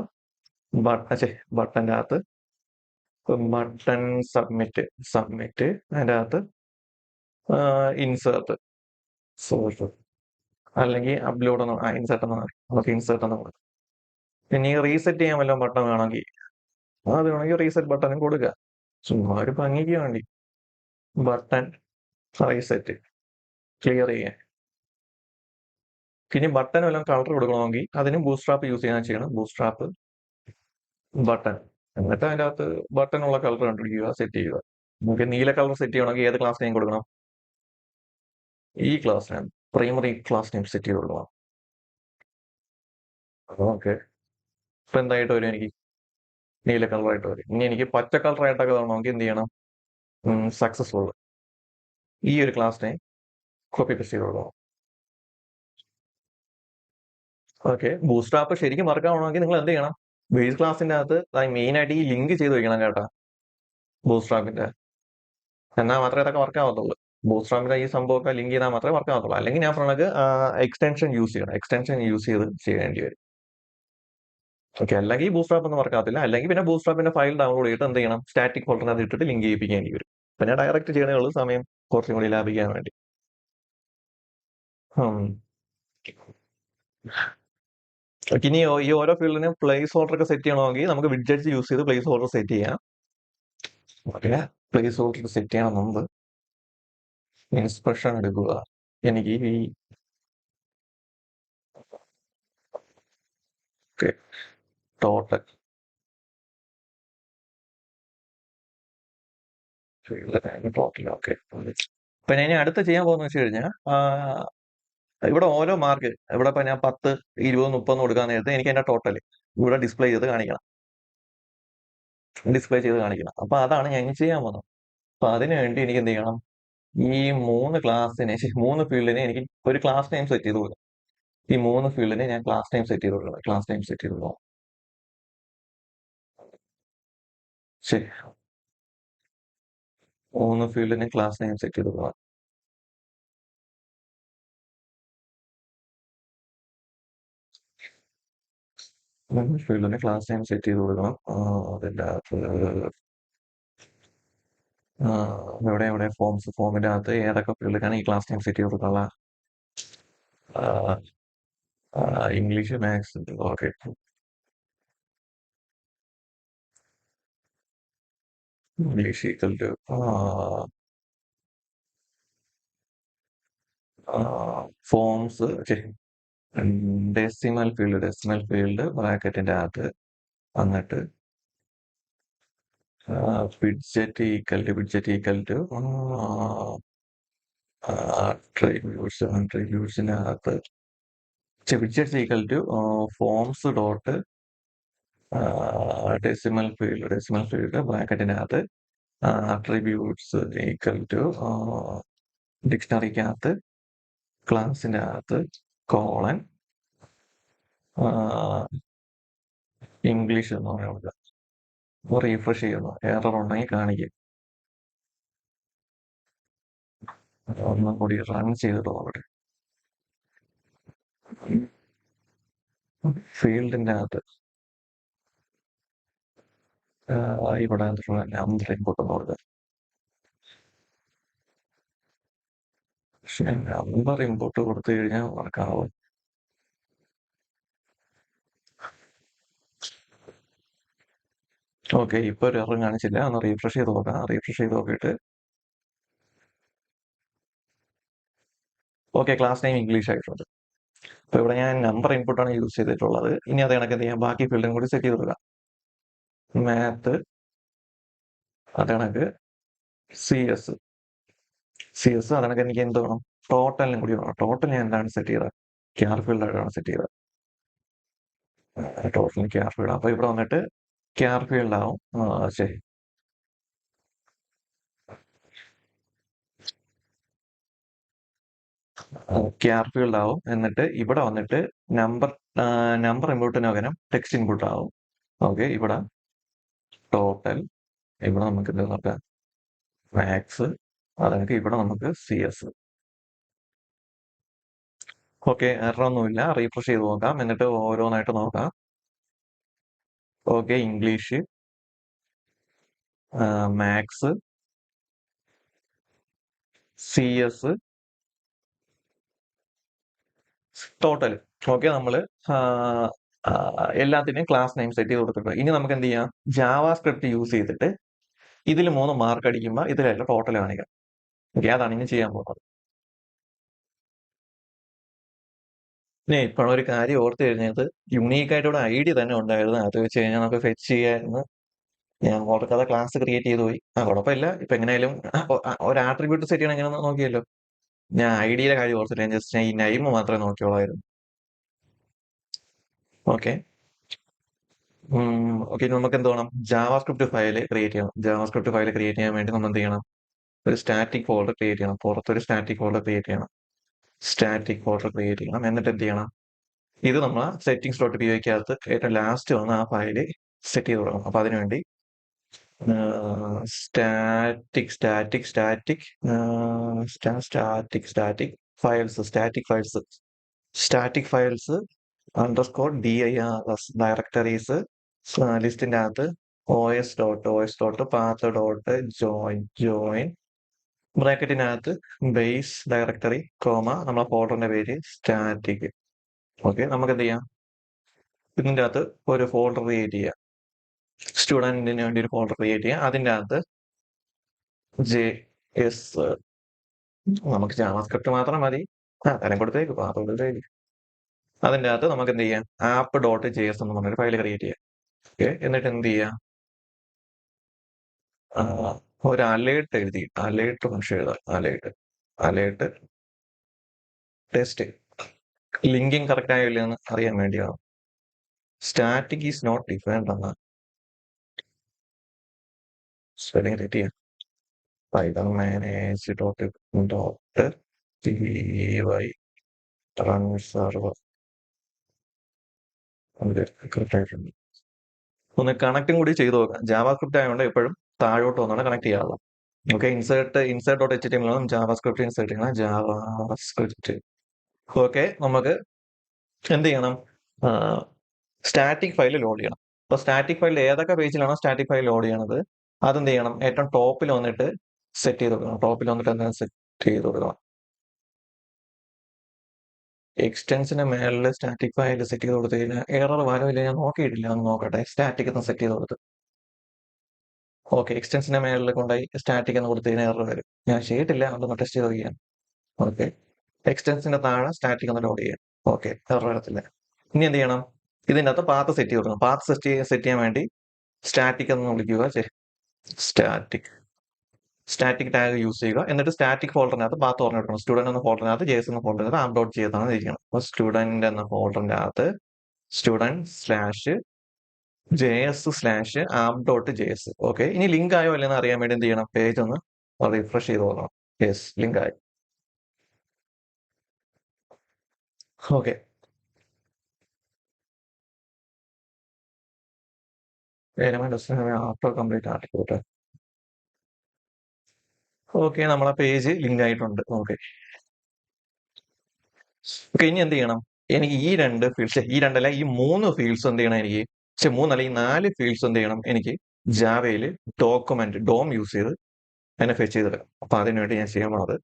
ബട്ടന്റെ അകത്ത് ബട്ടൺ സബ്മിറ്റ് അതിന്റെ അകത്ത് ഇൻസേർട്ട് സോഴ്സ് അല്ലെങ്കിൽ അപ്ലോഡ് ഇൻസേർട്ട് എന്ന് പറയും. നമുക്ക് ഇൻസേർട്ട് എന്ന് പറയും. പിന്നെ ഈ റീസെറ്റ് ചെയ്യാൻ വല്ല ബട്ടൺ വേണമെങ്കിൽ അത് വേണമെങ്കിൽ റീസെറ്റ് ബട്ടണും കൊടുക്കുക. ചുമ്മാ ഒരു ഭംഗിക്ക് വേണ്ടി ബട്ടൺ റീസെറ്റ് ക്ലിയർ ചെയ്യാൻ. ഇനി ബട്ടൺ വല്ലതും കളർ കൊടുക്കണമെങ്കിൽ അതിന് ബൂസ്ട്രാപ്പ് യൂസ് ചെയ്യാൻ ചെയ്യണം. ബൂസ്ട്രാപ്പ് ബട്ടൺ, എന്നിട്ട് അതിന്റെ അകത്ത് ബട്ടണുള്ള കളർ കണ്ടുപിടിക്കുക, സെറ്റ് ചെയ്യുക. നമുക്ക് നീല കളർ സെറ്റ് ചെയ്യണമെങ്കിൽ ഏത് ക്ലാസ് നെയിം കൊടുക്കണം? ഈ class name, primary class name set ചെയ്ത് കൊടുക്കണം. ഓക്കെ, ഇപ്പൊ എന്തായിട്ട് വരും? എനിക്ക് നീല കളറായിട്ട് വരും. ഇനി എനിക്ക് പച്ച കളറായിട്ടൊക്കെ വേണമെങ്കിൽ എന്ത് ചെയ്യണം? സക്സസ്ഫുൾ ഈ ഒരു ക്ലാസ് നെയിം കോപ്പി പേസ്റ്റ് ചെയ്ത് കൊടുക്കണം. ഓക്കെ, ബൂസ്ട്രാപ്പ് ശരിക്കും വർക്ക് ആവണമെങ്കിൽ നിങ്ങൾ എന്ത് ചെയ്യണം? ബേസ് ക്ലാസിന്റെ അകത്ത് മെയിൻ ആയിട്ട് ഈ ലിങ്ക് ചെയ്ത് വെക്കണം കേട്ടാ, ബൂസ്ട്രാപ്പിന്റെ. എന്നാൽ മാത്രമേ ഇതൊക്കെ വർക്ക് ആവത്തുള്ളൂ. ബൂസ്ട്രാപ്പിന്റെ ഈ സംഭവമൊക്കെ ലിങ്ക് ചെയ്താൽ മാത്രമേ വർക്ക് ആവത്തുള്ളൂ. അല്ലെങ്കിൽ ഞാൻ പറഞ്ഞത് എക്സ്റ്റൻഷൻ യൂസ് ചെയ്യണം. എക്സ്റ്റൻഷൻ യൂസ് ചെയ്ത് ചെയ്യേണ്ടി വരും. ഓക്കെ, അല്ലെങ്കിൽ ബൂസ്ട്രാപ്പ് ഒന്നും വർക്ക് ആവത്തില്ല. അല്ലെങ്കിൽ പിന്നെ ബൂസ്ട്രാപ്പിന്റെ ഫയൽ ഡൗൺലോഡ് ചെയ്തിട്ട് എന്ത് ചെയ്യണം? സ്റ്റാറ്റിക് ഫോൾഡറിനകത്ത് ഇട്ടിട്ട് ലിങ്ക് ചെയ്യിപ്പിക്കേണ്ടി വരും. പിന്നെ ഡയറക്റ്റ് ചെയ്യണേ ഉള്ളൂ, സമയം കുറച്ചും കൂടി ലാഭിക്കാൻ വേണ്ടി. ഇനി ഈ ഓരോ ഫീൽഡിനും പ്ലേസ് ഹോൾഡർ ഒക്കെ സെറ്റ് ചെയ്യണമെങ്കിൽ നമുക്ക് വിഡ്ജറ്റ്സ് യൂസ് ചെയ്ത് പ്ലേസ് ഹോൾഡർ സെറ്റ് ചെയ്യാം. ഓക്കെ, പ്ലേസ് ഹോൾഡർ സെറ്റ് ചെയ്യണം മുമ്പ് ഇൻസ്പെക്ഷൻ എടുക്കുക. എനിക്ക് ഈ ടോട്ടൽ ടോട്ടൽ ഓക്കെ. ഇപ്പൊ ഞാൻ ഇനി അടുത്ത് ചെയ്യാൻ പോകുന്ന വെച്ച് കഴിഞ്ഞാൽ ഇവിടെ ഓരോ മാർക്ക്, ഇവിടെ ഇപ്പൊ ഞാൻ 10, 20, 30 കൊടുക്കാൻ നേരത്തെ എനിക്ക് അതിന്റെ ടോട്ടൽ ഇവിടെ ഡിസ്പ്ലേ ചെയ്ത് കാണിക്കണം. അപ്പൊ അതാണ് ഞാൻ ഇനി ചെയ്യാൻ പോകുന്നത്. അപ്പൊ അതിനു വേണ്ടി എനിക്ക് എന്ത് ചെയ്യണം? ഈ 3 ഫീൽഡിനെ എനിക്ക് ഒരു ക്ലാസ് നെയിം സെറ്റ് ചെയ്ത് കൊടുക്കണം. ഈ 3 ഫീൽഡിന് ഞാൻ ക്ലാസ് നെയിം സെറ്റ് ചെയ്ത് കൊടുക്കണം. ക്ലാസ് നെയിം സെറ്റ് ചെയ്ത് കൊടുക്കണം. ശരി. 3 ഫീൽഡിന് ക്ലാസ് നെയിം സെറ്റ് ചെയ്ത് കൊടുക്കണം. 3 ഫീൽഡിന് ക്ലാസ് നെയിം സെറ്റ് ചെയ്ത് കൊടുക്കണം. അതിന്റെ അകത്ത് എവിടെ ഫോമിന്റെ അകത്ത് ഏതൊക്കെ ഫീൽഡിലാണ് ഈ ക്ലാസ് നെയിം സെറ്റ് ചെയ്ത് കൊടുക്കാനുള്ള English, maths, okay. English equal to forms, decimal field ബ്രാക്കറ്റിന്റെ അകത്ത് വന്നിട്ട് ബിഡ്ജറ്റ് ഈക്വൽ ടു ട്രിബ്യൂട്ട്സിനകത്ത് widget equal to forms dot decimal field ബ്രാക്കറ്റിനകത്ത് അട്രിബ്യൂട്ട്സ് ഈക്വൽ ടു ഡിക്ഷണറിക്കകത്ത് ക്ലാസിന്റെ അകത്ത് കോളൻ ഇംഗ്ലീഷ് എന്ന് പറയുന്നത് റീഫ്രഷ് ചെയ്യുന്നു. എറർ ഉണ്ടെങ്കിൽ കാണിക്കും. ഒന്നും കൂടി റൺ ചെയ്തിട്ട് നോക്കട്ടെ. ഫീൽഡിന്റെ അകത്ത് ഇവിടെ നമ്പർ ഇൻപുട്ട് കൊടുക്കുക. പക്ഷെ നമ്പർ ഇൻപുട്ട് കൊടുത്തു കഴിഞ്ഞാൽ വർക്കാവും. ഓക്കെ, ഇപ്പൊ ഒരു എറർ കാണിച്ചില്ല. ഒന്ന് റീഫ്രഷ് ചെയ്ത് നോക്കാം. റീഫ്രഷ് ചെയ്ത് നോക്കിയിട്ട് ഓക്കെ, ക്ലാസ് നെയിം ഇംഗ്ലീഷ് ആയിട്ടുണ്ട്. അപ്പൊ ഇവിടെ ഞാൻ നമ്പർ ഇൻപുട്ടാണ് യൂസ് ചെയ്തിട്ടുള്ളത്. ഇനി അത് കണക്ക് എന്ത് ചെയ്യാം, ബാക്കി ഫീൽഡും കൂടി സെറ്റ് ചെയ്ത് കൊടുക്കാം. മാത്ത്, അത് കണക്ക് CS അത് കണക്ക് എനിക്ക് എന്ത് വേണം, ടോട്ടലിനും കൂടി വേണം. ടോട്ടൽ ഞാൻ എന്താണ് സെറ്റ് ചെയ്തത്, ക്യാർ ഫീൽഡ് ആയിട്ടാണ് സെറ്റ് ചെയ്തത്. ടോട്ടലിന് ക്യാർ ഫീൽഡ്. അപ്പൊ ഇവിടെ വന്നിട്ട് ക്യാർ ഫീൽഡ് ആവും. ശരി, ക്യാർ ഫീൽഡ് ആവും. എന്നിട്ട് ഇവിടെ വന്നിട്ട് നമ്പർ ഇൻപുട്ടിന് പകരം ടെക്സ്റ്റ് ഇൻപുട്ട് ആവും. ഓക്കെ, ഇവിടെ ടോട്ടൽ, ഇവിടെ നമുക്ക് എന്ത് നോക്കാം, മാത്സ്, അതായത് ഇവിടെ നമുക്ക് CS. ഓക്കെ, എറർ ഒന്നുമില്ല. റീഫ്രഷ് ചെയ്ത് നോക്കാം. എന്നിട്ട് ഓരോന്നായിട്ട് നോക്കാം. Okay, English, maths, CS, total. Okay, നമ്മള് എല്ലാത്തിനെയും ക്ലാസ് നെയിം സെറ്റ് ചെയ്ത് കൊടുത്തിട്ടുണ്ട്. ഇനി നമുക്ക് എന്ത് ചെയ്യാം, ജാവാ സ്ക്രിപ്റ്റ് യൂസ് ചെയ്തിട്ട് ഇതിൽ 3 മാർക്ക് അടിക്കുമ്പോൾ ഇതിലെല്ലാം ടോട്ടൽ കാണിക്കാം. ഓക്കെ, അതാണ് ഇനി ചെയ്യാൻ പോകുന്നത്. ഇനി ഇപ്പോഴൊരു കാര്യം ഓർത്ത് കഴിഞ്ഞത്, യുണീക്ക് ആയിട്ടുള്ള ഐഡി തന്നെ ഉണ്ടായിരുന്നു. അത് വെച്ച് കഴിഞ്ഞാൽ നമുക്ക് ഫെച്ച് ചെയ്യാമായിരുന്നു. ഞാൻ ഓർക്കാതെ ക്ലാസ് ക്രിയേറ്റ് ചെയ്ത് പോയി. കുഴപ്പമില്ല. ഇപ്പൊ എങ്ങനെയാലും ഒരു ആട്രിബ്യൂട്ട് സെറ്റ് ചെയ്യണം എങ്ങനെ നോക്കിയല്ലോ. ഞാൻ ഐഡിയുടെ കാര്യം ഓർത്തില്ല. ഞാൻ ജസ്റ്റ് ഈ നൈം മാത്രമേ നോക്കിയോളായിരുന്നു. ഓക്കെ. ഓക്കെ, നമുക്ക് എന്ത് വേണം, ജാവാസ്ക്രിപ്റ്റ് ഫയൽ ക്രിയേറ്റ് ചെയ്യണം. ജാവാസ്ക്രിപ്റ്റ് ഫയൽ ക്രിയേറ്റ് ചെയ്യാൻ വേണ്ടി നമ്മൾ എന്ത് ചെയ്യണം, ഒരു സ്റ്റാറ്റിക് ഫോൾഡർ ക്രിയേറ്റ് ചെയ്യണം. പുറത്തൊരു സ്റ്റാറ്റിക് ഫോൾഡർ ക്രിയേറ്റ് ചെയ്യണം. എന്നിട്ട് എന്ത് ചെയ്യണം, ഇത് നമ്മൾ സെറ്റിംഗ്സ് ഡോട്ട് പി വൈക്കകത്ത് ഏറ്റവും ലാസ്റ്റ് വന്ന് ആ ഫയല് സെറ്റ് ചെയ്ത് തുടങ്ങും. അപ്പൊ അതിനുവേണ്ടി static files underscore DIRs directories ലിസ്റ്റിന്റെ അകത്ത് OS dot path dot join ബ്രാക്കറ്റിനകത്ത് ബേസ് ഡയറക്ടറി നമ്മളെ ഫോൾഡറിന്റെ പേര് സ്റ്റാറ്റിക്. ഓക്കെ, നമുക്ക് എന്ത് ചെയ്യാം, ഇതിന്റെ അകത്ത് ഒരു ഫോൾഡർ ക്രിയേറ്റ് ചെയ്യാം. സ്റ്റുഡന്റിന് വേണ്ടി ഒരു ഫോൾഡർ ക്രിയേറ്റ് ചെയ്യാം. അതിന്റെ അകത്ത് JS, നമുക്ക് ജാവാസ്ക്രിപ്റ്റ് മാത്രം മതി. തരം കൊടുത്തേക്ക്. അതിന്റെ അകത്ത് നമുക്ക് എന്ത് ചെയ്യാം, app.js എന്ന് പറഞ്ഞൊരു ഫയൽ ക്രിയേറ്റ് ചെയ്യാം. ഓക്കെ, എന്നിട്ട് എന്ത് ചെയ്യാം, ഒരു അലേർട്ട് ഫംഗ്ഷൻ എഴുതാം. അലേർട്ട് ടെസ്റ്റ് ലിങ്കിങ് കറക്റ്റ് ആയോ ഇല്ലയെന്ന് അറിയാൻ വേണ്ടിയാണ്. സ്റ്റാറ്റിക് ഈസ് നോട്ട് ഡിഫൈൻഡ് എന്ന സ്പെല്ലിംഗ് തെറ്റ് ചെയ്യാം. Python manage dot P Y run server correct ആയിട്ടുണ്ട്. ഒന്ന് കണക്റ്റും കൂടി ചെയ്ത് നോക്കാം. ജാവാസ്ക്രിപ്റ്റ് ആയതുകൊണ്ട് എപ്പോഴും താഴോട്ട് വന്നാണ് കണക്ട് ചെയ്യാറുള്ളത്. Okay, insert dot H T M L JavaScript insert ചെയ്യണം. ജാവാസ്ക്രിപ്റ്റ്. ഓക്കെ, നമുക്ക് എന്ത് ചെയ്യണം? സ്റ്റാറ്റിക് ഫയൽ ലോഡ് ചെയ്യണം. അപ്പൊ സ്റ്റാറ്റിക് ഫയൽ ഏതൊക്കെ പേജിലാണോ സ്റ്റാറ്റിക് ഫയൽ ലോഡ് ചെയ്യണത് അതെന്ത് ചെയ്യണം? ഏറ്റവും ടോപ്പിൽ വന്നിട്ട് സെറ്റ് ചെയ്ത് കൊടുക്കണം. ടോപ്പിൽ വന്നിട്ട് എന്താ സെറ്റ് ചെയ്ത് കൊടുക്കണം? എക്സ്റ്റൻസിന് മേളിൽ സ്റ്റാറ്റിക് ഫയൽ സെറ്റ് ചെയ്ത് കൊടുത്തു കഴിഞ്ഞാൽ എറർ വരവില്ല. ഞാൻ നോക്കിയിട്ടില്ല, ഒന്ന് നോക്കട്ടെ. സ്റ്റാറ്റിക് എന്ന് സെറ്റ് ചെയ്ത് കൊടുത്ത് ഓക്കെ, എക്സ്റ്റൻസിന്റെ മേളിൽ കൊണ്ടുപോയി സ്റ്റാറ്റിക് എന്ന് കൊടുത്തു കഴിഞ്ഞാൽ എറർ വരും. ഞാൻ ചെയ്തിട്ടില്ല, അതൊന്ന് ടെസ്റ്റ് ചെയ്ത് നോക്കിയാൽ. ഓക്കെ, എക്സ്റ്റൻസിന്റെ താഴെ സ്റ്റാറ്റിക് ഒന്ന് ലോഡ് ചെയ്യാം. ഓക്കെ, എറർ വരത്തില്ല. ഇനി എന്ത് ചെയ്യണം? ഇതിൻ്റെ അകത്ത് പാത്ത് സെറ്റ് ചെയ്ത് കൊടുക്കണം. പാത്ത് സെറ്റ് ചെയ്യാൻ വേണ്ടി സ്റ്റാറ്റിക് എന്ന് വിളിക്കുക. സ്റ്റാറ്റിക് സ്റ്റാറ്റിക് ടാഗ് യൂസ് ചെയ്യുക. എന്നിട്ട് സ്റ്റാറ്റിക് ഫോൾഡറിനകത്ത് പാത്ത് പറഞ്ഞെടുക്കണം. സ്റ്റുഡന്റ് എന്ന ഫോൾഡറിനകത്ത് ജെഎസ് എന്ന ഫോൾഡറിനകത്ത് ആപ്പ് ഡോട്ട് ചെയ്താണ് ഇരിക്കണം. അപ്പോൾ സ്റ്റുഡന്റ് എന്ന ഫോൾഡറിന്റെ അകത്ത് student/js/app.js. ഓക്കെ, ഇനി ലിങ്ക് ആയോ അല്ലെന്ന് അറിയാൻ വേണ്ടി എന്ത് ചെയ്യണം? പേജ് ഒന്ന് റിഫ്രഷ് ചെയ്ത് നോക്കണം. യെസ്, ലിങ്ക് ആയി. Okay, after complete article. Okay, നമ്മളെ പേജ് ലിങ്ക് ആയിട്ടുണ്ട്. ഓക്കെ, ഇനി എന്ത് ചെയ്യണം? എനിക്ക് ഈ രണ്ടല്ല, ഈ 3 ഫീൽഡ്സ് എന്ത് ചെയ്യണം എനിക്ക്? മൂന്നല്ല, ഈ 4 ഫീൽഡ്സ് എന്ത് ചെയ്യണം എനിക്ക്? ജാവയിൽ ഡോക്യുമെന്റ് ഡോം യൂസ് ചെയ്ത് അതിനെ ഫെച്ച് ചെയ്തെടുക്കാം. അപ്പൊ അതിനുവേണ്ടി ഞാൻ ചെയ്യാൻ പോണത്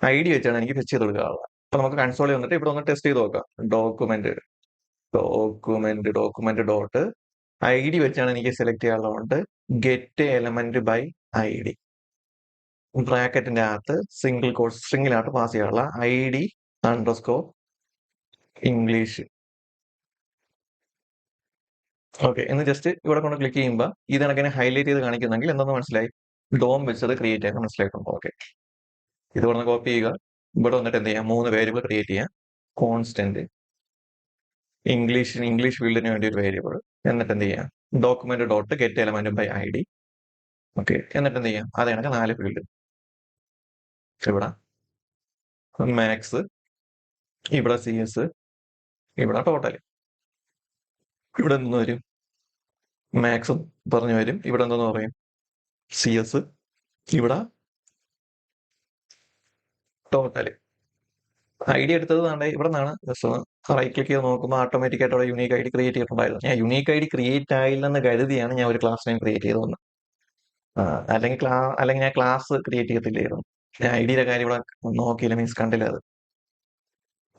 ID വെച്ചാണ് എനിക്ക് ഫെച്ച് ചെയ്തെടുക്കാറുള്ളത്. അപ്പൊ നമുക്ക് കൺസോളിൽ വന്നിട്ട് ഇവിടെ ഒന്ന് ടെസ്റ്റ് ചെയ്ത് നോക്കാം. ഡോക്യുമെന്റ് ഡോട്ട് ID വെച്ചാണ് എനിക്ക് സെലക്ട് ചെയ്യാനുള്ളത്. ഗെറ്റ് എലമെന്റ് ബൈ ID, ബ്രാക്കറ്റിന്റെ അകത്ത് സിംഗിൾ കോഡ് സ്ട്രിങ്ങിലായിട്ട് പാസ് ചെയ്യാനുള്ള ID_ ഇംഗ്ലീഷ്. ഓക്കെ, എന്ന് ജസ്റ്റ് ഇവിടെ കൊണ്ട് ക്ലിക്ക് ചെയ്യുമ്പോൾ ഇത് കണക്കിനെ ഹൈലൈറ്റ് ചെയ്ത് കാണിക്കുന്നെങ്കിൽ എന്തെന്ന് മനസ്സിലായി? ഡോം വെച്ചത് ക്രിയേറ്റ് ചെയ്യാൻ മനസ്സിലായിട്ടുണ്ട്. ഓക്കെ, ഇത് ഇവിടെ നിന്ന് കോപ്പി ചെയ്യുക. ഇവിടെ വന്നിട്ട് എന്ത് ചെയ്യാം? 3 വേരിയബിൾ ക്രിയേറ്റ് ചെയ്യാം. കോൺസ്റ്റന്റ് ഇംഗ്ലീഷ് ഫീൽഡിന് വേണ്ടി ഒരു വേരിയബിൾ. എന്നിട്ട് എന്ത് ചെയ്യാം? Document dot get element by ID. Okay, എന്നിട്ട് എന്ത് ചെയ്യാം? അത് കണക്ക് 4 ഫീൽഡ്. ഇവിടെ മാത്സ്, ഇവിടെ CS, ഇവിടെ ടോട്ടൽ. ഇവിടെ നിന്ന് വരും മാത്സും പറഞ്ഞു വരും. ഇവിടെ എന്തെന്ന് പറയും? CS. ഇവിടെ ടോട്ടൽ. ID എടുത്തത് വേണ്ടേ ഇവിടെ നിന്നാണ്. ജസ്റ്റ് റൈറ്റ് ക്ലിക്ക് ചെയ്ത് നോക്കുമ്പോൾ ഓട്ടോമാറ്റിക് ആയിട്ട് അവിടെ യൂണീക്ക് ID ക്രിയേറ്റ് ചെയ്തിട്ടുണ്ടായിരുന്നു. ഞാൻ യൂണീക്ക് ID ക്രിയേറ്റ് ആയില്ലെന്ന് കരുതിയാണ് ഞാൻ ഒരു ക്ലാസ് നെയിം ക്രിയേറ്റ് ചെയ്തത്. അല്ലെങ്കിൽ ഞാൻ ക്ലാസ് ക്രിയേറ്റ് ചെയ്യത്തില്ലായിരുന്നു. ഞാൻ ID-യുടെ കാര്യം ഇവിടെ നോക്കിയില്ല, മീൻസ് കണ്ടില്ല അത്.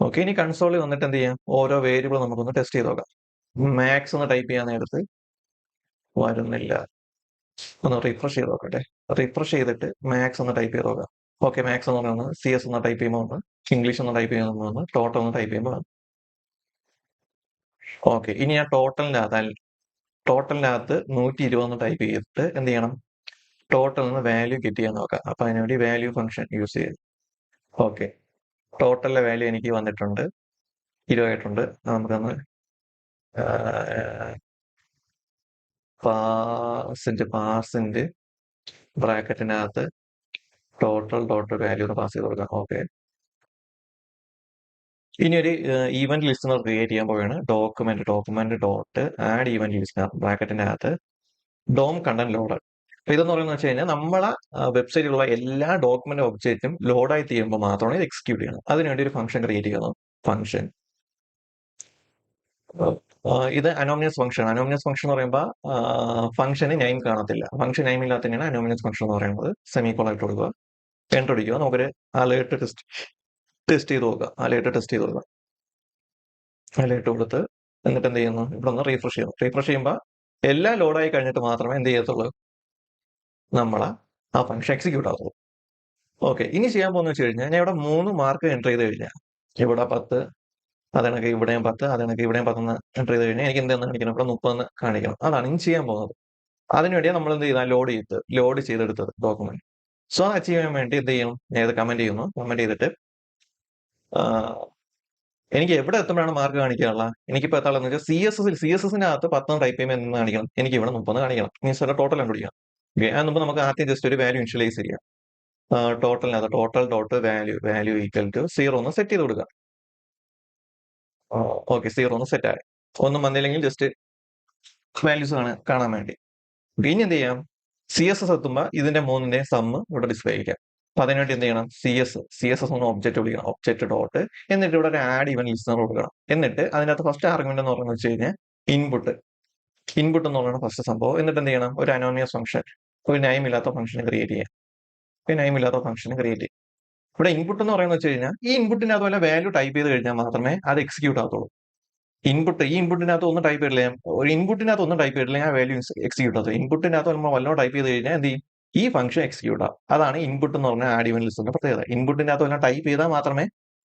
ഓക്കെ, ഇനി കൺസോളിൽ വന്നിട്ട് എന്ത് ചെയ്യാം? ഓരോ വേരിയബിൾ നമുക്കൊന്ന് ടെസ്റ്റ് ചെയ്ത് നോക്കാം. മാത്സ് ഒന്ന് ടൈപ്പ് ചെയ്യാൻ നേരത്ത് വരുന്നില്ല. ഒന്ന് റിഫ്രഷ് ചെയ്ത് നോക്കട്ടെ. റിഫ്രഷ് ചെയ്തിട്ട് മാത്സ് ഒന്ന് ടൈപ്പ് ചെയ്ത് നോക്കാം. ഓക്കെ, മാത്സ് എന്ന് പറയുന്നത് CS ഒന്ന് ടൈപ്പ് ചെയ്യുമ്പോൾ ഒന്ന്, ഇംഗ്ലീഷ് ഒന്ന് ടൈപ്പ് ചെയ്യുമ്പോൾ ഒന്ന്, ടോട്ടൽ ഒന്ന് ടൈപ്പ് ചെയ്യുമ്പോൾ. ഓക്കെ, ഇനി ഞാൻ ടോട്ടലിനകത്ത് 120 ടൈപ്പ് ചെയ്തിട്ട് എന്ത് ചെയ്യണം? ടോട്ടൽ നിന്ന് വാല്യൂ ഗെറ്റ് ചെയ്യാൻ നോക്കാം. അപ്പൊ അതിനുവേണ്ടി വാല്യൂ ഫംഗ്ഷൻ യൂസ് ചെയ്യും. ഓക്കെ, ടോട്ടലിലെ വാല്യൂ എനിക്ക് വന്നിട്ടുണ്ട്, 20 ആയിട്ടുണ്ട്. നമുക്കൊന്ന് പാർസിന്റെ ബ്രാക്കറ്റിനകത്ത് ടോട്ടൽ ഡോട്ട് വാല്യൂ ഒന്ന് പാസ് ചെയ്ത് കൊടുക്കാം. ഓക്കെ, ഇനി ഒരു ഈവന്റ് ലിസ്റ്റണർ ക്രിയേറ്റ് ചെയ്യാൻ പോവുകയാണ്. ഡോക്യുമെന്റ് ഡോട്ട് ആഡ് ഈവന്റ് ലിസ്റ്റണർ ബ്രാക്കറ്റിന്റെ അകത്ത് ഡോം കണ്ടന്റ് ലോഡർ. അപ്പൊ ഇതെന്ന് പറയുന്നത് വെച്ച് കഴിഞ്ഞാൽ നമ്മളെ വെബ്സൈറ്റിലുള്ള എല്ലാ ഡോക്യുമെന്റ് ഒബ്ജക്റ്റും ലോഡായി തീരുമ്പോൾ മാത്രമാണ് ഇത് എക്സിക്യൂട്ട് ചെയ്യണം. അതിനുവേണ്ടി ഒരു ഫംഗ്ഷൻ ക്രിയേറ്റ് ചെയ്യണം. ഫംഗ്ഷൻ ഇത് അനോമിനസ് ഫംഗ്ഷൻ. അനോമിനസ് ഫംഗ്ഷൻ എന്ന് പറയുമ്പോൾ ഫംഗ്ഷന് നെയിം കാണത്തില്ല. ഫംഗ്ഷൻ നെയിം ഇല്ലാത്തതിനാണ് അനോമിനസ് ഫംഗ്ഷൻ എന്ന് പറയുന്നത്. സെമിക്കോളൻ ഇട്ട് കൊടുക്കുക, എൻ്റർ അടിക്കുക. നമുക്കൊരു അലേർട്ട് ടെസ്റ്റ് ചെയ്ത് നോക്കുക. അലേർട്ട് കൊടുത്ത് എന്നിട്ട് എന്ത് ചെയ്യുന്നു? ഇവിടെ ഒന്ന് റീഫ്രഷ് ചെയ്യുന്നു. റീഫ്രഷ് ചെയ്യുമ്പോൾ എല്ലാം ലോഡായി കഴിഞ്ഞിട്ട് മാത്രമേ എന്ത് ചെയ്യത്തുള്ളൂ? നമ്മളെ ആ ഫംഗ്ഷൻ എക്സിക്യൂട്ട് ആകുള്ളൂ. ഓക്കെ, ഇനി ചെയ്യാൻ പോകുന്ന വെച്ച് കഴിഞ്ഞാൽ ഞാൻ ഇവിടെ 3 മാർക്ക് എൻ്റർ ചെയ്ത് കഴിഞ്ഞാൽ ഇവിടെ 10, അതെനിക്ക് ഇവിടെയും 10, അതെനിക്ക് ഇവിടെയും 10 എൻ്റർ ചെയ്ത് കഴിഞ്ഞാൽ എനിക്ക് എന്തെന്ന് കാണിക്കണം? ഇവിടെ 30 കാണിക്കണം. അതാണ് ഇനി ചെയ്യാൻ പോകുന്നത്. അതിനുവേണ്ടിയാണ് നമ്മൾ എന്ത് ചെയ്താൽ ലോഡ് ചെയ്തെടുത്തത് ഡോക്യുമെന്റ്. സോ അച്ചീവ് ചെയ്യാൻ വേണ്ടി എന്ത് ചെയ്യണം? ഞാൻ ഇത് കമന്റ് ചെയ്യുന്നു. കമന്റ് ചെയ്തിട്ട് എനിക്ക് എവിടെ എത്തുമ്പോഴാണ് മാർക്ക് കാണിക്കാനുള്ള? എനിക്കിപ്പോൾ എത്താളെന്ന് വെച്ചാൽ CSSന്റെ അകത്ത് 10 ടൈപ്പ് ചെയ്യുമ്പോൾ എന്ന് കാണിക്കണം? എനിക്ക് ഇവിടെ 30 കാണിക്കണം. മീൻസ് ടോട്ടൽ കണ്ടുപിടിക്കണം. അതിന് മുമ്പ് നമുക്ക് ആദ്യം ജസ്റ്റ് ഒരു വാല്യൂ ഇനിഷ്യലൈസ് ചെയ്യാം. ടോട്ടലിനകത്ത് total dot value equal to 0 ഒന്ന് സെറ്റ് ചെയ്ത് കൊടുക്കുക. ഓക്കെ, 0 ഒന്ന് സെറ്റ് ആയി. ഒന്നും വന്നില്ലെങ്കിൽ ജസ്റ്റ് വാല്യൂസ് കാണാൻ വേണ്ടി. ഇനി എന്ത് ചെയ്യാം, CSS എത്തുമ്പോൾ ഇതിന്റെ മൂന്നിന്റെ സമ്മ് ഇവിടെ ഡിസ്പ്ലേ ചെയ്യിക്കാം. അപ്പൊ അതിനുവേണ്ടി എന്ത് ചെയ്യണം, CSS ഒന്ന് ഒബ്ജക്റ്റ് വിളിക്കണം, ഒബ്ജക്റ്റ് ഡോട്ട്, എന്നിട്ട് ഇവിടെ ഒരു ആഡ് ഇവൻ ലിസ്റ്റർ കൊടുക്കണം. എന്നിട്ട് അതിനകത്ത് ഫസ്റ്റ് ആർഗ്യുമെന്റ് എന്ന് പറയുന്നത് വെച്ച് കഴിഞ്ഞാൽ ഇൻപുട്ട് എന്ന് പറയുന്ന ഫസ്റ്റ് സംഭവം. എന്നിട്ട് എന്ത് ചെയ്യണം, ഒരു അനോണിമസ് ഫംഗ്ഷൻ, ഒരു നെയിം ഇല്ലാത്ത ഫംഗ്ഷൻ ക്രിയേറ്റ് ചെയ്യാം. ഇവിടെ ഇൻപുട്ട് എന്ന് പറയുന്നത് വെച്ച് കഴിഞ്ഞാൽ ഈ ഇൻപുട്ടിന് അതുപോലെ വാല്യൂ ടൈപ്പ് ചെയ്ത് കഴിഞ്ഞാൽ മാത്രമേ അത് എക്സിക്യൂട്ട് ആകത്തുള്ളൂ. ഈ ഇൻപുട്ടിനകത്ത് ഒന്നും ടൈപ്പ് ചെയ്തില്ല, ഒരു ഇൻപുട്ടിനകത്ത് ഒന്നും ടൈപ്പ് ചെയ്തില്ല, ഞാൻ വാല്യൂ എക്സിക്യൂട്ട് ആകും. ഇൻപുട്ടിനകത്ത് നമ്മൾ വല്ലതും ടൈപ്പ് ചെയ്ത് കഴിഞ്ഞാൽ എന്ത് ചെയ്യും, ഈ ഫംഗ്ഷൻ എക്സിക്യൂട്ട് ആവും. അതാണ് ഇൻപുട്ട് എന്ന് പറഞ്ഞാൽ ആഡ് ഇവൻ ലിസ്റ്റിന്റെ പ്രത്യേകത. ഇൻപുട്ടിനകത്ത് വല്ല ടൈപ്പ് ചെയ്താൽ മാത്രമേ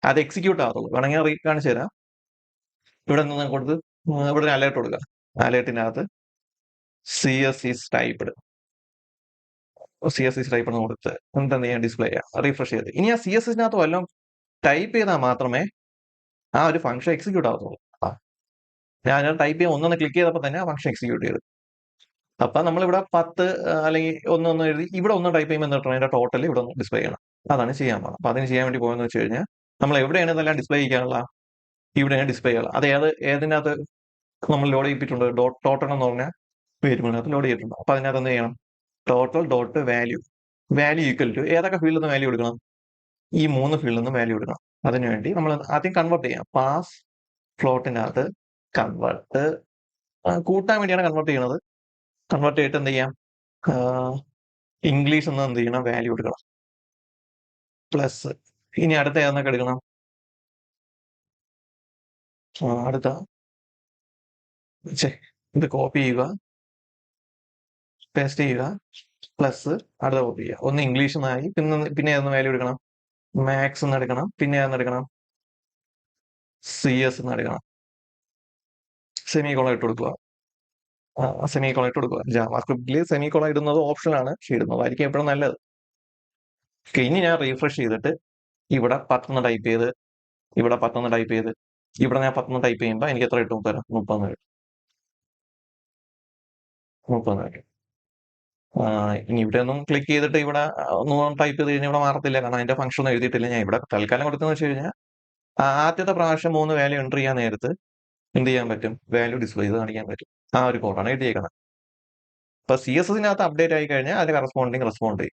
അത് എക്സിക്യൂട്ട് ആകത്തുള്ളൂ. വേണമെങ്കിൽ കാണിച്ചു തരാം. ഇവിടെ നിന്ന് കൊടുത്ത് ഇവിടെ ഒരു അലേർട്ട് കൊടുക്കുക. അലേർട്ടിനകത്ത് CS ഈസ് ടൈപ്ഡ് എന്ന് കൊടുത്ത് എന്നിട്ട് എന്ത് ചെയ്യാം, ഡിസ്പ്ലേ ചെയ്യാം, റീഫ്രഷ് ചെയ്ത്. ഇനി ആ CSSനകത്ത് വല്ലതും ടൈപ്പ് ചെയ്താൽ മാത്രമേ ആ ഒരു ഫംഗ്ഷൻ എക്സിക്യൂട്ട് ആകത്തുള്ളൂ. ഞാൻ ടൈപ്പ് ചെയ്യാൻ ഒന്നൊന്ന് ക്ലിക്ക് ചെയ്തപ്പോൾ തന്നെ ആ ഫംഗ്ഷൻ എക്സിക്യൂട്ട് ചെയ്തു. അപ്പൊ നമ്മളിവിടെ 10 അല്ലെങ്കിൽ ഒന്നൊന്ന് എഴുതി ഇവിടെ ഒന്ന് ടൈപ്പ് ചെയ്യുമ്പോൾ എന്നിട്ട് അതിന്റെ ടോട്ടൽ ഇവിടെ ഒന്ന് ഡിസ്പ്ലേ ചെയ്യണം. അതാണ് ചെയ്യാൻ പോകുന്നത്. അപ്പൊ അതിന് ചെയ്യാൻ വേണ്ടി പോകുന്നത് വെച്ച് കഴിഞ്ഞാൽ നമ്മൾ എവിടെയാണ് ഇതെല്ലാം ഡിസ്പ്ലേ ചെയ്യാനുള്ള, ഇവിടെയാണ് ഡിസ്പ്ലേ ചെയ്യാനുള്ളത്. അത് ഏതിനകത്ത് നമ്മൾ ലോഡ് ചെയ്തിട്ടുണ്ട്, ടോട്ടൽ എന്ന് പറഞ്ഞാൽ വേരിയബിളിനകത്ത് ലോഡ് ചെയ്തിട്ടുണ്ട്. അപ്പൊ അതിനകത്ത് എന്ത് ചെയ്യണം, total dot value equal to ഏതൊക്കെ ഫീൽഡിൽ നിന്ന് വാല്യൂ എടുക്കണം, ഈ 3 ഫീൽഡിൽ നിന്ന് വാല്യൂ എടുക്കണം. അതിനുവേണ്ടി നമ്മൾ ആദ്യം കൺവേർട്ട് ചെയ്യാം. പാസ് ഫ്ലോട്ടിനകത്ത് കൺവേർട്ട് കൂട്ടാൻ വേണ്ടിയാണ് കൺവേർട്ട് ചെയ്യണത്. കൺവേർട്ട് ചെയ്തിട്ട് എന്ത് ചെയ്യാം, ഇംഗ്ലീഷ് എന്ന് എന്ത് ചെയ്യണം, വാല്യൂ എടുക്കണം, പ്ലസ്. ഇനി അടുത്ത ഏതെന്നൊക്കെ എടുക്കണം, അടുത്ത ഇത് കോപ്പി ചെയ്യുക, പേസ്റ്റ് ചെയ്യുക, പ്ലസ് അടുത്ത കോപ്പി ചെയ്യുക. ഒന്ന് ഇംഗ്ലീഷ് എന്നായി, പിന്നെ ഏതെന്ന് വാല്യൂ എടുക്കണം, മാത്സ് എന്ന് എടുക്കണം, പിന്നെ ഏതെന്ന് എടുക്കണം, CS എന്ന് എടുക്കണം. സെമികോളൻ ഇട്ട് കൊടുക്കുക. ജാവാസ്ക്രിപ്റ്റിൽ സെമികോളൻ ഇടുന്നത് ഓപ്ഷനാണ്, പക്ഷെ ഇടുന്നതായിരിക്കും എപ്പോഴും നല്ലത്. ഇനി ഞാൻ റീഫ്രഷ് ചെയ്തിട്ട് ഇവിടെ 10 ടൈപ്പ് ചെയ്ത്, ഇവിടെ 10 ടൈപ്പ് ചെയ്ത്, ഇവിടെ ഞാൻ 10 ടൈപ്പ് ചെയ്യുമ്പോൾ എനിക്ക് എത്ര കിട്ടും, തരാം 30 കിട്ടും. ഇനി ഇവിടെ ഒന്നും ക്ലിക്ക് ചെയ്തിട്ട് ഇവിടെ ഒന്നും ടൈപ്പ് ചെയ്ത് കഴിഞ്ഞാൽ ഇവിടെ മാറത്തില്ല, കാരണം അതിന്റെ ഫംഗ്ഷൻ ഒന്നും എഴുതിയിട്ടില്ല. ഞാൻ ഇവിടെ തൽക്കാലം കൊടുക്കുന്നത് വെച്ച് കഴിഞ്ഞാൽ ആദ്യത്തെ പ്രാവശ്യം 3 വാല്യൂ എൻ്റർ ചെയ്യാൻ നേരത്ത് എന്ത് ചെയ്യാൻ പറ്റും, വാല്യൂ ഡിസ്പ്ലേ ചെയ്ത് കാണിക്കാൻ പറ്റും. ആ ഒരു കോഡാണ് എഴുതിയേക്കുന്നത്. ഇപ്പൊ CSSനകത്ത് അപ്ഡേറ്റ് ആയി കഴിഞ്ഞാൽ അതിന് റെസ്പോണ്ട് ചെയ്യും.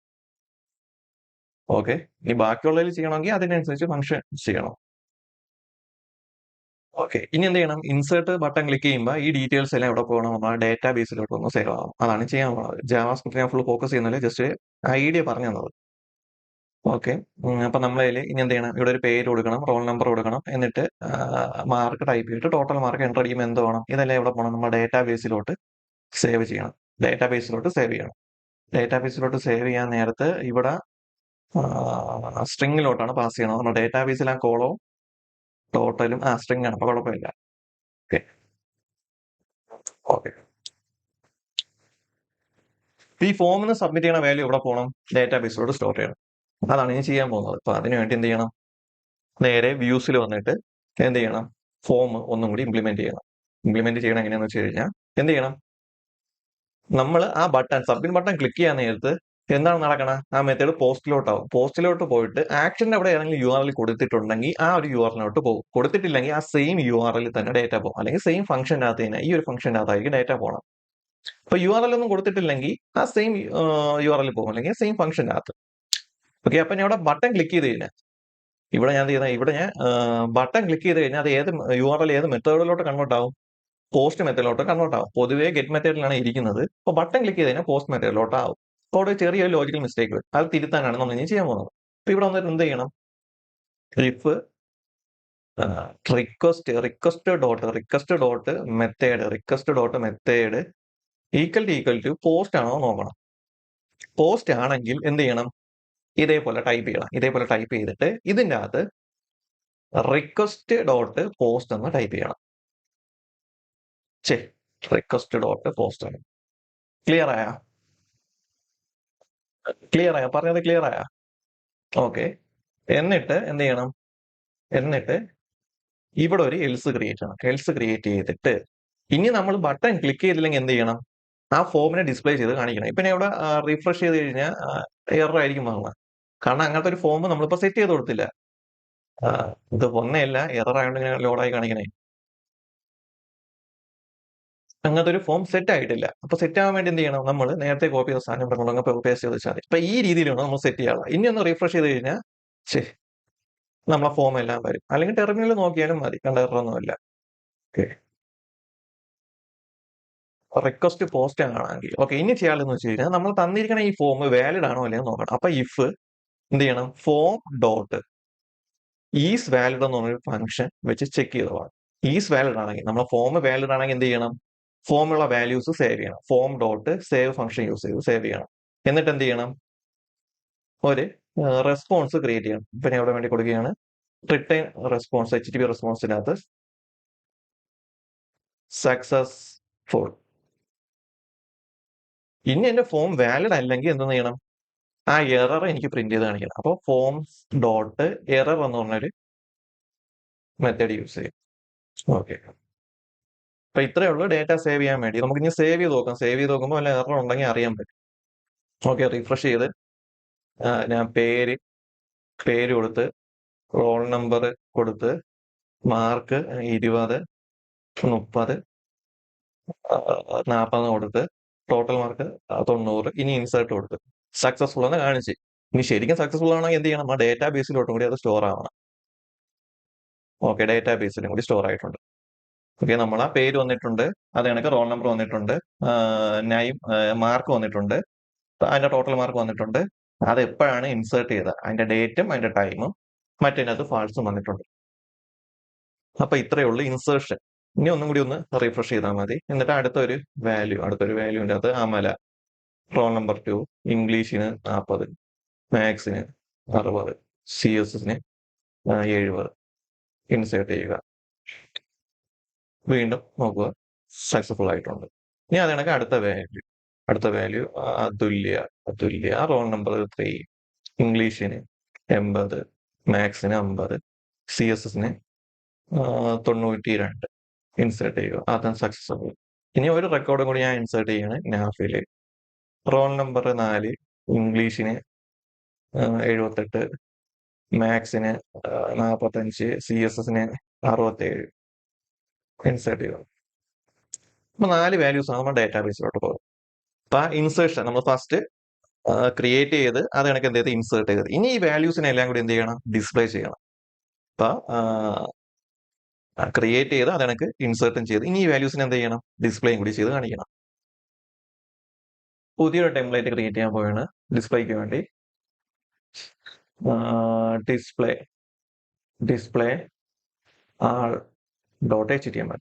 ഓക്കെ, ഇനി ബാക്കിയുള്ളതിൽ ചെയ്യണമെങ്കിൽ അതിനനുസരിച്ച് ഫംഗ്ഷൻ ചെയ്യണം. ഓക്കെ, ഇനി എന്ത് ചെയ്യണം, ഇൻസേർട്ട് ബട്ടൺ ക്ലിക്ക് ചെയ്യുമ്പോൾ ഈ ഡീറ്റെയിൽസ് എല്ലാം എവിടെ പോകണം, നമ്മുടെ ഡേറ്റാ ബേസിലോട്ട് ഒന്ന് സേവ് ആവും. അതാണ് ചെയ്യാൻ പോകുന്നത്. ജാവാസ്ക്രിപ്റ്റ് ഞാൻ ഫുൾ ഫോക്കസ് ചെയ്യുന്നില്ല, ജസ്റ്റ് ഐഡിയ പറഞ്ഞു തന്നത്. ഓക്കെ, അപ്പൊ നമ്മളതിൽ ഇനി എന്ത് ചെയ്യണം, ഇവിടെ ഒരു പേര് കൊടുക്കണം, റോൾ നമ്പർ കൊടുക്കണം, എന്നിട്ട് മാർക്ക് ടൈപ്പ് ചെയ്തിട്ട് ടോട്ടൽ മാർക്ക് എൻ്റർ ചെയ്യുമ്പോൾ എന്ത് വേണം, ഇതെല്ലാം എവിടെ പോകണം, നമ്മുടെ ഡേറ്റാ ബേസിലോട്ട് സേവ് ചെയ്യണം. ഡേറ്റാ ബേസിലോട്ട് സേവ് ചെയ്യാൻ നേരത്ത് ഇവിടെ സ്ട്രിങ്ങിലോട്ടാണ് പാസ് ചെയ്യണം. നമ്മുടെ ഡേറ്റാ ബേസിൽ ആ കോളവും ടോട്ടലും സ്ട്രിങ് ആണ്, അപ്പൊ കുഴപ്പമില്ല. ഓക്കെ ഓക്കെ ഈ ഫോമിന് സബ്മിറ്റ് ചെയ്യണ വാല്യൂ എവിടെ പോകണം, ഡേറ്റാ ബേസിലോട്ട് സ്റ്റോർ ചെയ്യണം. അതാണ് ഇനി ചെയ്യാൻ പോകുന്നത്. അപ്പൊ അതിനു വേണ്ടി എന്ത് ചെയ്യണം, നേരെ വ്യൂസിൽ വന്നിട്ട് എന്ത് ചെയ്യണം, ഫോം ഒന്നും കൂടി ഇംപ്ലിമെന്റ് ചെയ്യണം. എങ്ങനെയാന്ന് വെച്ച് കഴിഞ്ഞാൽ എന്ത് ചെയ്യണം, നമ്മൾ ആ സബ്മിറ്റ് ബട്ടൺ ക്ലിക്ക് ചെയ്യാൻ നേരത്ത് എന്താണ് നടക്കണം, ആ മെത്തേഡ് പോസ്റ്റിലോട്ട് പോയിട്ട് ആക്ഷന്റെ അവിടെ ഏതെങ്കിലും URL കൊടുത്തിട്ടുണ്ടെങ്കിൽ ആ ഒരു URLിലോട്ട് പോകും. കൊടുത്തിട്ടില്ലെങ്കിൽ ആ സെയിം URL തന്നെ ഡേറ്റ പോകും, അല്ലെങ്കിൽ സെയിം ഫംഗ്ഷനകത്ത് തന്നെ ഈ ഒരു ഫംഗ്ഷനകത്തായിരിക്കും ഡേറ്റ പോകണം. അപ്പൊ URL ഒന്നും കൊടുത്തിട്ടില്ലെങ്കിൽ ആ സെയിം URL പോകും, അല്ലെങ്കിൽ സെയിം ഫംഗ്ഷനകത്ത്. ഓക്കെ, അപ്പൊ ഞാൻ ഇവിടെ ബട്ടൺ ക്ലിക്ക് ചെയ്ത് കഴിഞ്ഞാൽ ഇവിടെ ഞാൻ ബട്ടൺ ക്ലിക്ക് ചെയ്ത് കഴിഞ്ഞാൽ അത് URL ഏത് മെത്തേഡിലോട്ട് കൺവേർട്ട് ആവും, പോസ്റ്റ് മെത്തേഡിലോട്ട് കൺവേർട്ട് ആവും. പൊതുവേ ഗെറ്റ് മെത്തേഡിലാണ് ഇരിക്കുന്നത്. അപ്പൊ ബട്ടൺ ക്ലിക്ക് ചെയ്ത് കഴിഞ്ഞാൽ പോസ്റ്റ് മെത്തേഡിലോട്ട് ആവും. അപ്പോൾ അവിടെ ചെറിയൊരു ലോജിക്കൽ മിസ്റ്റേക്ക് വരും. അത് തിരുത്താനാണ് നമ്മൾ ഇനി ചെയ്യാൻ പോകുന്നത്. അപ്പൊ ഇവിടെ വന്നിട്ട് എന്ത് ചെയ്യണം, if request dot method equal to post ആണോ നോക്കണം. പോസ്റ്റ് ആണെങ്കിൽ എന്ത് ചെയ്യണം, ഇതേപോലെ ടൈപ്പ് ചെയ്തിട്ട് ഇതിൻ്റെ അകത്ത് റിക്വസ്റ്റ് ഡോട്ട് പോസ്റ്റ് എന്ന് ടൈപ്പ് ചെയ്യണം. റിക്വസ്റ്റ് ഡോട്ട് പോസ്റ്റ് ആണ്. ക്ലിയർ ആയ പറഞ്ഞത് ക്ലിയർ ആയ? ഓക്കെ, എന്നിട്ട് എന്ത് ചെയ്യണം, ഇവിടെ ഒരു എൽസ് ക്രിയേറ്റ് ചെയ്തിട്ട് ഇനി നമ്മൾ ബട്ടൺ ക്ലിക്ക് ചെയ്തില്ലെങ്കിൽ എന്ത് ചെയ്യണം, ആ ഫോമിനെ ഡിസ്പ്ലേ ചെയ്ത് കാണിക്കണം. ഇപ്പൊ ഞാൻ ഇവിടെ റീഫ്രഷ് ചെയ്ത് കഴിഞ്ഞാൽ എറർ ആയിരിക്കും വന്നത്, കാരണം അങ്ങനത്തെ ഒരു ഫോം നമ്മളിപ്പോ സെറ്റ് ചെയ്ത് കൊടുത്തില്ല. ഇത് ഒന്നേയല്ല, എറർ ആയതുകൊണ്ട് ഇങ്ങനെ ലോഡായി കാണിക്കണേ. അങ്ങനത്തെ ഒരു ഫോം സെറ്റ് ആയിട്ടില്ല. അപ്പൊ സെറ്റ് ആവാൻ വേണ്ടി എന്ത് ചെയ്യണം? നമ്മൾ നേരത്തെ കോപ്പി ചെയ്ത സാധനം ഇവിടെ കൊണ്ടങ്ങ് പേസ്റ്റ് ചെയ്ത് വെച്ചാൽ മതി. അപ്പൊ ഈ രീതിയിലാണ് നമ്മൾ സെറ്റ് ചെയ്യാനുള്ളത്. ഇനി ഒന്ന് റീഫ്രഷ് ചെയ്ത് കഴിഞ്ഞാൽ ശരി നമ്മളെ ഫോം എല്ലാം വരും. അല്ലെങ്കിൽ ടെർമിനൽ നോക്കിയാലും മതി. കണ്ട എററൊന്നുമില്ല. ഓക്കെ. റിക്വസ്റ്റ് പോസ്റ്റ് ആണെങ്കിൽ ഓക്കെ. ഇനി ചെയ്യാനുള്ളതെന്ന് വെച്ച് കഴിഞ്ഞാൽ നമ്മൾ തന്നിരിക്കുന്ന ഈ ഫോം വാലിഡ് ആണോ അല്ലയോ നോക്കണം. അപ്പൊ ഇഫ് എന്ത് ചെയ്യണം? ഫോം ഡോട്ട് ഈസ് വാലിഡ് എന്ന് പറഞ്ഞൊരു ഫംഗ്ഷൻ വെച്ച് ചെക്ക് ചെയ്ത് പോകണം. ഈസ് വാലിഡ് ആണെങ്കിൽ നമ്മളെ ഫോം വാലിഡ് ആണെങ്കിൽ എന്ത് ചെയ്യണം? ഫോമിലുള്ള വാല്യൂസ് സേവ് ചെയ്യണം. Form dot save function use ചെയ്ത് സേവ് ചെയ്യണം. എന്നിട്ട് എന്ത് ചെയ്യണം? ഒരു റെസ്പോൺസ് ക്രിയേറ്റ് ചെയ്യണം. ഇപ്പൊ ഞാൻ ഇവിടെ വേണ്ടി കൊടുക്കുകയാണ് റിട്ടേൺ റെസ്പോൺസ്. HTTP റെസ്പോൺസിനകത്ത് സക്സസ്ഫുൾ. ഇനി എന്റെ ഫോം വാലിഡ് അല്ലെങ്കിൽ എന്ത് ചെയ്യണം? ആ എറർ എനിക്ക് പ്രിന്റ് ചെയ്ത് കാണിക്കണം. അപ്പോൾ ഫോംസ് ഡോട്ട് എറർ എന്ന് പറഞ്ഞൊരു മെത്തേഡ് യൂസ് ചെയ്യും. ഓക്കെ. അപ്പൊ ഇത്രയേ ഉള്ളൂ ഡേറ്റ സേവ് ചെയ്യാൻ വേണ്ടി. നമുക്ക് ഇനി സേവ് ചെയ്ത് നോക്കാം. സേവ് ചെയ്ത് നോക്കുമ്പോൾ വല്ല എറർ ഉണ്ടെങ്കിൽ അറിയാൻ പറ്റും. ഓക്കെ. റിഫ്രഷ് ചെയ്ത് ഞാൻ പേര് കൊടുത്ത് റോൾ നമ്പർ കൊടുത്ത് മാർക്ക് 20, 30, 40 കൊടുത്ത് ടോട്ടൽ മാർക്ക് 90. ഇനി ഇൻസേർട്ട് കൊടുത്ത് സക്സസ്ഫുൾ എന്ന് കാണിച്ച്. ഇനി ശരിക്കും സക്സസ്ഫുൾ ആണെങ്കിൽ എന്ത് ചെയ്യണം? ആ ഡേറ്റാ ബേസിലോട്ടും കൂടി അത് സ്റ്റോർ ആവണം. ഓക്കെ. ഡേറ്റാ ബേസിലും കൂടി സ്റ്റോർ ആയിട്ടുണ്ട്. ഓക്കെ. നമ്മൾ ആ പേര് വന്നിട്ടുണ്ട്, അത് കണക്ക് റോൾ നമ്പർ വന്നിട്ടുണ്ട്, നൈം മാർക്ക് വന്നിട്ടുണ്ട്, അതിന്റെ ടോട്ടൽ മാർക്ക് വന്നിട്ടുണ്ട്. അത് എപ്പോഴാണ് ഇൻസേർട്ട് ചെയ്തത് അതിന്റെ ഡേറ്റും അതിന്റെ ടൈമും മറ്റേതിനകത്ത് ഫാൾസും വന്നിട്ടുണ്ട്. അപ്പൊ ഇത്രയേ ഉള്ളൂ ഇൻസേർഷൻ. ഇനി ഒന്നും കൂടി ഒന്ന് റീഫ്രഷ് ചെയ്താൽ മതി. എന്നിട്ട് അടുത്തൊരു വാല്യൂവിന്റെ അകത്ത് അമല റോൾ നമ്പർ 2, ഇംഗ്ലീഷിന് 40, മാത്സിന് 60, CS-ന് 70 ഇൻസേർട്ട് ചെയ്യുക. വീണ്ടും നോക്കുക, സക്സസ്ഫുൾ ആയിട്ടുണ്ട്. ഇനി അത് കണക്ക് അടുത്ത വാല്യൂ അതുല്യ റോൾ നമ്പർ 3, ഇംഗ്ലീഷിന് 80, മാത്സിന് 50, CS-ന് 92 ഇൻസേർട്ട് ചെയ്യുക. അതും സക്സസ്ഫുൾ. ഇനി ഒരു റെക്കോർഡും കൂടി ഞാൻ ഇൻസേർട്ട് ചെയ്യാണ് നാഫില്. റോൾ നമ്പർ 4, ഇംഗ്ലീഷിന് 78, മാത്സിന് 45, CS-ന് 67 ഇൻസേർട്ട് ചെയ്യുക. അപ്പൊ 4 വാല്യൂസ് ആണ് നമ്മുടെ ഡേറ്റാബേസിലോട്ട് പോകും. അപ്പൊ ആ ഇൻസേർഷൻ നമ്മൾ ഫസ്റ്റ് ക്രിയേറ്റ് ചെയ്ത് അത് കണക്ക് എന്ത് ചെയ്ത് ഇൻസേർട്ട് ചെയ്ത് ഇനി ഈ വാല്യൂസിനെ എല്ലാം കൂടി എന്ത് ചെയ്യണം? ഡിസ്പ്ലേ ചെയ്യണം. അപ്പൊ ക്രിയേറ്റ് ചെയ്ത് അത് കണക്ക് ഇൻസേർട്ടും ചെയ്ത് ഇനി ഈ വാല്യൂസിനെ എന്ത് ചെയ്യണം? ഡിസ്പ്ലേയും കൂടി ചെയ്ത് കാണിക്കണം. പുതിയൊരു ടെംപ്ലേറ്റ് ക്രിയേറ്റ് ചെയ്യാൻ പോവാണ് ഡിസ്പ്ലേക്ക് വേണ്ടി. ഡിസ്പ്ലേ ആൾ .html.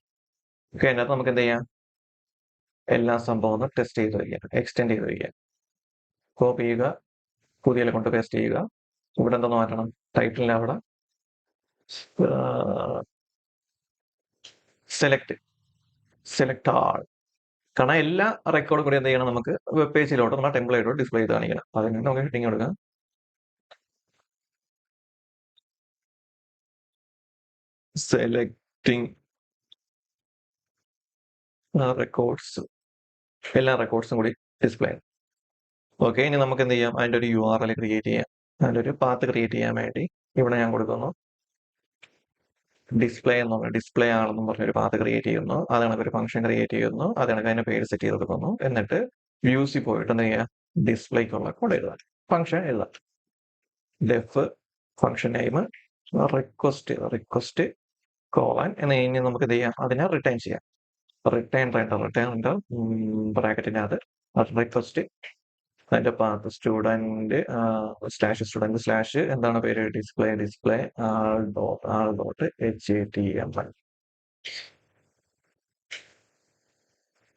ഓക്കെ. അതിനകത്ത് നമുക്ക് എന്ത് ചെയ്യാം? എല്ലാ സംഭവം ഒന്ന് ടെസ്റ്റ് ചെയ്ത് വയ്ക്കാം, എക്സ്റ്റെൻഡ് ചെയ്ത് വയ്ക്കാം. കോപ്പി ചെയ്യുക, പുതിയ കൊണ്ട് പേസ്റ്റ് ചെയ്യുക. ഇവിടെ എന്താ മാറ്റണം? ടൈറ്റിലിന്റെ അവിടെ സെലക്ട് ആൾ. കാരണം എല്ലാ റെക്കോർഡും കൂടി എന്ത് ചെയ്യണം? നമുക്ക് വെബ് പേജിലോട്ട് നമ്മുടെ ടെംപ്ലേറ്റോട് ഡിസ്പ്ലേ ചെയ്ത് കാണിക്കണം. അതിന് നമുക്ക് ഹെഡിങ് കൊടുക്കാം, സെലക്ടിങ് റെക്കോർഡ്സ്. എല്ലാ റെക്കോർഡ്സും കൂടി ഡിസ്പ്ലേ. ഓക്കെ. ഇനി നമുക്ക് എന്ത് ചെയ്യാം? അതിന്റെ ഒരു URL ക്രിയേറ്റ് ചെയ്യാം. അതിന്റെ ഒരു പാത്ത് ക്രിയേറ്റ് ചെയ്യാൻ വേണ്ടി ഇവിടെ ഞാൻ കൊടുക്കുന്നു ഡിസ്പ്ലേ ആണെന്നും പറഞ്ഞൊരു പാത്ത് ക്രിയേറ്റ് ചെയ്യുന്നു. അത് കണക്ക് ഒരു ഫംഗ്ഷൻ ക്രിയേറ്റ് ചെയ്യുന്നു. അത് കണക്ക് അതിന്റെ പേര് സെറ്റ് ചെയ്ത് കൊടുക്കുന്നു. എന്നിട്ട് വ്യൂസിൽ പോയിട്ട് എന്ത് ചെയ്യുക? ഡിസ്പ്ലേക്കുള്ള കോഡ് എഴുതാം, ഫംഗ്ഷൻ എഴുതാം. Def function name request colon എന്ന് കഴിഞ്ഞ് നമുക്ക് എന്ത് ചെയ്യാം? അതിനെ റിട്ടേൺ ചെയ്യാം. റിട്ടേൺ ബ്രാക്കറ്റിനകത്ത് റിക്വസ്റ്റ് അതിന്റെ പാത്ത് സ്റ്റുഡന്റ് സ്ലാഷ് എന്താണ് പേര്? Display all dot HTML.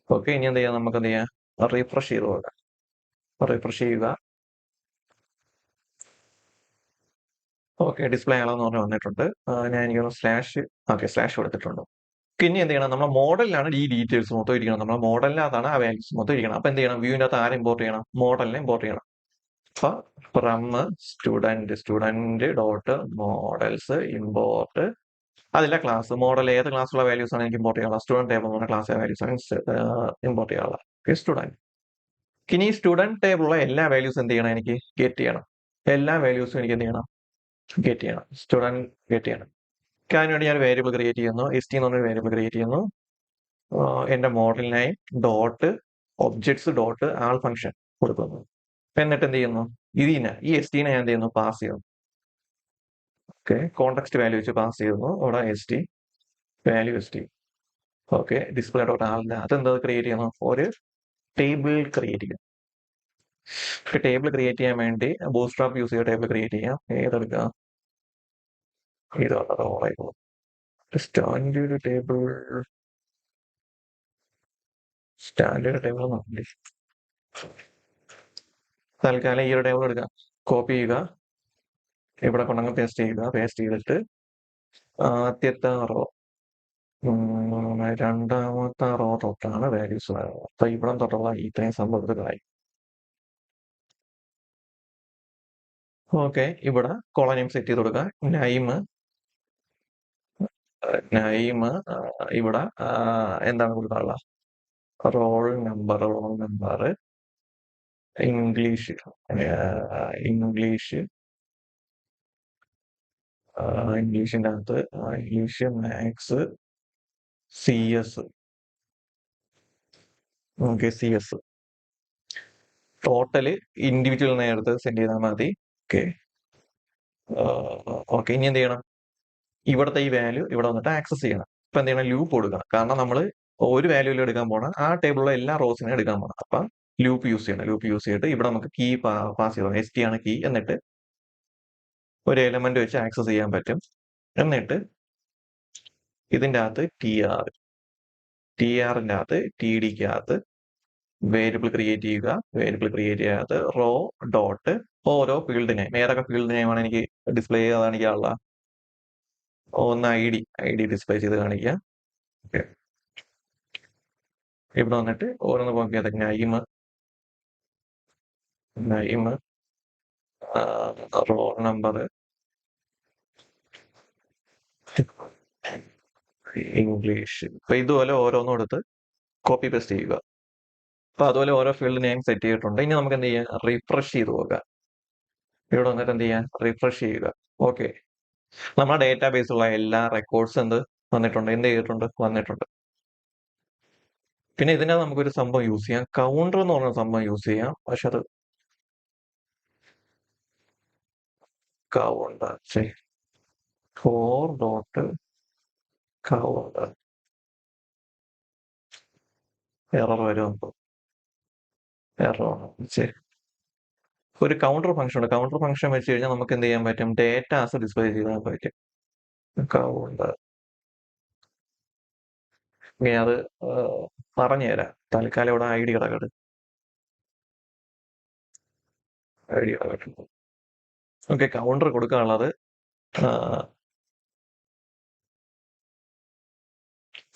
Okay. ഇനി എന്ത് ചെയ്യാം? നമുക്ക് എന്ത് ചെയ്യാം? റീഫ്രഷ് ചെയ്ത് നോക്കാം. റീഫ്രഷ് ചെയ്യുക. ഓക്കെ. ഡിസ്പ്ലേ ആളെന്ന് പറഞ്ഞ് വന്നിട്ടുണ്ട്. ഞാൻ എനിക്ക് സ്ലാഷ് കൊടുത്തിട്ടുണ്ട്. ഇനി എന്ത് ചെയ്യണം? നമ്മുടെ മോഡലിലാണ് ഈ ഡീറ്റെയിൽസ് മൊത്തം ഇരിക്കണം. നമ്മുടെ മോഡലിനകത്താണ് ആ വാല്യൂസ് മൊത്തം ഇരിക്കണം. അപ്പൊ എന്ത് ചെയ്യണം? വ്യൂവിന്റെ അകത്ത് ആരെ ഇമ്പോർട്ട് ചെയ്യണം? മോഡലിനെ ഇമ്പോർട്ട് ചെയ്യണം. അപ്പൊ from student dot models import അതിലെ ക്ലാസ് മോഡൽ ഏത് ക്ലാസ്സുള്ള വാല്യൂസ് ആണ് എനിക്ക് ഇമ്പോർട്ട് ചെയ്യാനുള്ള? സ്റ്റുഡന്റ് ടേബിൾ എന്ന് പറഞ്ഞ ക്ലാസ് വാല്യൂസ് ആണ് ഇമ്പോർട്ട് ചെയ്യാനുള്ള. സ്റ്റുഡന്റ്. ഇനി സ്റ്റുഡന്റ് ടേബിളുള്ള എല്ലാ വാല്യൂസ് എന്ത് ചെയ്യണം? എനിക്ക് ഗെറ്റ് ചെയ്യണം. എല്ലാ വാല്യൂസും എനിക്ക് എന്ത് ചെയ്യണം? ഗെറ്റ് ചെയ്യണം. സ്റ്റുഡന്റ് ഗെറ്റ് ചെയ്യണം. അതിനുവേണ്ടി ഞാൻ വേരിയബിൾ ക്രിയേറ്റ് ചെയ്യുന്നു. ST എന്ന് പറഞ്ഞൊരു വേരിയബിൾ ക്രിയേറ്റ് ചെയ്യുന്നു. എന്റെ model name dot objects dot all function കൊടുക്കുന്നു. എന്നിട്ട് എന്ത് ചെയ്യുന്നു? ഈ എസ് ടിനെ ഞാൻ എന്ത് ചെയ്യുന്നു? പാസ് ചെയ്യുന്നു. ഓക്കെ, കോണ്ടെക്സ്റ്റ് വാല്യൂ വെച്ച് പാസ് ചെയ്യുന്നു. അവിടെ S T value S T. Okay, display dot ആളിന്റെ അതെന്താ ക്രിയേറ്റ് ചെയ്യണം? ഒരു ടേബിൾ ക്രിയേറ്റ് ചെയ്യാം. ടേബിൾ ക്രിയേറ്റ് ചെയ്യാൻ വേണ്ടി ബൂട്ട്സ്ട്രാപ്പ് യൂസ് ചെയ്ത ടേബിൾ ക്രിയേറ്റ് ചെയ്യാം. ഏതെടുക്കാം? ഇത് ഓളായിക്കോളും. Standard table നോക്കില്ലേ? തൽക്കാലം ഈ ഒരു ടേബിൾ എടുക്കാം. കോപ്പി ചെയ്യുക, ഇവിടെ കൊണ്ടങ്ങ് പേസ്റ്റ് ചെയ്യുക. പേസ്റ്റ് ചെയ്തിട്ട് ആദ്യത്തെ റോ, രണ്ടാമത്തെ റോ തൊട്ടാണ് വാല്യൂസ് വരുന്നത്. അപ്പൊ ഇവിടെ തൊട്ടുള്ള ഇത്രയും സംഭവത്തിലായി. ഓക്കെ, ഇവിടെ കോളൻ നെയിം സെറ്റ് ചെയ്ത് കൊടുക്കുക. നൈം ഇവിടെ എന്താണ് കൊടുക്കാനുള്ള? റോൾ നമ്പർ ഇംഗ്ലീഷ് ഇംഗ്ലീഷിന്റെ അകത്ത് English, maths, C S. Okay, C S total individual നേരത്തെ സെൻഡ് ചെയ്താൽ മതി. ഓക്കെ, ഓക്കെ, ഇനി എന്ത് ചെയ്യണം? ഇവിടുത്തെ ഈ വാല്യൂ ഇവിടെ വന്നിട്ട് ആക്സസ് ചെയ്യണം. ഇപ്പൊ എന്ത് ചെയ്യണം? ലൂപ്പ് കൊടുക്കണം. കാരണം നമ്മൾ ഒരു വാല്യൂയിൽ എടുക്കാൻ പോണം, ആ ടേബിളിലെ എല്ലാ റോസിനും എടുക്കാൻ പോണം. അപ്പൊ ലൂപ്പ് യൂസ് ചെയ്യണം. ലൂപ്പ് യൂസ് ചെയ്തിട്ട് ഇവിടെ നമുക്ക് കീ പാസ് ചെയ്യണം. എസ് ടി ആണ് കീ. എന്നിട്ട് ഒരു എലമെന്റ് വെച്ച് ആക്സസ് ചെയ്യാൻ പറ്റും. എന്നിട്ട് ഇതിന്റെ അകത്ത് ടി ആറിന്റെ അകത്ത് ടി ഡിക്ക് അകത്ത് വേരിയബിൾ ക്രിയേറ്റ് ചെയ്യുക. വേരിയബിൾ ക്രിയേറ്റ് ചെയ്യാത്ത റോ ഡോട്ട് ഓരോ ഫീൽഡ് നെയിം, ഏതൊക്കെ ഫീൽഡ് നെയിമാണ് എനിക്ക് ഡിസ്പ്ലേ ചെയ്ത് കാണിക്കാനുള്ള? ഒന്ന് ഐ ഡി ഡിസ്പ്ലേ ചെയ്ത് കാണിക്കാം. ഓക്കെ, ഇവിടെ വന്നിട്ട് ഓരോന്ന് നോക്കിയത് നൈം റോൾ നമ്പർ ഇംഗ്ലീഷ്. ഇപ്പൊ ഇതുപോലെ ഓരോന്നും എടുത്ത് കോപ്പി പേസ്റ്റ് ചെയ്യുക. അപ്പൊ അതുപോലെ ഓരോ ഫീൽഡ് നെയിം സെറ്റ് ചെയ്തിട്ടുണ്ട്. ഇനി നമുക്ക് എന്ത് ചെയ്യാം? റിഫ്രഷ് ചെയ്ത് നോക്കാം. ഇവിടെ വന്നിട്ട് എന്ത് ചെയ്യാം? റിഫ്രഷ് ചെയ്യുക. ഓക്കെ, നമ്മുടെ ഡേറ്റാബേസിലുള്ള എല്ലാ റെക്കോർഡ്സ് എന്ത് ചെയ്തിട്ടുണ്ട്? വന്നിട്ടുണ്ട്. പിന്നെ ഇതിനകത്ത് നമുക്കൊരു സംഭവം യൂസ് ചെയ്യാം, കൗണ്ടർ എന്ന് പറഞ്ഞ സംഭവം യൂസ് ചെയ്യാം. പക്ഷെ അത് കൗണ്ടർ 4 കൗണ്ടർ എറർ വരുമ്പോൾ ഒരു കൗണ്ടർ ഫംഗ്ഷൻ ഉണ്ട്. കൗണ്ടർ ഫംഗ്ഷൻ വെച്ച് കഴിഞ്ഞാൽ നമുക്ക് എന്ത് ചെയ്യാൻ പറ്റും? ഡേറ്റാസ് ഡിസ്പ്ലേ ചെയ്യാൻ പറ്റും. കൗണ്ടർ ഇനി അത് പറഞ്ഞുതരാം. തൽക്കാലം ഇവിടെ ഐ ഡി കിടക്കട്ടെ. ഓക്കെ, കൗണ്ടർ കൊടുക്കാനുള്ളത്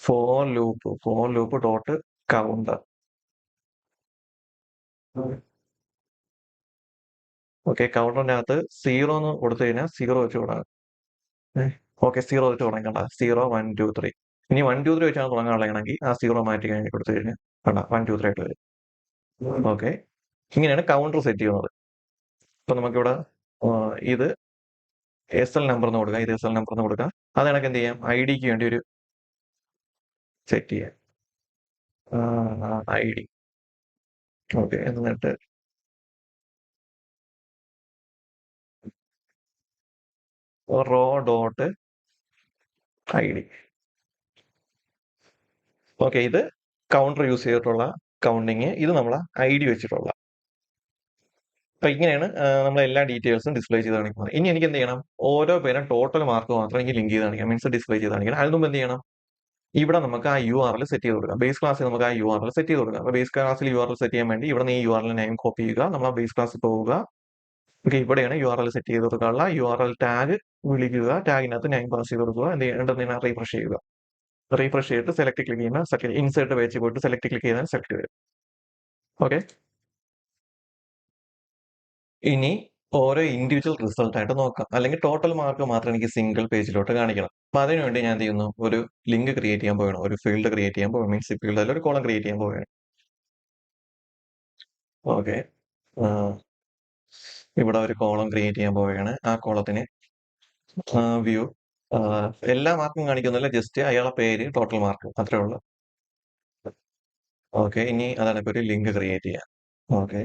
for loop dot counter. Okay, കൗണ്ടറിന്റെ അകത്ത് 0 എന്ന് കൊടുത്തു കഴിഞ്ഞാൽ 0 വെച്ച് തുടങ്ങാം. ഓക്കെ, 0 വെച്ച് തുടങ്ങണ്ട. 0 1 2 3. ഇനി 1 2 3 വെച്ചാണ് തുടങ്ങാനുള്ളതെങ്കിൽ ആ 0 മാറ്റി കഴിഞ്ഞ് കൊടുത്തു കഴിഞ്ഞാൽ വേണ്ട 1 2 3 ആയിട്ട് വരും. ഓക്കെ, ഇങ്ങനെയാണ് കൗണ്ടർ സെറ്റ് ചെയ്യുന്നത്. ഇപ്പൊ നമുക്കിവിടെ ഇത് എസ് എൽ നമ്പർ എന്ന് കൊടുക്കുക, ഇത് എസ് എൽ നമ്പർ എന്ന് കൊടുക്കുക. അത് കണക്ക് എന്ത് ചെയ്യാം? ഐ ഡിക്ക് വേണ്ടി ഒരു സെറ്റ് ചെയ്യാം ഐ ഡി. ഓക്കെ, എന്നിട്ട് row dot I D. Okay, ഇത് കൗണ്ടർ യൂസ് ചെയ്തിട്ടുള്ള കൗണ്ടിങ്, ഇത് നമ്മളെ ഐ ഡി വെച്ചിട്ടുള്ള. അപ്പൊ ഇങ്ങനെയാണ് നമ്മൾ എല്ലാ ഡീറ്റെയിൽസും ഡിസ്പ്ലേ ചെയ്ത് കാണിക്കുന്നത്. ഇനി എനിക്ക് എന്ത് ചെയ്യണം? ഓരോ പേരും ടോട്ടൽ മാർക്ക് മാത്രം എനിക്ക് ലിങ്ക് ചെയ്ത് കാണിക്കാം, മീൻസ് ഡിസ്പ്ലേ ചെയ്ത് കാണിക്കണം. അതിന് മുമ്പ് എന്ത് ചെയ്യണം? ഇവിടെ നമുക്ക് ആ യു ആർ എൽ സെറ്റ് ചെയ്ത് കൊടുക്കാം. ബേസ് ക്ലാസ്സിൽ നമുക്ക് ആ യു ആർ എൽ സെറ്റ് ചെയ്ത് കൊടുക്കാം. അപ്പൊ ബേസ് ക്ലാസ്സിൽ യു ആർ എൽ സെറ്റ് ചെയ്യാൻ വേണ്ടി ഇവിടെ നിന്ന് ഈ you are L name copy ചെയ്യുക. നമ്മൾ ആ ബേസ് ക്ലാസ്സിൽ പോവുക. ഓക്കെ, ഇവിടെയാണ് യു ആർ എൽ സെറ്റ് ചെയ്ത് കൊടുക്കാനുള്ള യു ആർ എൽ ടാഗ് വിളിക്കുക. ടാഗിനകത്ത് നെയിം പാസ് ചെയ്ത് കൊടുക്കുക. എന്തെങ്കിലും റീഫ്രഷ് ചെയ്യുക. റീഫ്രഷ് ചെയ്തിട്ട് സെലക്ട് ക്ലിക്ക് ചെയ്യുന്ന ഇൻസേർട്ട് വെച്ച് പോയിട്ട് സെലക്ട് ക്ലിക്ക് ചെയ്താൽ സെലക്ട് വരും. ഓക്കെ, ഇനി ഓരോ ഇൻഡിവിജ്വൽ റിസൾട്ട് ആയിട്ട് നോക്കാം. അല്ലെങ്കിൽ ടോട്ടൽ മാർക്ക് മാത്രം എനിക്ക് സിംഗിൾ പേജിലോട്ട് കാണിക്കണം. അപ്പൊ അതിനുവേണ്ടി ഞാൻ എന്ത് ചെയ്യുന്നു? ഒരു ലിങ്ക് ക്രിയേറ്റ് ചെയ്യാൻ പോവുകയാണ്. ഒരു ഫീൽഡ് ക്രിയേറ്റ് ചെയ്യാൻ പോവുകയാണ്. മീൻസ് ഫീൽഡ് അല്ല, ഒരു കോളം ക്രിയേറ്റ് ചെയ്യാൻ പോവുകയാണ്. ഓക്കെ, ഇവിടെ ഒരു കോളം ക്രിയേറ്റ് ചെയ്യാൻ പോവുകയാണ്. ആ കോളത്തിന് വ്യൂ എല്ലാ മാർക്കും കാണിക്കുന്നില്ല, ജസ്റ്റ് അയാളുടെ പേര്, ടോട്ടൽ മാർക്ക് അത്രേ ഉള്ളൂ. ഓക്കെ. ഇനി അതാണെങ്കിൽ ഒരു ലിങ്ക് ക്രിയേറ്റ് ചെയ്യാം. ഓക്കെ.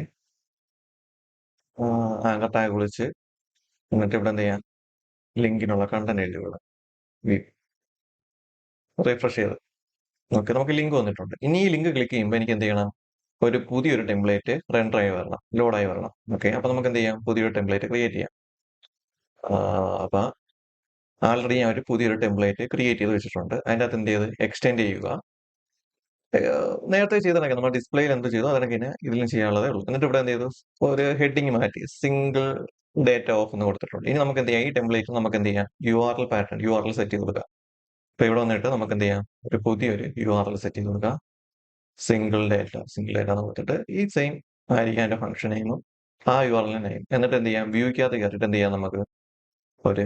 ആങ്കർ ടാഗ് വിളിച്ച് എന്നിട്ട് ഇവിടെ എന്ത് ചെയ്യാം? ലിങ്കിനുള്ള കണ്ടന്റ് എഴുതി വിടാം. റിഫ്രഷ് ചെയ്ത്. ഓക്കെ. നമുക്ക് ലിങ്ക് വന്നിട്ടുണ്ട്. ഇനി ഈ ലിങ്ക് ക്ലിക്ക് ചെയ്യുമ്പോൾ എനിക്ക് എന്ത് ചെയ്യണം? ഒരു പുതിയൊരു ടെംപ്ലേറ്റ് റെൻഡർ ആയി വരണം. ലോഡായി വരണം. ഓക്കെ. അപ്പൊ നമുക്ക് എന്ത് ചെയ്യാം? പുതിയൊരു ടെംപ്ലേറ്റ് ക്രിയേറ്റ് ചെയ്യാം. അപ്പൊ ആൾറെഡി ഞാൻ ഒരു പുതിയൊരു ടെംപ്ലേറ്റ് ക്രിയേറ്റ് ചെയ്ത് വെച്ചിട്ടുണ്ട്. അതിന്റെ അകത്ത് എന്ത് ചെയ്ത് എക്സ്റ്റെൻഡ് ചെയ്യുക. നേരത്തെ ചെയ്ത കണക്ക് നമ്മൾ ഡിസ്പ്ലേയിൽ എന്ത് ചെയ്തു അതൊക്കെ ഇതിലും ചെയ്യാനുള്ളതേ ഉള്ളൂ. എന്നിട്ട് ഇവിടെ എന്ത് ചെയ്തു? ഒരു ഹെഡിങ് മാറ്റി സിംഗിൾ ഡേറ്റ ഓഫ് എന്ന് കൊടുത്തിട്ടുണ്ട്. ഇനി നമുക്ക് എന്ത് ചെയ്യാം? ഈ ടെംപ്ലേറ്റ് നമുക്ക് എന്ത് ചെയ്യാം? URL പാറ്റേൺ URL സെറ്റ് ചെയ്ത് കൊടുക്കാം. ഇപ്പൊ ഇവിടെ വന്നിട്ട് നമുക്ക് എന്ത് ചെയ്യാം? ഒരു പുതിയൊരു URL സെറ്റ് ചെയ്ത് കൊടുക്കാം. സിംഗിൾ ഡേറ്റ എന്ന് കൊടുത്തിട്ട് ഈ സെയിം ആയിരിക്കും അതിന്റെ ഫംഗ്ഷൻ നെയിമും ആ URL നെയിം. എന്നിട്ട് എന്ത് ചെയ്യാം? വ്യൂക്കകത്ത് കയറിയിട്ട് എന്ത് ചെയ്യാം? നമുക്ക് ഒരു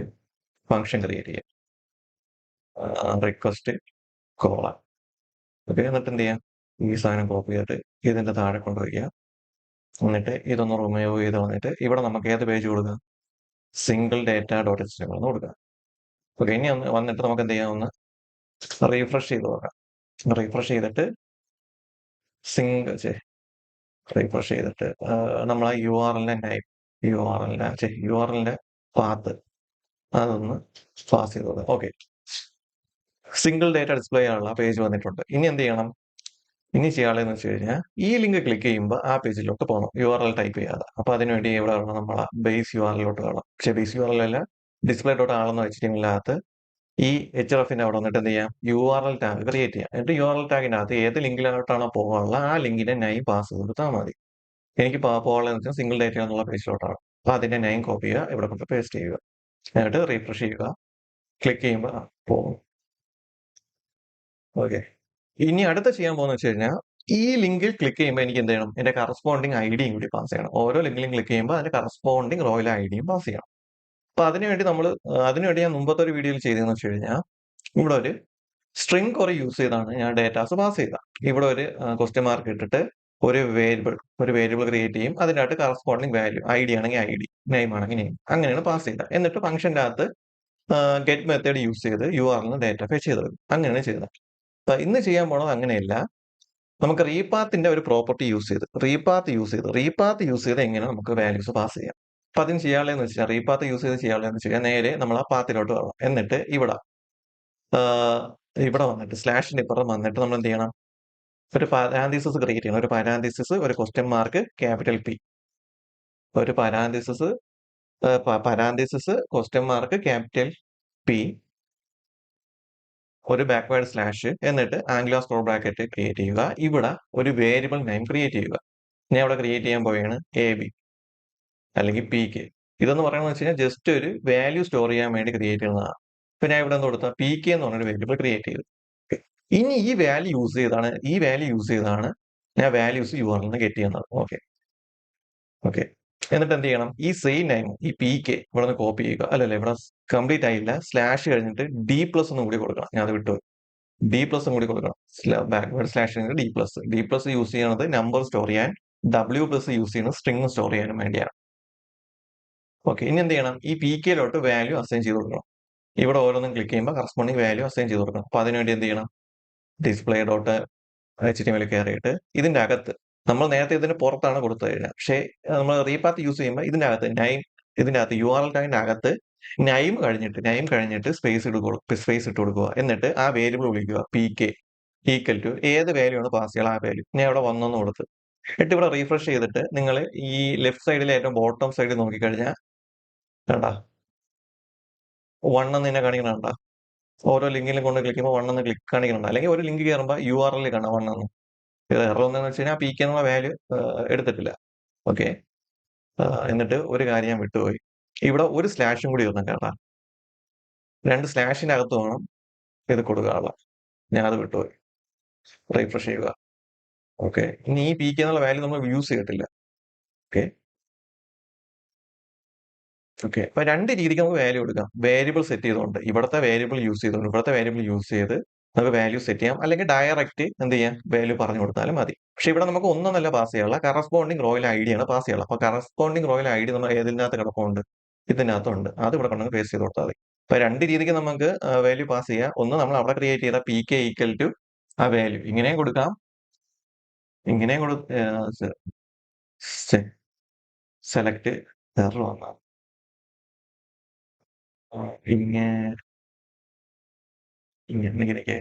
ഫംഗ്ഷൻ ക്രിയേറ്റ് ചെയ്യാം. റിക്വസ്റ്റ് കോള. ഓക്കെ. എന്നിട്ട് എന്ത് ചെയ്യാം? ഈ സാധനം കോപ്പി ചെയ്തിട്ട് ഇതിന്റെ താഴെ കൊണ്ടുവയ്ക്കുക. എന്നിട്ട് ഇതൊന്ന് റിമൂവ് ചെയ്ത് വന്നിട്ട് ഇവിടെ നമുക്ക് ഏത് പേജ് കൊടുക്കാം? സിംഗിൾ ഡേറ്റ ഡോട്ട് HTML എന്ന് കൊടുക്കാം. ഓക്കെ. ഇനി ഒന്ന് വന്നിട്ട് നമുക്ക് എന്ത് ചെയ്യാം? ഒന്ന് റീഫ്രഷ് ചെയ്ത് നോക്കാം. റീഫ്രഷ് ചെയ്തിട്ട് സിംഗിൾ റീഫ്രഷ് ചെയ്തിട്ട് നമ്മൾ ആ URLന്റെ പാത്ത് അതൊന്ന് പാസ് ചെയ്ത് കൊടുക്കാം. ഓക്കെ. സിംഗിൾ ഡേറ്റ ഡിസ്പ്ലേ ചെയ്യാനുള്ള പേജ് വന്നിട്ടുണ്ട്. ഇനി എന്ത് ചെയ്യണം? ഇനി ചെയ്യാനുള്ളതെന്ന് വെച്ച് കഴിഞ്ഞാൽ ഈ ലിങ്ക് ക്ലിക്ക് ചെയ്യുമ്പോൾ ആ പേജിലോട്ട് പോകണം. URL ടൈപ്പ് ചെയ്യാതെ. അപ്പൊ അതിനുവേണ്ടി എവിടെ വേണം? നമ്മളെ ബേസ് URLോട്ട് വേണം. പക്ഷേ ബേസ് URL അല്ല, ഡിസ്പ്ലേ ഡോട്ട് ആളെന്ന് HTML-നകത്ത് ഈ hrefന്റെ അവിടെ വന്നിട്ട് എന്ത് ചെയ്യാം? URL ടാഗ് ക്രിയേറ്റ് ചെയ്യാം. എന്നിട്ട് URL ടാഗിനകത്ത് ഏത് ലിങ്കിലോട്ടാണോ പോകാനുള്ള ആ ലിങ്കിന്റെ നെയിം പാസ് കൊടുത്താൽ മതി. എനിക്ക് പോകാനുള്ളതെന്ന് വെച്ചാൽ സിംഗിൾ ഡേറ്റ എന്നുള്ള പേജിലോട്ടാണ്. അപ്പൊ അതിന്റെ നെയിം കോപ്പി ചെയ്യുക, ഇവിടെ കൊണ്ട് പേസ്റ്റ് ചെയ്യുക. എന്നിട്ട് റീഫ്രഷ് ചെയ്യുക. ക്ലിക്ക് ചെയ്യുമ്പോൾ പോകും. ഓക്കെ. ഇനി അടുത്ത ചെയ്യാൻ പോകുന്നത് വെച്ച് കഴിഞ്ഞാൽ ഈ ലിങ്കിൽ ക്ലിക്ക് ചെയ്യുമ്പോൾ എനിക്ക് എന്ത് ചെയ്യണം? എന്റെ കറസ്പോണ്ടിങ് ഐഡിയും കൂടി പാസ് ചെയ്യണം. ഓരോ ലിങ്കിലും ക്ലിക്ക് ചെയ്യുമ്പോൾ അതിന്റെ കറസ്പോണ്ടിങ് റോയൽ ഐഡിയും പാസ് ചെയ്യണം. അപ്പൊ അതിനുവേണ്ടി ഞാൻ മുമ്പത്തെ ഒരു വീഡിയോയിൽ ചെയ്തതെന്ന് വെച്ച് കഴിഞ്ഞാൽ ഇവിടെ ഒരു സ്ട്രിംഗ് കുറെ യൂസ് ചെയ്താണ് ഞാൻ ഡേറ്റാസ് പാസ് ചെയ്ത. ഇവിടെ ഒരു ക്വസ്റ്റ്യൻ മാർക്ക് ഇട്ടിട്ട് ഒരു വേരിയബിൾ ക്രിയേറ്റ് ചെയ്യും. അതിനകത്ത് കറസ്പോണ്ടിങ് വാല്യൂ ID ആണെങ്കിൽ ID, നെയിം ആണെങ്കിൽ നെയിം, അങ്ങനെയാണ് പാസ് ചെയ്തത്. എന്നിട്ട് ഫംഗ്ഷന്റെ അകത്ത് ഗെറ്റ് മെത്തേഡ് യൂസ് ചെയ്ത് URL ഡേറ്റ ഫെച്ച് ചെയ്തത്. അങ്ങനെയാണ് ചെയ്തത്. അപ്പൊ ഇന്ന് ചെയ്യാൻ പോണത് അങ്ങനെയല്ല. നമുക്ക് റീപാത്ത് യൂസ് ചെയ്ത് എങ്ങനെ നമുക്ക് വാല്യൂസ് പാസ് ചെയ്യാം. അപ്പൊ അതിന് ചെയ്യാനുള്ളതെന്ന് വെച്ചാൽ റീപാത്ത് യൂസ് ചെയ്ത് ചെയ്യാനുള്ളതെന്ന് വെച്ചാൽ നേരെ നമ്മൾ ആ പാത്തിലോട്ട് വരണം. എന്നിട്ട് ഇവിടെ വന്നിട്ട് സ്ലാഷിന്റെ ഇപ്പുറം വന്നിട്ട് നമ്മൾ എന്ത് ചെയ്യണം? ഒരു പാരാന്തീസിസ് ക്രിയേറ്റ് ചെയ്യണം. ഒരു പാരാന്തീസിസ്, ഒരു ക്വസ്റ്റ്യൻ മാർക്ക്, ക്യാപിറ്റൽ P, ഒരു പാരാന്തീസിസ് ക്വസ്റ്റ്യൻ മാർക്ക്, ക്യാപിറ്റൽ P, ഒരു ബാക്ക്വേർഡ് സ്ലാഷ്, എന്നിട്ട് ആംഗുലർ സ്ക്വയർ ബ്രാക്കറ്റ് ക്രിയേറ്റ് ചെയ്യുക. ഇവിടെ ഒരു വേരിയബിൾ നെയിം ക്രിയേറ്റ് ചെയ്യുക. ഞാൻ ഇവിടെ ക്രിയേറ്റ് ചെയ്യാൻ പോവുകയാണ് AB അല്ലെങ്കിൽ PK. ഇതെന്ന് പറയുന്നത് വെച്ച് കഴിഞ്ഞാൽ ജസ്റ്റ് ഒരു വാല്യൂ സ്റ്റോർ ചെയ്യാൻ വേണ്ടി ക്രിയേറ്റ് ചെയ്യുന്നതാണ്. ഇപ്പൊ ഞാൻ ഇവിടെ എന്ത് കൊടുത്താൽ PK എന്ന് പറഞ്ഞൊരു വേരിയബിൾ ക്രിയേറ്റ് ചെയ്തു. ഇനി ഈ വാല്യൂ യൂസ് ചെയ്താണ് ഞാൻ വാല്യൂസ് URL ഗെറ്റ് ചെയ്യുന്നത്. ഓക്കെ. എന്നിട്ട് എന്ത് ചെയ്യണം? ഈ സെയിം നെയിം ഈ PK ഇവിടെ നിന്ന് കോപ്പി ചെയ്യുക. അല്ലല്ല, ഇവിടെ കംപ്ലീറ്റ് ആയില്ല. സ്ലാഷ് കഴിഞ്ഞിട്ട് D+ ഒന്നും കൂടി കൊടുക്കണം. ഞാൻ അത് വിട്ടു. D+ കൂടി കൊടുക്കണം. ബാക്ക്വേർഡ് സ്ലാഷ് കഴിഞ്ഞിട്ട് D+ യൂസ് ചെയ്യണത് നമ്പർ സ്റ്റോർ ചെയ്യാൻ, W+ യൂസ് ചെയ്യുന്നത് സ്ട്രിംഗ് സ്റ്റോർ ചെയ്യാനും വേണ്ടിയാണ്. ഓക്കെ. ഇനി എന്ത് ചെയ്യണം? ഈ PKയിലോട്ട് വാല്യൂ അസൈൻ ചെയ്ത് കൊടുക്കണം. ഇവിടെ ഓരോന്നും ക്ലിക്ക് ചെയ്യുമ്പോൾ കറസ്പോണ്ടിങ് വാല്യൂ അസൈൻ ചെയ്ത് കൊടുക്കണം. അപ്പൊ അതിനുവേണ്ടി എന്ത് ചെയ്യണം? ഡിസ്പ്ലേ ഡോട്ട് HTML കയറിയിട്ട് ഇതിന്റെ അകത്ത് നമ്മൾ നേരത്തെ ഇതിന് പുറത്താണ് കൊടുത്തു കഴിഞ്ഞാൽ, പക്ഷേ നമ്മൾ റീപാത്ത് യൂസ് ചെയ്യുമ്പോൾ ഇതിന്റെ അകത്ത് URL ടാഗിന്റെ അകത്ത് നെയിം കഴിഞ്ഞിട്ട് സ്പേസ് ഇട്ട് കൊടുക്കുക. എന്നിട്ട് ആ വേരിയബിൾ വിളിക്കുക PK ഈക്വൽ ടു ഏത് വാല്യൂ ആണ് പാസ് ചെയ്യാൻ ആ വാല്യൂ. ഞാൻ ഇവിടെ 1 എന്ന് കൊടുത്ത് എന്നിട്ട് ഇവിടെ റീഫ്രഷ് ചെയ്തിട്ട് നിങ്ങൾ ഈ ലെഫ്റ്റ് സൈഡിലെ ഏറ്റവും ബോട്ടം സൈഡിൽ നോക്കിക്കഴിഞ്ഞാൽ കണ്ട 1 എന്ന് തന്നെ കാണിക്കണ. ഓരോ ലിങ്കിലും കൊണ്ട് ക്ലിക്ക് ചെയ്യുമ്പോൾ 1 എന്ന് കാണിക്കണുണ്ട്. അല്ലെങ്കിൽ ഒരു ലിങ്ക് കയറുമ്പോൾ URL കാണാം 1 എന്ന്. ഇത് എറർ എന്താണെന്ന് വെച്ച് കഴിഞ്ഞാൽ PK എന്നുള്ള വാല്യൂ എടുത്തിട്ടില്ല. ഓക്കെ. എന്നിട്ട് ഒരു കാര്യം ഞാൻ വിട്ടുപോയി. ഇവിടെ ഒരു സ്ലാഷും കൂടി വന്നു കേട്ടാ. 2 സ്ലാഷിന്റെ അകത്ത് വേണം ഇത് കൊടുക്കാനുള്ള. ഞാൻ അത് വിട്ടുപോയി. റീഫ്രഷ് ചെയ്യുക. ഓക്കെ. ഇനി ഈ PK എന്നുള്ള വാല്യൂ നമ്മൾ യൂസ് ചെയ്തിട്ടില്ല. ഓക്കെ. അപ്പൊ 2 രീതിക്ക് നമുക്ക് വാല്യൂ കൊടുക്കാം. വേരിയബിൾ സെറ്റ് ചെയ്തുകൊണ്ട് ഇവിടുത്തെ വേരിയബിൾ യൂസ് ചെയ്ത് നമുക്ക് വാല്യൂ സെറ്റ് ചെയ്യാം. അല്ലെങ്കിൽ ഡയറക്റ്റ് എന്ത് ചെയ്യാം? വാല്യൂ പറഞ്ഞു കൊടുത്താലും മതി. പക്ഷെ ഇവിടെ നമുക്ക് ഒന്നല്ല പാസ് ചെയ്യാനുള്ള, കറസ്പോണ്ടിങ് റോയൽ ID ആണ് പാസ് ചെയ്യാനുള്ളത്. അപ്പൊ കറസ്പോണ്ടിങ് റോയൽ ID നമ്മൾ ഏതിനകത്ത് കിടപ്പുണ്ട്? ഇതിനകത്തുണ്ട്. അത് ഇവിടെ കൊണ്ടങ്ങ് പേസ്റ്റ് ചെയ്ത് കൊടുത്താൽ മതി. അപ്പൊ 2 രീതിക്ക് നമുക്ക് വാല്യൂ പാസ് ചെയ്യാം. ഒന്ന് നമ്മൾ അവിടെ ക്രിയേറ്റ് ചെയ്ത PK ഈക്വൽ ടു ആ വാല്യൂ ഇങ്ങനെയും കൊടുക്കാം. ഇങ്ങനെയും കൂടെ സെലക്ട് എറർ വന്നാൽ ഇങ്ങനെ ഇങ്ങനെയൊക്കെ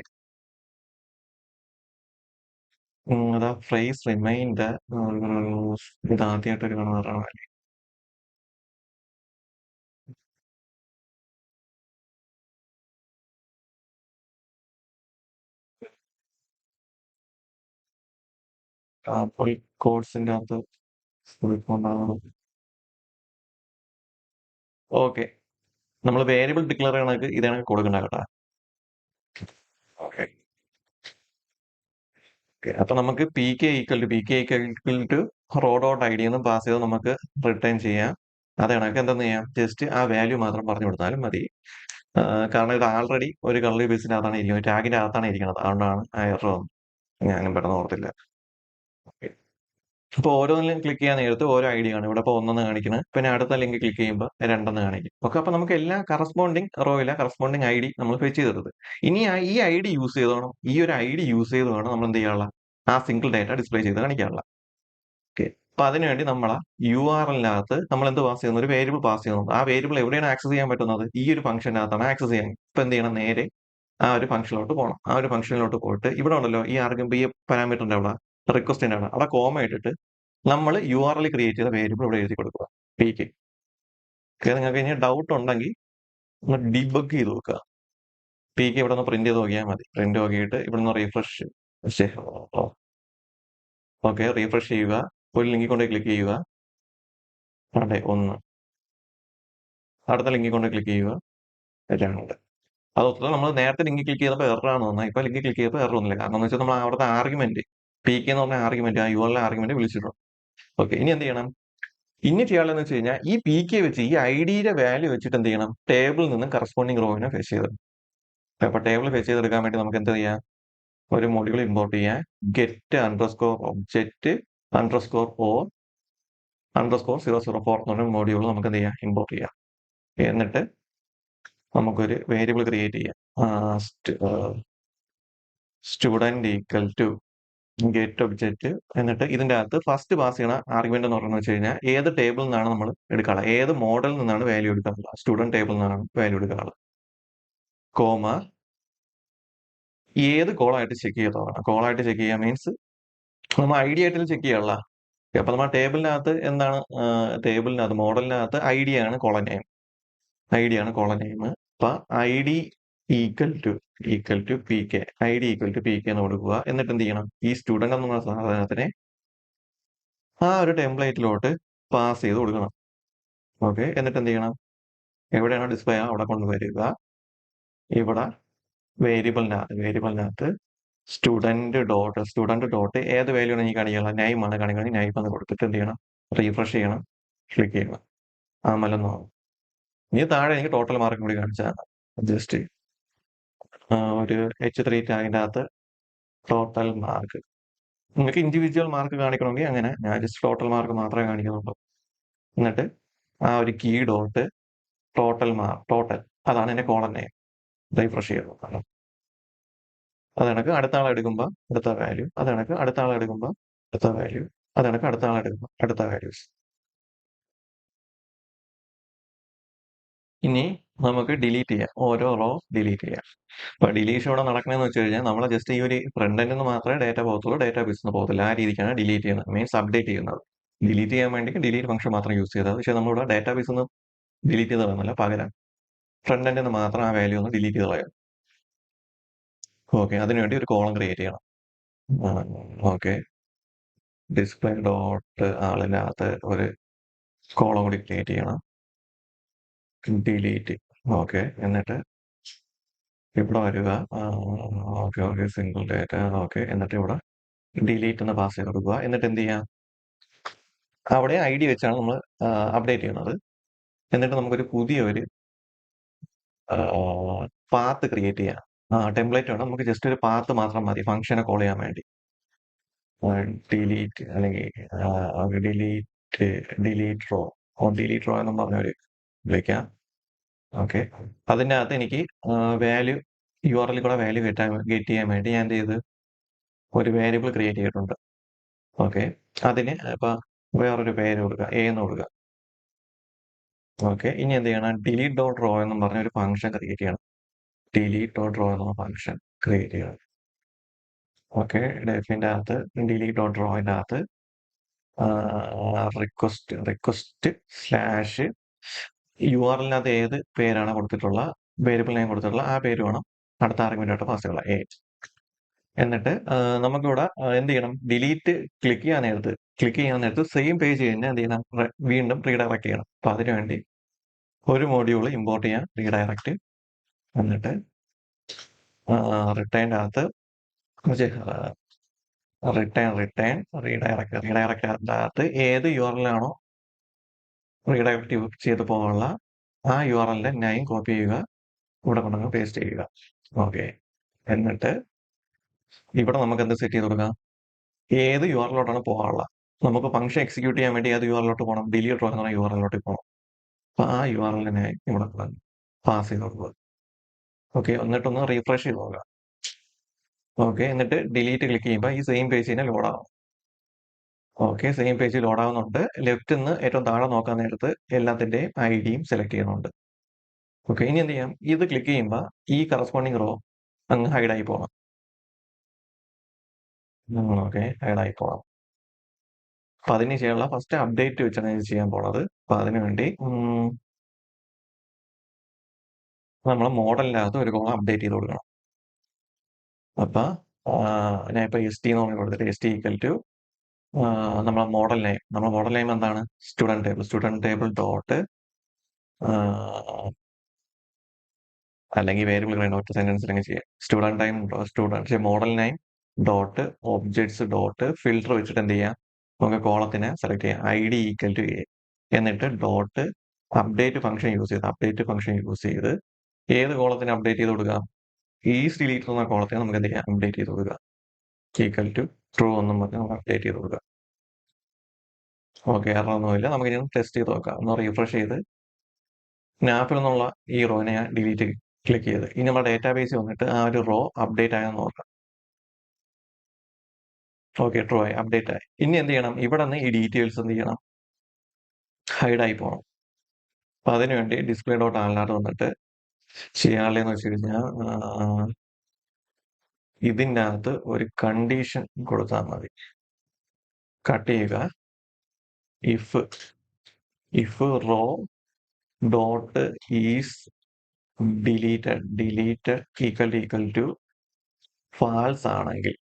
അതാ ഫ്രേസ് റിമൈൻഡ് ഇത് ആദ്യമായിട്ട് ഒരു കാണുന്നതാണ്. അപ്പോൾ കോഡ്സിന്റെ അകത്ത് കൊടുക്കൊണ്ടാണ്. ഓക്കെ, നമ്മൾ വേരിയബിൾ ഡിക്ലെയർ ചെയ്യണക്ക് ഇതാണ് കൊടുക്കേണ്ട കേട്ടാ. ഓക്കെ, അപ്പൊ നമുക്ക് P K equal to row dot I D എന്ന് പാസ് ചെയ്ത് നമുക്ക് റിട്ടേൺ ചെയ്യാം. അത് കണക്ക് എന്തെന്ന് ചെയ്യാം, ജസ്റ്റ് ആ വാല്യൂ മാത്രം പറഞ്ഞു കൊടുത്താലും മതി. കാരണം ഇത് ആൾറെഡി ഒരു കർലി ബേസിനകത്താണ് ഇരിക്കുന്നത്, ടാഗിന്റെ അകത്താണ് ഇരിക്കുന്നത്. അതുകൊണ്ടാണ് ആ എറർ വന്നത്. ഞാനും പെട്ടെന്ന് ഓർത്തില്ല. അപ്പൊ ഓരോന്നിലും ക്ലിക്ക് ചെയ്യാൻ നേരത്ത് ഓരോ ഐ ഡി കാണും. ഇവിടെ ഇപ്പൊ ഒന്നെന്ന് കാണിക്കുന്നത്, പിന്നെ അടുത്ത ലിങ്ക് ക്ലിക്ക് ചെയ്യുമ്പോൾ രണ്ടെന്ന് കാണിക്കും. ഓക്കെ, അപ്പൊ നമുക്ക് എല്ലാ കറസ്പോണ്ടിങ് റോയിലെ കറസ്പോണ്ടിങ് ഐ ഡി നമ്മൾ ഫെച്ച് ചെയ്തെടുത്ത് ഇനി ഈ ഐ ഡി യൂസ് ചെയ്ത് വേണം, ഈ ഒരു ഐ ഡി യൂസ് ചെയ്ത് വേണം നമ്മൾ എന്ത് ചെയ്യാനുള്ള ആ സിംഗിൾ ഡേറ്റ ഡിസ്പ്ലേ ചെയ്ത് കാണിക്കാനുള്ള. ഓക്കെ, അപ്പൊ അതിനുവേണ്ടി നമ്മളെ യു ആർ എല്ലിനകത്ത് നമ്മൾ എന്ത് പാസ് ചെയ്യുന്നു, ഒരു വേരിയബിൾ പാസ് ചെയ്യുന്നത്. ആ വേരിയബിൾ എവിടെയാണ് ആക്സസ് ചെയ്യാൻ പറ്റുന്നത്, ഈ ഒരു ഫംഗ്ഷനകത്താണ് ആക്സസ് ചെയ്യാൻ. ഇപ്പൊ എന്ത് ചെയ്യണം, നേരെ ആ ഒരു ഫംഗ്ഷനിലോട്ട് പോകണം. ആ ഒരു ഫംഗ്ഷനിലോട്ട് പോയിട്ട് ഇവിടെ ഉണ്ടല്ലോ ഈ ഈ പാരാമീറ്ററിന്റെ അവിടെ റിക്വസ്റ്റിന്റെ അവിടെ കോമ ഇട്ടിട്ട് നമ്മൾ യു ആർ എൽ ക്രിയേറ്റ് ചെയ്ത വേരിയബിൾ ഇവിടെ എഴുതി കൊടുക്കുക പിക്ക്. നിങ്ങൾക്ക് ഇനി ഡൗട്ട് ഉണ്ടെങ്കിൽ ഒന്ന് ഡിബഗ് ചെയ്ത് നോക്കുക. പിക്ക് ഇവിടെ നിന്ന് പ്രിന്റ് ചെയ്ത് നോക്കിയാൽ മതി. പ്രിന്റ് നോക്കിയിട്ട് ഇവിടെ നിന്ന് റീഫ്രഷ് ഓക്കെ, റീഫ്രഷ് ചെയ്യുക. ഒരു ലിങ്കിൽ കൊണ്ട് ക്ലിക്ക് ചെയ്യുക. അതെ, ഒന്ന്. അടുത്ത ലിങ്കിൽ കൊണ്ട് ക്ലിക്ക് ചെയ്യുക, രണ്ട്. അതൊക്കെ നമ്മൾ നേരത്തെ ലിങ്ക് ക്ലിക്ക് ചെയ്തപ്പോൾ എററാണ് വന്നത്. ഇപ്പൊ ലിങ്ക് ക്ലിക്ക് ചെയ്തപ്പോൾ എറർ ഒന്നുമില്ല. കാരണം എന്ന് വെച്ചാൽ നമ്മൾ അവിടുത്തെ ആർഗ്യുമെന്റ് പി കെ എന്ന് പറഞ്ഞ ആർഗ്യുമെന്റ്, ആ യു ആർ എൽ ആർഗ്യുമെന്റ് വിളിച്ചിട്ടുണ്ട്. ഓക്കെ, ഇനി എന്ത് ചെയ്യണം, ഇനി ചെയ്യാനുള്ളതെന്ന് വെച്ച് കഴിഞ്ഞാൽ ഈ പി കെ വെച്ച് ഈ ഐ ഡിയുടെ വാല്യൂ വെച്ചിട്ട് എന്ത് ചെയ്യണം, ടേബിളിൽ നിന്ന് കറസ്പോണ്ടിങ് റോവിനെ ഫെച്ച് ചെയ്ത്. അപ്പൊ ടേബിൾ ഫെച്ച് ചെയ്തെടുക്കാൻ വേണ്ടി നമുക്ക് എന്ത് ചെയ്യാം, ഒരു മൊഡ്യൂൾ ഇമ്പോർട്ട് ചെയ്യാം. ഗെറ്റ് അണ്ടർസ്കോർ ഒബ്ജക്റ്റ് അണ്ടർസ്കോർ ഓ അണ്ടർസ്കോർ 004 എന്ന് പറഞ്ഞ മൊഡ്യൂൾ നമുക്ക് എന്ത് ചെയ്യാം, ഇമ്പോർട്ട് ചെയ്യാം. എന്നിട്ട് നമുക്കൊരു വേരിയബിൾ ക്രിയേറ്റ് ചെയ്യാം. Student equal to get object. എന്നിട്ട് ഇതിന്റെ അകത്ത് ഫസ്റ്റ് പാസ് ചെയ്യണ ആർഗ്യുമെന്റ് എന്ന് പറയുന്നത് വെച്ച് കഴിഞ്ഞാൽ ഏത് ടേബിളിൽ നിന്നാണ് നമ്മൾ എടുക്കാനുള്ളത്, ഏത് മോഡലിൽ നിന്നാണ് വാല്യൂ എടുക്കാനുള്ളത്, സ്റ്റുഡന്റ് ടേബിളിൽ നിന്നാണ് വാല്യൂ എടുക്കാനുള്ളത്. കോമ ഏത് കോളായിട്ട് ചെക്ക് ചെയ്തോളാം. കോളായിട്ട് ചെക്ക് ചെയ്യാൻ മീൻസ് നമ്മൾ ഐ ഡി ആയിട്ട് ചെക്ക് ചെയ്യാനുള്ള. അപ്പൊ നമ്മൾ ടേബിളിനകത്ത് എന്താണ്, ടേബിളിനകത്ത് മോഡലിനകത്ത് ഐ ഡി ആണ് കോളൻ നെയിം. ഐ ഡി ആണ് കോളൻ നെയിം. അപ്പൊ I D equal to P K, I D equal to P K എന്ന് കൊടുക്കുക. എന്നിട്ട് എന്ത് ചെയ്യണം, ഈ സ്റ്റുഡന്റ് എന്നുള്ള സാധനത്തിനെ ആ ഒരു ടെംപ്ലേറ്റിലോട്ട് പാസ് ചെയ്ത് കൊടുക്കണം. ഓക്കെ, എന്നിട്ട് എന്ത് ചെയ്യണം, എവിടെയാണോ ഡിസ്പ്ലേ അവിടെ കൊണ്ടുവരിക. ഇവിടെ വേരിയബിളിനകത്ത് സ്റ്റുഡന്റ് ഡോട്ട് ഏത് വാല്യൂ ആണ് ഈ കാണിക്കുക, നൈം ആണ് കാണിക്കുന്നത്. നൈം എന്ന് കൊടുത്തിട്ട് എന്ത് ചെയ്യണം, റീഫ്രഷ് ചെയ്യണം, ക്ലിക്ക് ചെയ്യണം. ആ മലന്ന് ഇനി താഴെ എനിക്ക് ടോട്ടൽ മാർക്ക് കൂടി കാണിച്ചാൽ ജസ്റ്റ് ഒരു H3 ടാഗിന്റെ അകത്ത് ടോട്ടൽ മാർക്ക്. നിങ്ങൾക്ക് ഇൻഡിവിജ്വൽ മാർക്ക് കാണിക്കണമെങ്കിൽ അങ്ങനെ, ഞാൻ ജസ്റ്റ് ടോട്ടൽ മാർക്ക് മാത്രമേ കാണിക്കുന്നുള്ളൂ. എന്നിട്ട് ആ ഒരു കീ ഡോട്ട് ടോട്ടൽ അതാണ് എന്റെ കോളൻ നെയിം. റീഫ്രഷ് ചെയ്യുന്നത്. അത് കണക്ക് അടുത്ത ആളെ എടുക്കുമ്പോൾ അടുത്ത വാല്യൂ, അത് കണക്ക് അടുത്ത ആളെ എടുക്കുമ്പോൾ അടുത്ത വാല്യൂ, അത് കണക്ക് അടുത്ത ആളെ എടുക്കുമ്പോൾ അടുത്ത വാല്യൂസ്. ഇനി നമുക്ക് ഡിലീറ്റ് ചെയ്യാം, ഓരോ റോ ഡിലീറ്റ് ചെയ്യാം. അപ്പൊ ഡിലീഷൻ ഇവിടെ നടക്കണമെന്ന് വെച്ച് കഴിഞ്ഞാൽ നമ്മൾ ജസ്റ്റ് ഈ ഒരു ഫ്രണ്ട് എൻഡിൽ നിന്ന് മാത്രമേ ഡേറ്റ പോകത്തുള്ളൂ, ഡേറ്റ ബേസിൽ പോകത്തില്ല. ആ രീതിക്കാണ് ഡിലീറ്റ് ചെയ്യുന്നത്, മീൻസ് അപ്ഡേറ്റ് ചെയ്യുന്നത്. ഡിലീറ്റ് ചെയ്യാൻ വേണ്ടി ഡിലീറ്റ് ഫംഗ്ഷൻ മാത്രം യൂസ് ചെയ്തത്. പക്ഷെ നമ്മളിവിടെ ഡേറ്റാ ബേസിൽ നിന്ന് ഡിലീറ്റ് ചെയ്ത് കളയുന്നില്ല, പകരം ഫ്രണ്ട് എൻഡിൽ നിന്ന് മാത്രം ആ വാല്യൂ ഒന്ന് ഡിലീറ്റ് ചെയ്ത് കളയാം. ഓക്കെ, അതിനുവേണ്ടി ഒരു കോളം ക്രിയേറ്റ് ചെയ്യണം. ഓക്കെ, ഡിസ്പ്ലേ ഡോട്ട് ആളിനകത്ത് ഒരു കോളം കൂടി ക്രിയേറ്റ് ചെയ്യണം. ഡിലീറ്റ്. ഓക്കെ, എന്നിട്ട് ഇവിടെ വരിക. Okay, single data. ഓക്കെ, എന്നിട്ട് ഇവിടെ ഡിലീറ്റ് എന്ന് പാസ് ചെയ്ത് കൊടുക്കുക. എന്നിട്ട് എന്ത് ചെയ്യാം, അവിടെ ഐ ഡി വെച്ചാണ് നമ്മൾ അപ്ഡേറ്റ് ചെയ്യുന്നത്. എന്നിട്ട് നമുക്കൊരു പുതിയ ഒരു പാത്ത് ക്രിയേറ്റ് ചെയ്യാം. ടെംപ്ലേറ്റ് വേണം, നമുക്ക് ജസ്റ്റ് ഒരു പാത്ത് മാത്രം മതി ഫംഗ്ഷനെ കോൾ ചെയ്യാൻ വേണ്ടി. ഡിലീറ്റ് അല്ലെങ്കിൽ ഡിലീറ്റ് റോ എന്നും പറഞ്ഞൊരു വിളിക്കാം. ഓക്കെ, അതിൻ്റെ അകത്ത് എനിക്ക് വാല്യൂ യു ആർ എല്ലിൽ കൂടെ വാല്യൂ ഗെറ്റ് ചെയ്യാൻ വേണ്ടി ഞാൻ എന്ത് ചെയ്ത് ഒരു വേരിയബിൾ ക്രിയേറ്റ് ചെയ്തിട്ടുണ്ട്. ഓക്കെ, അതിന് ഇപ്പൊ വേറൊരു പേര് കൊടുക്കുക, എ എന്ന് കൊടുക്കുക. ഓക്കെ, ഇനി എന്ത് ചെയ്യണം? ഡിലീറ്റ് ഡോട്ട് റോ എന്നും പറഞ്ഞ ഒരു ഫംഗ്ഷൻ ക്രിയേറ്റ് ചെയ്യണം. ഡിലീറ്റ് ഡോട്ട് റോ എന്ന ഫംഗ്ഷൻ ക്രിയേറ്റ് ചെയ്യണം. ഓക്കെ, ഡെഫിന്റെ അകത്ത് ഡിലീറ്റ് ഡോട്ട് റോയിന്റെ അകത്ത് റിക്വസ്റ്റ് സ്ലാഷ് യു ആർ എല്ലിനകത്ത് ഏത് പേരാണ് കൊടുത്തിട്ടുള്ള, വേരിയബിൾ നെയിം കൊടുത്തിട്ടുള്ള ആ പേര് വേണം അടുത്ത ആർഗ്യുമെന്റ് ആയിട്ട് പാസ് ചെയ്യാനുള്ള എ. എന്നിട്ട് നമുക്കിവിടെ എന്ത് ചെയ്യണം? ഡിലീറ്റ് ക്ലിക്ക് ചെയ്യാൻ നേരത്ത് സെയിം പേജ് തന്നെ എന്ത് ചെയ്യണം? വീണ്ടും റീഡയറക്ട് ചെയ്യണം. അപ്പൊ അതിനുവേണ്ടി ഒരു മോഡ്യൂൾ ഇമ്പോർട്ട് ചെയ്യാൻ റീഡയറക്ട്, എന്നിട്ട് റിട്ടേണിന്റെ അകത്ത് റിട്ടേൺ റീഡയറക്ട് അകത്ത് ഏത് യു ആർ എൽ ആണോ റീഡയറക്ട് ചെയ്ത് പോകാനുള്ള ആ യു ആർ എല്ലിന്റെ നെയിം കോപ്പി ചെയ്യുക, ഇവിടെ കൊണ്ടങ്ങ് പേസ്റ്റ് ചെയ്യുക. ഓക്കെ, എന്നിട്ട് ഇവിടെ നമുക്ക് എന്ത് സെറ്റ് ചെയ്ത് കൊടുക്കാം? ഏത് യു ആർ എല്ലോട്ടാണ് പോകാനുള്ള, നമുക്ക് ഫംഗ്ഷൻ എക്സിക്യൂട്ട് ചെയ്യാൻ വേണ്ടി ഏത് യു ആർ എല്ലോട്ട് പോകണം? ഡിലീറ്റ് റോ എന്ന് പറഞ്ഞ യു ആർ എല്ലോട്ട് പോകണം. അപ്പൊ ആ യു ആർ എല്ലിനെ ഇവിടെ പാസ് ചെയ്ത് കൊടുക്കുക. ഓക്കെ, എന്നിട്ടൊന്ന് റീഫ്രഷ് ചെയ്ത് നോക്കുക. ഓക്കെ, എന്നിട്ട് ഡിലീറ്റ് ക്ലിക്ക് ചെയ്യുമ്പോൾ ഈ സെയിം പേജ് തന്നെ ലോഡ് ആവും. ഓക്കെ, സെയിം പേജ് ലോഡ് ആവുന്നുണ്ട്. ലെഫ്റ്റ് നിന്ന് ഏറ്റവും താഴെ നോക്കാൻ നേരത്ത് എല്ലാത്തിന്റെയും ഐഡിയും സെലക്ട് ചെയ്യുന്നുണ്ട്. ഓക്കെ, ഇനി എന്ത് ചെയ്യാം? ഇത് ക്ലിക്ക് ചെയ്യുമ്പോൾ ഈ കറസ്പോണ്ടിങ് റോ അങ്ങ് ഹൈഡ് ആയി പോകണം. ഓക്കെ, ഹൈഡ് ആയി പോകണം. അപ്പൊ അതിന് ചെയ്യാനുള്ള ഫസ്റ്റ് അപ്ഡേറ്റ് വെച്ചാണ് ഇത് ചെയ്യാൻ പോണത്. അപ്പൊ അതിനു വേണ്ടി നമ്മളെ മോഡലിനകത്ത് ഒരു കോളം അപ്ഡേറ്റ് ചെയ്ത് കൊടുക്കണം. അപ്പൊ ഞാൻ ഇപ്പൊ എസ് ടി എന്ന് പറഞ്ഞ് കൊടുത്തിട്ട് എസ് ടി ഈക്വൽ ടു നമ്മളെ മോഡൽ നെയിം എന്താണ്? സ്റ്റുഡന്റ് ടേബിൾ ഡോട്ട് അല്ലെങ്കിൽ വേരിയബിൾ ഒറ്റ സെന്റൻസിൽ ചെയ്യാം. Student model name dot objects dot filter വെച്ചിട്ട് എന്ത് ചെയ്യാം? നമുക്ക് കോളത്തിനെ സെലക്ട് ചെയ്യാം, I D equal to A, എന്നിട്ട് ഡോട്ട് അപ്ഡേറ്റ് ഫംഗ്ഷൻ യൂസ് ചെയ്ത് ഏത് കോളത്തിന് അപ്ഡേറ്റ് ചെയ്ത് കൊടുക്കാം? ഈസ് ഡിലീറ്റ് എന്ന കോളത്തിന് നമുക്ക് എന്ത് ചെയ്യാം? അപ്ഡേറ്റ് ചെയ്ത് കൊടുക്കുക. ഈക്വൽ ടു ട്രൂ എന്നും പറഞ്ഞ് നമുക്ക് അപ്ഡേറ്റ് ചെയ്ത് കൊടുക്കുക. ഓക്കെ, എററൊന്നുമില്ല. നമുക്ക് ഇനി ടെസ്റ്റ് ചെയ്ത് നോക്കാം. ഒന്ന് റീഫ്രഷ് ചെയ്ത് നാപ്പിൽ നിന്നുള്ള ഈ റോനെ ഞാൻ ഡിലീറ്റ് ക്ലിക്ക് ചെയ്ത് ഇനി നമ്മുടെ ഡേറ്റാബേസിൽ വന്നിട്ട് ആ ഒരു റോ അപ്ഡേറ്റ് ആയെന്ന് നോക്കാം. ഓക്കെ, ട്രൂ ആയി, അപ്ഡേറ്റ് ആയി. ഇനി എന്ത് ചെയ്യണം? ഇവിടെ നിന്ന് ഈ ഡീറ്റെയിൽസ് എന്ത് ചെയ്യണം? ഹൈഡ് ആയി പോകണം. അപ്പൊ അതിനുവേണ്ടി ഡിസ്പ്ലേ ഡോട്ട് ആൻലാർ വന്നിട്ട് ചെയ്യാനുള്ളതെന്ന് വെച്ച് കഴിഞ്ഞാൽ ഇതിൻ്റെ അകത്ത് ഒരു കണ്ടീഷൻ കൊടുത്താൽ മതി. കട്ട് ചെയ്യുക, if row dot is deleted equal to false ആണെങ്കിൽ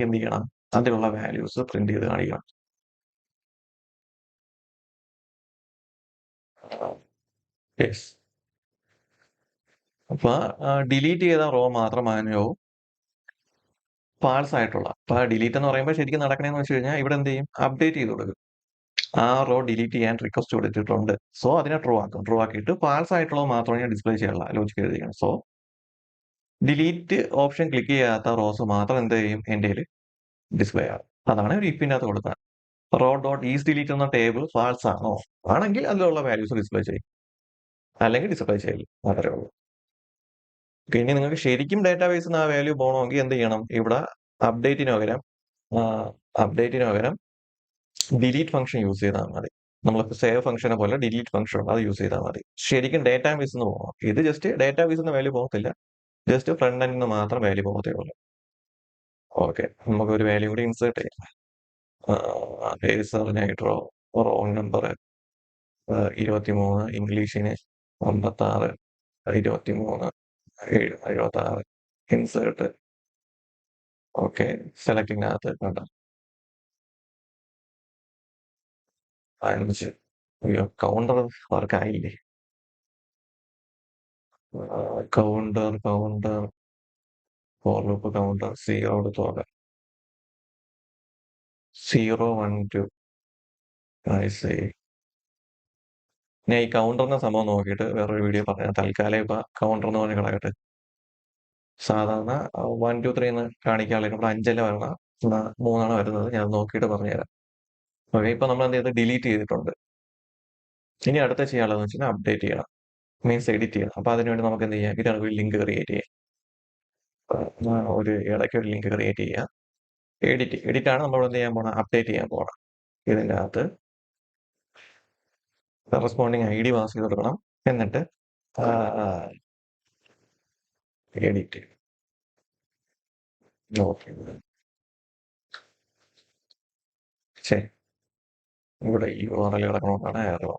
എന്ത് ചെയ്യണം? അതിലുള്ള വാല്യൂസ് പ്രിന്റ് ചെയ്ത് കാണിക്കണം. യെസ്, അപ്പൊ ഡിലീറ്റ് ചെയ്ത റോ മാത്രമാണോ ഫാൾസ് ആയിട്ടുള്ള. അപ്പൊ ഡിലീറ്റ് എന്ന് പറയുമ്പോൾ ശരിക്കും നടക്കണേന്ന് വെച്ച് കഴിഞ്ഞാൽ ഇവിടെ എന്ത് ചെയ്യും? അപ്ഡേറ്റ് ചെയ്ത് കൊടുക്കും. ആ റോ ഡിലീറ്റ് ചെയ്യാൻ റിക്വസ്റ്റ് കൊടുത്തിട്ടുണ്ട്. സോ അതിനെ ട്രൂ ആക്കും. ട്രൂ ആക്കിയിട്ട് ഫാൾസ് ആയിട്ടുള്ളത് മാത്രമേ ഞാൻ ഡിസ്പ്ലേ ചെയ്യാനുള്ള ലോജിക് എഴുതിയാണ്. സോ ഡിലീറ്റ് ഓപ്ഷൻ ക്ലിക്ക് ചെയ്യാത്ത റോസ് മാത്രം എന്ത് ചെയ്യും? എൻ്റെ ഡിസ്പ്ലേ ആകും. അതാണ് ഒരു ഇഫിൻ്റെ അകത്ത് കൊടുത്തത്. റോ ഡോട്ട് ഈസ് ഡിലീറ്റ് എന്ന ടേബിൾ ഫാൾസ് ആണോ ആണെങ്കിൽ അതിലുള്ള വാല്യൂസ് ഡിസ്പ്ലേ ചെയ്യും, അല്ലെങ്കിൽ ഡിസ്പ്ലേ ചെയ്യില്ല. വളരെ ഉള്ളൂ. ഇനി നിങ്ങൾക്ക് ശരിക്കും ഡാറ്റാബേസിൽ നിന്ന് ആ വാല്യൂ പോകണമെങ്കിൽ എന്ത് ചെയ്യണം? ഇവിടെ അപ്ഡേറ്റിന് പകരം ഡിലീറ്റ് ഫംഗ്ഷൻ യൂസ് ചെയ്താൽ മതി. നമ്മൾ സേവ് ഫംഗ്ഷനെ പോലെ ഡിലീറ്റ് ഫംഗ്ഷൻ ഉണ്ട്, അത് യൂസ് ചെയ്താൽ മതി. ശരിക്കും ഡാറ്റാബേസിൽ നിന്ന് പോകണം. ഇത് ജസ്റ്റ് ഡാറ്റാബേസിൽ നിന്ന് വാല്യൂ പോകത്തില്ല, ജസ്റ്റ് ഫ്രണ്ട് എൻഡിൽ നിന്ന് മാത്രം വാല്യൂ പോകത്തേ ഉള്ളൂ. ഓക്കെ, നമുക്ക് ഒരു വാല്യൂ കൂടി ഇൻസേർട്ട് ചെയ്യാം. നൈട്രോ റോങ് നമ്പർ 23, ഇംഗ്ലീഷിന് 56, 23, 76, ഇൻസേർട്ട്. ഓക്കെ, സെലക്ടിനകത്ത് കണ്ട 5. അയ്യോ, കൗണ്ടർ വർക്ക് ആയില്ലേ? കൗണ്ടർ ഫോർ ലൂപ്പ് കൗണ്ടർ 0 എടുത്ത് നോക്കാം. 0, 1, 2. ഞാൻ ഈ കൗണ്ടറിന്റെ സംഭവം നോക്കിയിട്ട് വേറൊരു വീഡിയോ പറയാം. തൽക്കാലം ഇപ്പൊ കൗണ്ടർ എന്ന് പറഞ്ഞ് കിടക്കട്ടെ. സാധാരണ 1, 2, 3 എന്ന് കാണിക്കാനുള്ള ഇവിടെ 5 വരണം, 3 വരുന്നത്. ഞാൻ നോക്കിയിട്ട് പറഞ്ഞുതരാം. ഓക്കെ, ഇപ്പൊ നമ്മൾ എന്ത് ചെയ്ത് ഡിലീറ്റ് ചെയ്തിട്ടുണ്ട്. ഇനി അടുത്ത ചെയ്യാനുള്ളതെന്ന് വെച്ചാൽ അപ്ഡേറ്റ് ചെയ്യണം, മീൻസ് എഡിറ്റ് ചെയ്യണം. അപ്പൊ അതിനുവേണ്ടി നമുക്ക് എന്ത് ചെയ്യാം? ഇതിനകത്ത് ഒരു ലിങ്ക് ക്രിയേറ്റ് ചെയ്യാം. ഒരു ഇടയ്ക്ക് ഒരു ലിങ്ക് ക്രിയേറ്റ് ചെയ്യാം. എഡിറ്റ് ആണ് നമ്മൾ എന്ത് ചെയ്യാൻ പോണം, അപ്ഡേറ്റ് ചെയ്യാൻ പോണം. ഇതിൻ്റെ അകത്ത് കറസ്പോണ്ടിങ് ഐ ഡി പാസ് ചെയ്ത് കൊടുക്കണം. എന്നിട്ട് എഡിറ്റ് ഓക്കെ. ശരി, ഇവിടെ URL കിടക്കണമെന്നാണ് എറർ.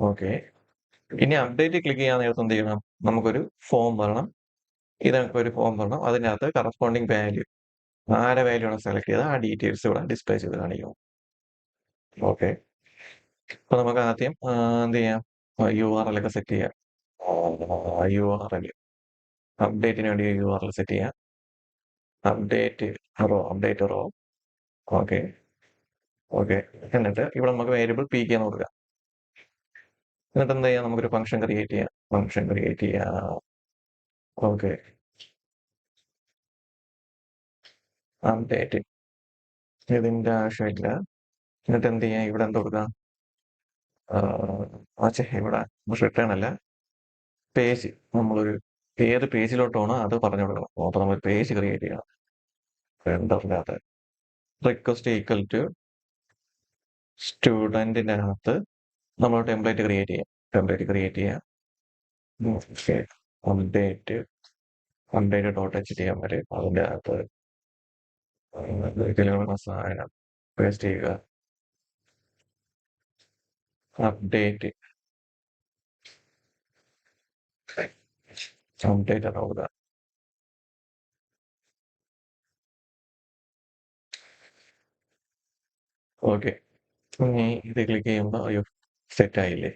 ഓക്കെ, ഇനി അപ്ഡേറ്റ് ക്ലിക്ക് ചെയ്യാൻ നേരത്ത് എന്ത് ചെയ്യണം, നമുക്കൊരു ഫോം വരണം. ഇതൊക്കെ ഒരു ഫോം വരണം. അതിനകത്ത് കറസ്പോണ്ടിങ് വാല്യൂ, ആരെ വാല്യൂ ആണ് സെലക്ട് ചെയ്ത് ആ ഡീറ്റെയിൽസ് ഇവിടെ ഡിസ്പ്ലേ ചെയ്ത് കാണിക്കണം. ഓക്കെ, അപ്പൊ നമുക്ക് ആദ്യം എന്ത് ചെയ്യാം, URL ഒക്കെ സെറ്റ് ചെയ്യാം. URL അപ്ഡേറ്റിന് വേണ്ടി URL സെറ്റ് ചെയ്യാം. Update row. ഓക്കെ. ഓക്കെ, എന്നിട്ട് ഇവിടെ നമുക്ക് വേരിയബിൾ PK എന്ന് കൊടുക്കാം. എന്നിട്ട് എന്ത് ചെയ്യാം, നമുക്കൊരു ഫംഗ്ഷൻ ക്രിയേറ്റ് ചെയ്യാം. ഓക്കെ, അപ്ഡേറ്റ് ഇതിന്റെ ആവശ്യമില്ല. എന്നിട്ട് എന്ത് ചെയ്യാം, ഇവിടെ എന്ത് കൊടുക്കാം, ഇവിടെ റിട്ടേൺ അല്ല, പേജ്. നമ്മളൊരു ഏത് പേജിലോട്ടാണോ അത് പറഞ്ഞു കൊടുക്കണം. അപ്പൊ നമ്മൾ പേജ് ക്രിയേറ്റ് ചെയ്യണം. റെൻഡറിനകത്ത് റിക്വസ്റ്റ് ഈക്വൽ ടു സ്റ്റുഡന്റിന്റെ അകത്ത് നമ്മൾ ടെംപ്ലേറ്റ് ക്രിയേറ്റ് ചെയ്യാം. അപ്ഡേറ്റ് .html അതിന്റെ അകത്ത് സാധനം പേസ്റ്റ് ചെയ്യുക. അപ്ഡേറ്റ് നോക്കുക. ഓക്കെ, ഇനി ഇത് ക്ലിക്ക് ചെയ്യുമ്പോൾ അയ്യോ സെറ്റ് ആയില്ലേ.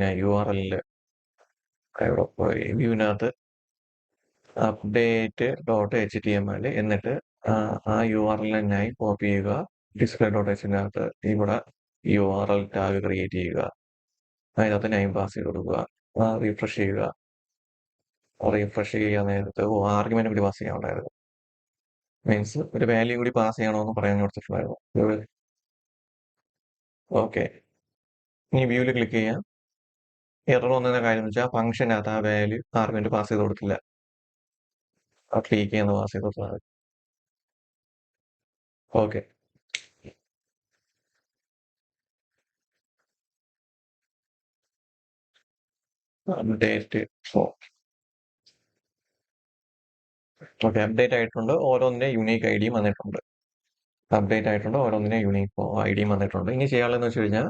ഞാൻ URL ഇവിടെ പോയി വ്യൂവിനകത്ത് അപ്ഡേറ്റ് .html എന്നിട്ട് ആ URL തന്നെയായി കോപ്പി ചെയ്യുക. display.html ഇവിടെ URL ടാഗ് ക്രിയേറ്റ് ചെയ്യുക. അതിനകത്ത് നെയിം പാസ് ചെയ്ത് കൊടുക്കുക. റീഫ്രഷ് ചെയ്യാൻ നേരത്ത് ആർഗ്യുമെന്റ് കൂടി പാസ് ചെയ്യാനുണ്ടായിരുന്നു. മീൻസ് ഒരു വാല്യൂ കൂടി പാസ് ചെയ്യണമെന്ന് പറയാൻ കൊടുത്തിട്ടുണ്ടായിരുന്നു. ഓക്കെ, ഇനി വ്യൂവിൽ ക്ലിക്ക് ചെയ്യാം. എറർ വന്നതിന്റെ കാര്യം എന്ന് വെച്ചാൽ ഫംഗ്ഷനകത്ത് ആ വാല്യൂ ആർഗ്യുമെന്റ് പാസ് ചെയ്ത് കൊടുത്തില്ല. PK എന്ന് പാസ് ചെയ്ത് കൊടുത്താൽ. ഓക്കെ, അപ്ഡേറ്റ് ഓക്കെ, അപ്ഡേറ്റ് ആയിട്ടുണ്ട്. ഓരോന്നിന്റെ യൂണീക്ക് ഐഡിയും വന്നിട്ടുണ്ട്. ഇനി ചെയ്യാനുള്ളതെന്ന് വെച്ച് കഴിഞ്ഞാൽ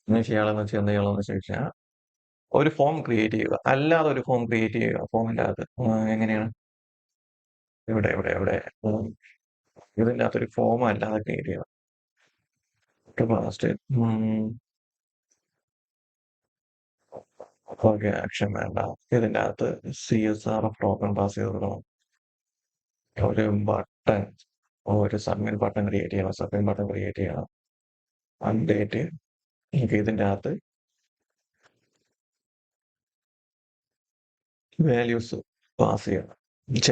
എന്ത് ചെയ്യണമെന്ന് വെച്ച് കഴിഞ്ഞാൽ ഒരു ഫോം ക്രിയേറ്റ് ചെയ്യുക. അല്ലാതെ ഒരു ഫോം ക്രിയേറ്റ് ചെയ്യുക. ഫോമിന്റെ അകത്ത് എങ്ങനെയാണ്, ഇവിടെ ഇതിന്റെ അകത്തൊരു ഫോം അല്ലാതെ ക്രിയേറ്റ് ചെയ്യുക. ഫാസ്റ്റ് ഓക്കെ, ആക്ഷൻ വേണ്ട. ഇതിന്റെ അകത്ത് CSRF ടോക്കൺ പാസ് ചെയ്ത് കൊടുക്കണം. ഒരു സബ്മിറ്റ് ബട്ടൺ ക്രിയേറ്റ് ചെയ്യണം. അപ്ഡേറ്റ് ഇതിന്റെ അകത്ത് വാല്യൂസ് പാസ് ചെയ്യണം.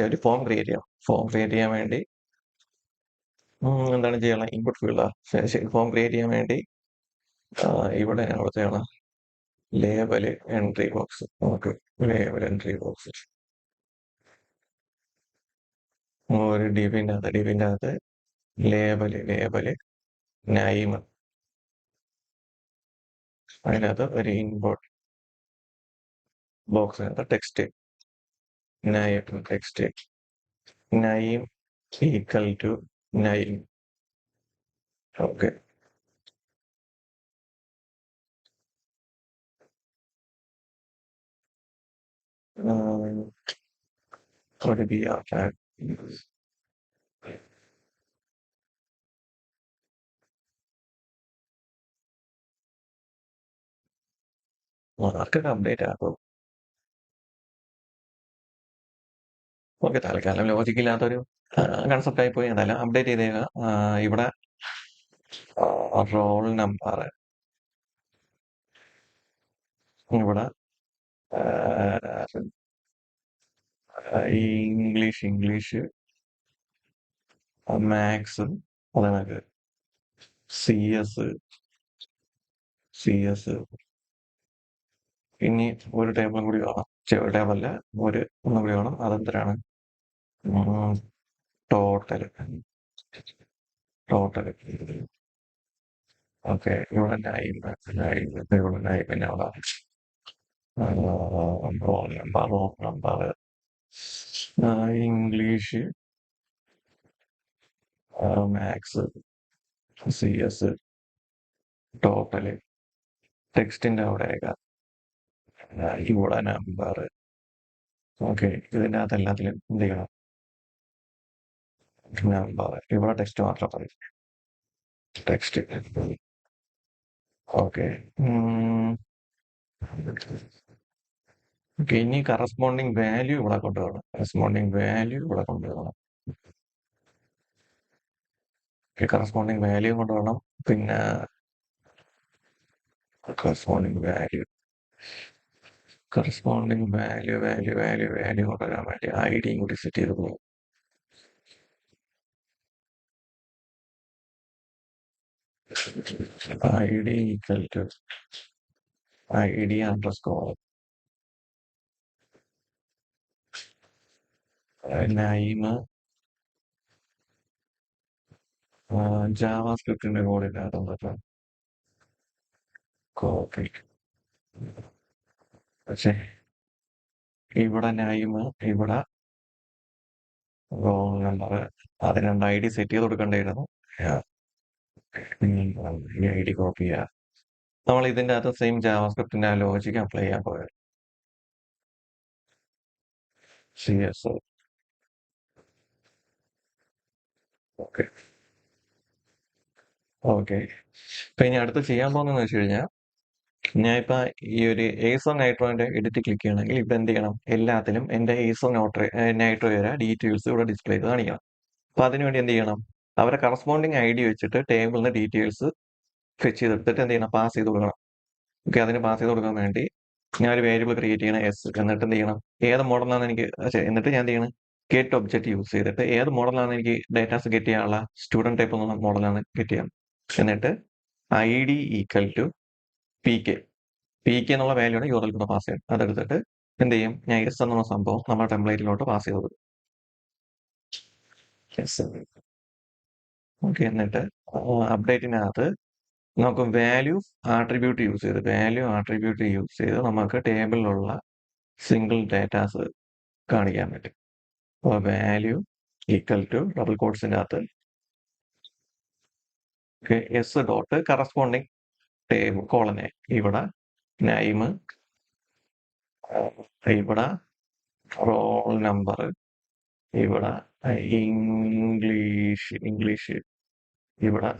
ഒരു ഫോം ക്രിയേറ്റ് ചെയ്യാൻ വേണ്ടി എന്താണ് ചെയ്യണം, ഇൻപുട്ട് ഫീൽഡാ. ഫോം ക്രിയേറ്റ് ചെയ്യാൻ വേണ്ടി ഇവിടെ അവിടുത്തെയാണ് label entry box. Okay, label entry box ഒരു ഡിബിന്റെ അകത്ത് ലേബല് നൈം. അതിനകത്ത് ഒരു ഇൻപുട്ട് ബോക്സിനകത്ത് text name equal to name. Okay, ഒരു BR ടാഗ്. മാർക്കൊക്കെ അപ്ഡേറ്റ് ആക്കും. ഓക്കെ, തൽക്കാലം ലോജിക് ഇല്ലാത്തൊരു കൺസെപ്റ്റ് ആയി പോയി. എന്തായാലും അപ്ഡേറ്റ് ചെയ്തേക്കുക. ഇവിടെ റോൾ നമ്പർ ഇവിടെ ഇംഗ്ലീഷ് മാത്സ് അതേപോലെ CS. ഇനി ഒരു ടേബിളും കൂടി വേണം. ഒരു ടേബിളില് ഒന്നും കൂടി വേണം. അതെന്തരാണ്, ടോട്ടൽ ടോട്ടൽ ഓക്കെ. ഇവിടെ നൈം ഇവിടെ നൈം പിന്നെ അവിടെ roll number English maths CS total ടെക്സ്റ്റിന്റെ അവിടെയൊക്കെ ഇവിടെ നമ്പർ ഓക്കെ. ഇതിൻ്റെ അകത്ത് എല്ലാത്തിലും എന്ത് ചെയ്യണം നമ്പർ ഇവിടെ ടെക്സ്റ്റ് മാത്രം മതി ടെക്സ്റ്റ് ഓക്കെ. ഓക്കെ ഇനി കറസ്പോണ്ടിങ് വാല്യൂ ഇവിടെ കൊണ്ടുവരണം കറസ്പോണ്ടിങ് വാല്യൂ ഇവിടെ കൊണ്ടുവരണം കറസ്പോണ്ടിങ് വാല്യൂ കൊണ്ടുവരണം പിന്നെ കറസ്പോണ്ടിങ് വാല്യൂ വാല്യൂ കൊണ്ടുവരാൻ വേണ്ടി ഐഡിയും കൂടി സെറ്റ് ചെയ്ത് പോകും id equal to id underscore name ജാവാസ്ക്രിപ്റ്റിന്റെ കോഡിനകത്ത് കോപ്പി പക്ഷേ ഇവിടെ നൈമ് ഇവിടെ റോൾ നമ്പർ അത് രണ്ട് ID സെറ്റ് ചെയ്ത് കൊടുക്കേണ്ടിയിരുന്നു ഈ ID കോപ്പി ചെയ്യുക നമ്മൾ ഇതിന്റെ അകത്ത് സെയിം ജാവാസ്ക്രിപ്റ്റിന്റെ ആ ലോജിക്ക് അപ്ലൈ ചെയ്യാൻ പോയത് CS ഓക്കെ ഓക്കെ. ഇപ്പൊ ഇനി അടുത്ത് ചെയ്യാൻ പോകുന്നതെന്ന് വെച്ച് കഴിഞ്ഞാൽ ഞാൻ ഇപ്പൊ ഈ ഒരു ഏസോ നൈട്രോന്റെ എഡിറ്റ് ക്ലിക്ക് ചെയ്യണമെങ്കിൽ ഇപ്പൊ എന്ത് ചെയ്യണം എല്ലാത്തിലും എന്റെ ഏസോ നൈട്രോയുടെ ഡീറ്റെയിൽസ് ഇവിടെ ഡിസ്പ്ലേ ചെയ്ത് കാണിക്കണം. അപ്പൊ അതിനുവേണ്ടി എന്ത് ചെയ്യണം അവരെ കറസ്പോണ്ടിങ് ID വെച്ചിട്ട് ടേബിളിന് ഡീറ്റെയിൽസ് ഫെച്ച് ചെയ്തെടുത്തിട്ട് എന്ത് ചെയ്യണം പാസ് ചെയ്ത് കൊടുക്കണം. ഓക്കെ അതിന് പാസ് ചെയ്ത് കൊടുക്കാൻ വേണ്ടി ഞാൻ ഒരു വേരിയബിൾ ക്രിയേറ്റ് ചെയ്യണം എന്നിട്ട് എന്ത് ചെയ്യണം ഏത് മോഡലാണ് എനിക്ക് എന്നിട്ട് ഞാൻ എന്ത് ചെയ്യണം ഗെറ്റ് ഒബ്ജക്റ്റ് യൂസ് ചെയ്തിട്ട് ഏത് മോഡലാണ് എനിക്ക് ഡേറ്റാസ് ഗെറ്റ് ചെയ്യാനുള്ള സ്റ്റുഡന്റ് ടൈപ്പ് എന്നുള്ള മോഡലാണ് ഗെറ്റ് ചെയ്യാം എന്നിട്ട് ID equal to P K എന്നുള്ള വാല്യൂ ആണ് യൂറിൽ കൂടെ പാസ് ചെയ്യണം അതെടുത്തിട്ട് എന്ത് ചെയ്യും ഞാൻ എന്നുള്ള സംഭവം നമ്മുടെ ടെംപ്ലേറ്റിലോട്ട് പാസ് ചെയ്ത് കൊടുക്കും ഓക്കെ എന്നിട്ട് അപ്ഡേറ്റിനകത്ത് നമുക്ക് വാല്യൂ ആട്രിബ്യൂട്ട് യൂസ് ചെയ്ത് നമുക്ക് ടേബിളിലുള്ള സിംഗിൾ ഡേറ്റാസ് കാണിക്കാൻ പറ്റും അപ്പോൾ വാല്യൂ ഈക്വൽ ടു ഡബിൾ കോഡ്സിന്റെ അകത്ത് എസ് ഡോട്ട് കറസ്പോണ്ടിങ് ടേബിൾ കോളനെ ഇവിടെ നൈമ് ഇവിടെ റോൾ നമ്പർ ഇവിടെ ഇംഗ്ലീഷ് ഇവിടെ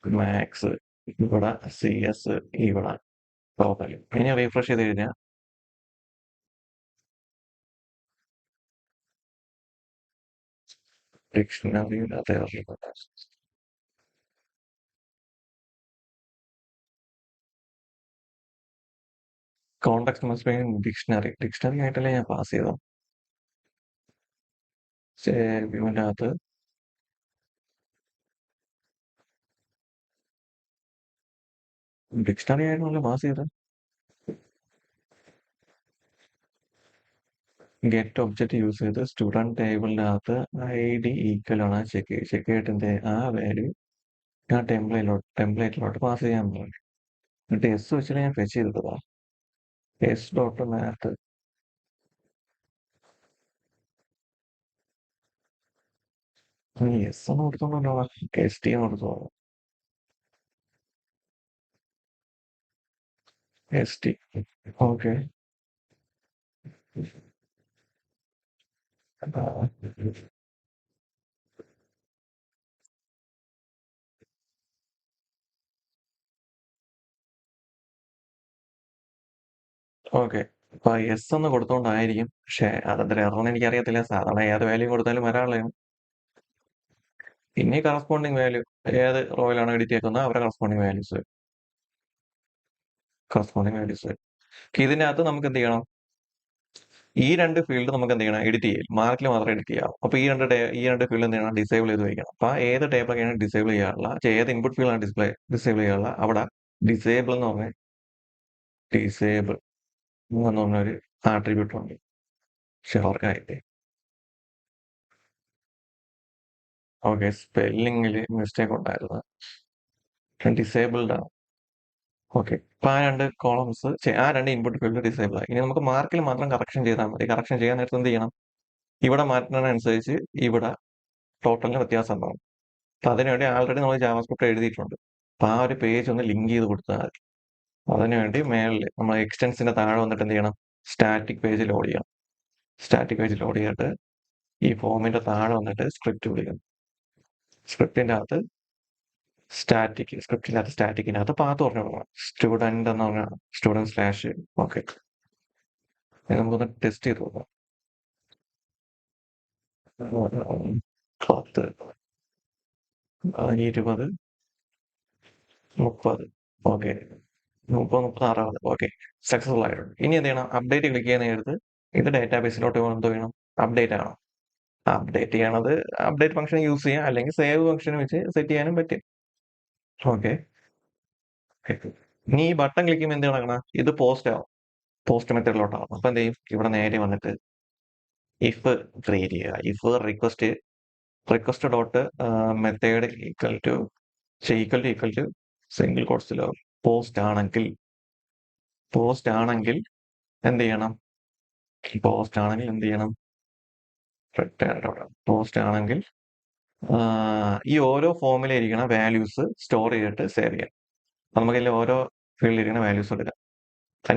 മാത്സ് ഇവിടെ CS ഇവിടെ ടോട്ടൽ ഇനി റീഫ്രഷ് ചെയ്ത് കഴിഞ്ഞാൽ ഡിക്ഷണറിയുടെ കോണ്ടാക്ട് മസ്റ്റ് ബി ഡിക്ഷണറി ആയിട്ടല്ലേ ഞാൻ പാസ് ചെയ്തോ വ്യൂവിന്റെ അകത്ത് ഡിക്ഷണറി ആയിട്ടല്ലേ പാസ് ചെയ്തത് ഗെറ്റ് ഒബ്ജക്റ്റ് യൂസ് ചെയ്ത് സ്റ്റുഡന്റ് ടേബിളിന്റെ അകത്ത് ID ഈക്വൽ ആണ് ചെക്ക് ചെയ്തിട്ട് ആ വാല്യൂ ഞാൻ ടെംപ്ലേറ്റിലോട്ട് പാസ് ചെയ്യാൻ പറഞ്ഞു എന്നിട്ട് എസ് വെച്ചിട്ട് ഞാൻ ഫെച്ച് ചെയ്തതാ എസ് ഡോട്ട് മാത്ത് എസ് ഒന്ന് കൊടുത്തോണ്ടോ ST കൊടുത്തോ ST ഓക്കെ ഓക്കെ അപ്പൊ ഒന്ന് കൊടുത്തോണ്ടായിരിക്കും പക്ഷെ അതെന്താ എറർന്ന് എനിക്കറിയത്തില്ല സാധാരണ ഏത് വാല്യൂ കൊടുത്താലും വരാനുള്ളതാണ് പിന്നെ കറസ്പോണ്ടിങ് വാല്യൂ ഏത് റോയിലാണ് എഡിറ്റ് ചെയ്യുന്നത് അവരുടെ കറസ്പോണ്ടിങ് വാല്യൂസ് ഇതിനകത്ത് നമുക്ക് എന്ത് ചെയ്യണം ഈ രണ്ട് ഫീൽഡ് നമുക്ക് എന്ത് ചെയ്യണം എഡിറ്റ് ചെയ്യും മാർക്കിൽ മാത്രം എഡിറ്റ് ചെയ്യാം അപ്പൊ ഈ രണ്ട് ഫീൽഡ് എന്ത് ചെയ്യണം ഡിസേബിൾ ചെയ്ത് വയ്ക്കണം അപ്പൊ ഏത് ടേബിളൊക്കെയാണ് ഡിസേബിൾ ചെയ്യാനുള്ള ഏത് ഇൻപുട്ട് ഫീൽഡാണ് ഡിസേബിൾ ചെയ്യാനുള്ള അവിടെ ഡിസേബിൾ എന്ന് പറഞ്ഞ ഡിസേബിൾ എന്ന് പറഞ്ഞൊരു ആട്രിബ്യൂട്ട് ഉണ്ട് ഷെയർക്കായിട്ട് ഓക്കെ, സ്പെല്ലിങ്ങിൽ മിസ്റ്റേക്ക് ഉണ്ടായിരുന്നു. ഡിസേബിൾഡ് ആണ്. ഓക്കെ, ഇപ്പൊ ആ രണ്ട് കോളംസ്, ആ രണ്ട് ഇൻപുട്ട് ഫീൽഡ് ഡിസേബിൾ ആയി. ഇനി നമുക്ക് മാർക്കിൽ മാത്രം കറക്ഷൻ ചെയ്താൽ മതി. കറക്ഷൻ ചെയ്യാൻ നേരത്തെ എന്ത് ചെയ്യണം? ഇവിടെ മാറ്റുന്നതിനനുസരിച്ച് ഇവിടെ ടോട്ടലിന് വ്യത്യാസം ഉണ്ടാവും. അപ്പൊ അതിനുവേണ്ടി ആൾറെഡി നമ്മൾ ജാവാസ്ക്രിപ്റ്റ് എഴുതിയിട്ടുണ്ട്. അപ്പൊ ആ ഒരു പേജ് ഒന്ന് ലിങ്ക് ചെയ്ത് കൊടുത്താൽ മതി. അതിനുവേണ്ടി മേളിൽ നമ്മൾ എക്സ്റ്റൻസിന്റെ താഴെ വന്നിട്ട് എന്ത് ചെയ്യണം? സ്റ്റാറ്റിക് പേജ് ലോഡ് ചെയ്യണം. സ്റ്റാറ്റിക് പേജ് ലോഡ് ചെയ്തിട്ട് ഈ ഫോമിന്റെ താഴെ വന്നിട്ട് സ്ക്രിപ്റ്റ് വിളിക്കണം. സ്ക്രിപ്റ്റിനകത്ത് പാത്ത് പറഞ്ഞു കൊടുക്കണം. സ്റ്റുഡന്റ് എന്ന് പറഞ്ഞ സ്റ്റുഡന്റ് സ്ലാഷ്. ഓക്കെ, നമുക്കൊന്ന് ടെസ്റ്റ് ചെയ്ത് നോക്കാം. 10, 20, 30. ഓക്കെ, 30, 60. ഓക്കെ, സക്സസ്ഫുൾ ആയിട്ടുണ്ട്. ഇനി എന്ത് ചെയ്യണം? അപ്ഡേറ്റ് ക്ലിക്ക് ചെയ്യുന്ന നേരത്ത് ഇത് ഡാറ്റാബേസിലോട്ട് എന്ത് ചെയ്യണം? അപ്ഡേറ്റ് ആണോ? അപ്ഡേറ്റ് ചെയ്യണത് അപ്ഡേറ്റ് ഫംഗ്ഷൻ യൂസ് ചെയ്യാം, അല്ലെങ്കിൽ സേവ് ഫംഗ്ഷൻ വെച്ച് സെറ്റ് ചെയ്യാനും പറ്റും. ഓക്കെ, ഇനി ഈ ബട്ടൺ ക്ലിക്ക് ചെയ്യുമ്പോൾ എന്ത് നടക്കണം? ഇത് പോസ്റ്റ് ആവും, പോസ്റ്റ് മെത്തേഡിലോട്ടാവും. അപ്പൊ എന്ത് ചെയ്യും? ഇവിടെ നേരെ വന്നിട്ട് ഇഫ് ക്രിയേറ്റ് ചെയ്യുക. If request dot method equal to single കോട്സിലോ പോസ്റ്റ് ആണെങ്കിൽ എന്ത് ചെയ്യണം? പോസ്റ്റ് ആണെങ്കിൽ ഈ ഓരോ ഫോമിലിരിക്കുന്ന വാല്യൂസ് സ്റ്റോർ ചെയ്തിട്ട് സേവ് ചെയ്യാം. നമുക്കിതിൽ ഓരോ ഫീൽഡിലിരിക്കുന്ന വാല്യൂസ് എടുക്കാം.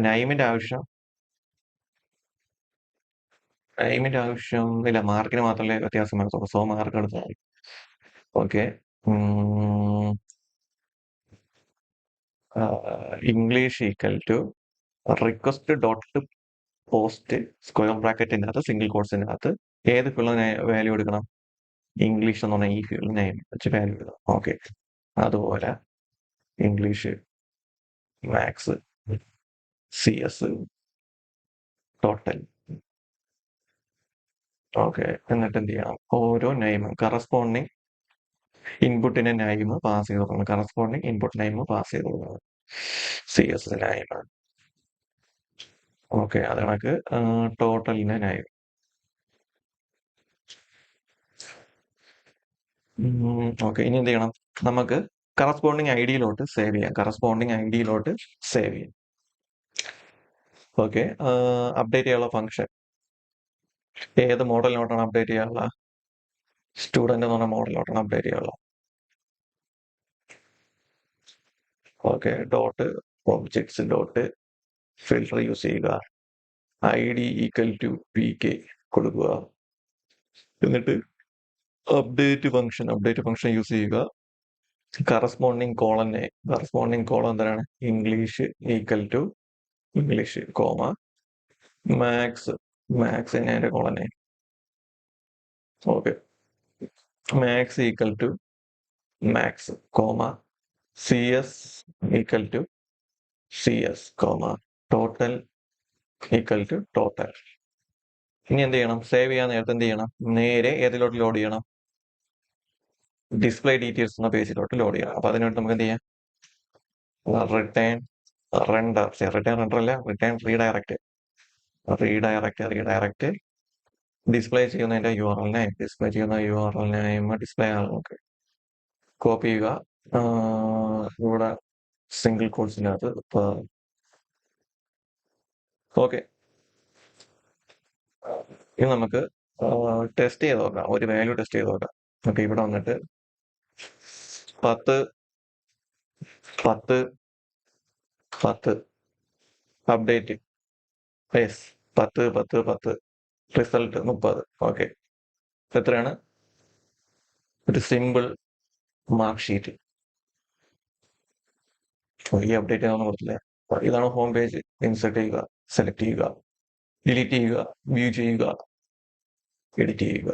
നൈമിന്റെ ആവശ്യം ഇല്ല, മാർക്കിന് മാത്രമേ വ്യത്യാസം വരത്തുള്ളൂ. സോ മാർക്ക് എടുത്താൽ മതി. Okay, English equal to request dot post square ബ്രാക്കറ്റിനകത്ത് സിംഗിൾ കോട്സിനകത്ത് ഏത് ഫീൽഡിന് വാല്യൂ എടുക്കണം? ഇംഗ്ലീഷ് എന്ന് പറഞ്ഞാൽ ഈ ഫീൽഡ് നെയിം വെച്ച് വാല്യൂ എടുക്കണം. ഓക്കെ, അതുപോലെ English, maths, CS, total. Okay, എന്നിട്ട് എന്ത് ചെയ്യണം? ഓരോ നെയിമും കറസ്പോണ്ടിങ് ഇൻപുട്ടിന്റെ നെയിം പാസ് ചെയ്ത് കൊടുക്കണം. കറസ്പോണ്ടിങ് ഇൻപുട്ട് നെയിം പാസ് ചെയ്ത് കൊടുക്കണം. CS name. ഓക്കെ, അത് കണക്ക് ടോട്ടലിന്റെ നെയിം. ഓക്കെ, ഇനി എന്ത് ചെയ്യണം? നമുക്ക് കറസ്പോണ്ടിങ് ഐഡിയിലോട്ട് സേവ് ചെയ്യാം. ഓക്കെ, അപ്ഡേറ്റ് ചെയ്യാനുള്ള ഫംഗ്ഷൻ ഏത് മോഡലിലോട്ടാണ് അപ്ഡേറ്റ് ചെയ്യാനുള്ള? സ്റ്റുഡന്റ് എന്ന് പറഞ്ഞ മോഡലിലോട്ടാണ് അപ്ഡേറ്റ് ചെയ്യാനുള്ള. Okay, dot objects dot filter use ചെയ്യുക. ID ഈക്വൽ ടു PK കൊടുക്കുക. എന്നിട്ട് അപ്ഡേറ്റ് ഫംഗ്ഷൻ യൂസ് ചെയ്യുക. കറസ്പോണ്ടിങ് കോളം എന്താണ്? English equal to English, comma maths അതിന്റെ column name. Okay, maths equal to maths, comma CS equal to CS, comma total equal to total. ഇനി എന്ത് ചെയ്യണം? Save ചെയ്യാൻ നേരത്തെ എന്ത് ചെയ്യണം? നേരെ ഏതിലോട്ട് ലോഡ് ചെയ്യണം? ഡിസ്പ്ലേ ഡീറ്റെയിൽസ് എന്ന പേജിലോട്ട് ലോഡ് ചെയ്യണം. അപ്പൊ അതിനുവേണ്ടി നമുക്ക് എന്ത് ചെയ്യാം? റിട്ടേൺ റെൻഡർ അല്ല, റിട്ടേൺ റീഡയറക്റ്റ്. ഡിസ്പ്ലേ ചെയ്യുന്നതിന്റെ URL നെയിം, ഡിസ്പ്ലേ ആണ്. നമുക്ക് കോപ്പി ചെയ്യുക. ഇവിടെ സിംഗിൾ കോട്സിനകത്ത്. ഓക്കെ, ഇനി നമുക്ക് ടെസ്റ്റ് ചെയ്ത് നോക്കാം. ഒരു വാല്യൂ ടെസ്റ്റ് ചെയ്ത് നോക്കാം. ഓക്കെ, ഇവിടെ വന്നിട്ട് 10, 10, 10 അപ്ഡേറ്റ്. Yes, 10, 10, 10 result 30. ഓക്കെ, എത്രയാണ്? ഒരു സിമ്പിൾ മാർക്ക് ഷീറ്റ്. ഈ അപ്ഡേറ്റ് ആണെന്ന് പറഞ്ഞില്ലേ? ഇതാണ് ഹോം പേജ്. ഇൻസെർട്ട് ചെയ്യുക, സെലക്ട് ചെയ്യുക, ഡിലീറ്റ് ചെയ്യുക, വ്യൂ ചെയ്യുക, എഡിറ്റ് ചെയ്യുക.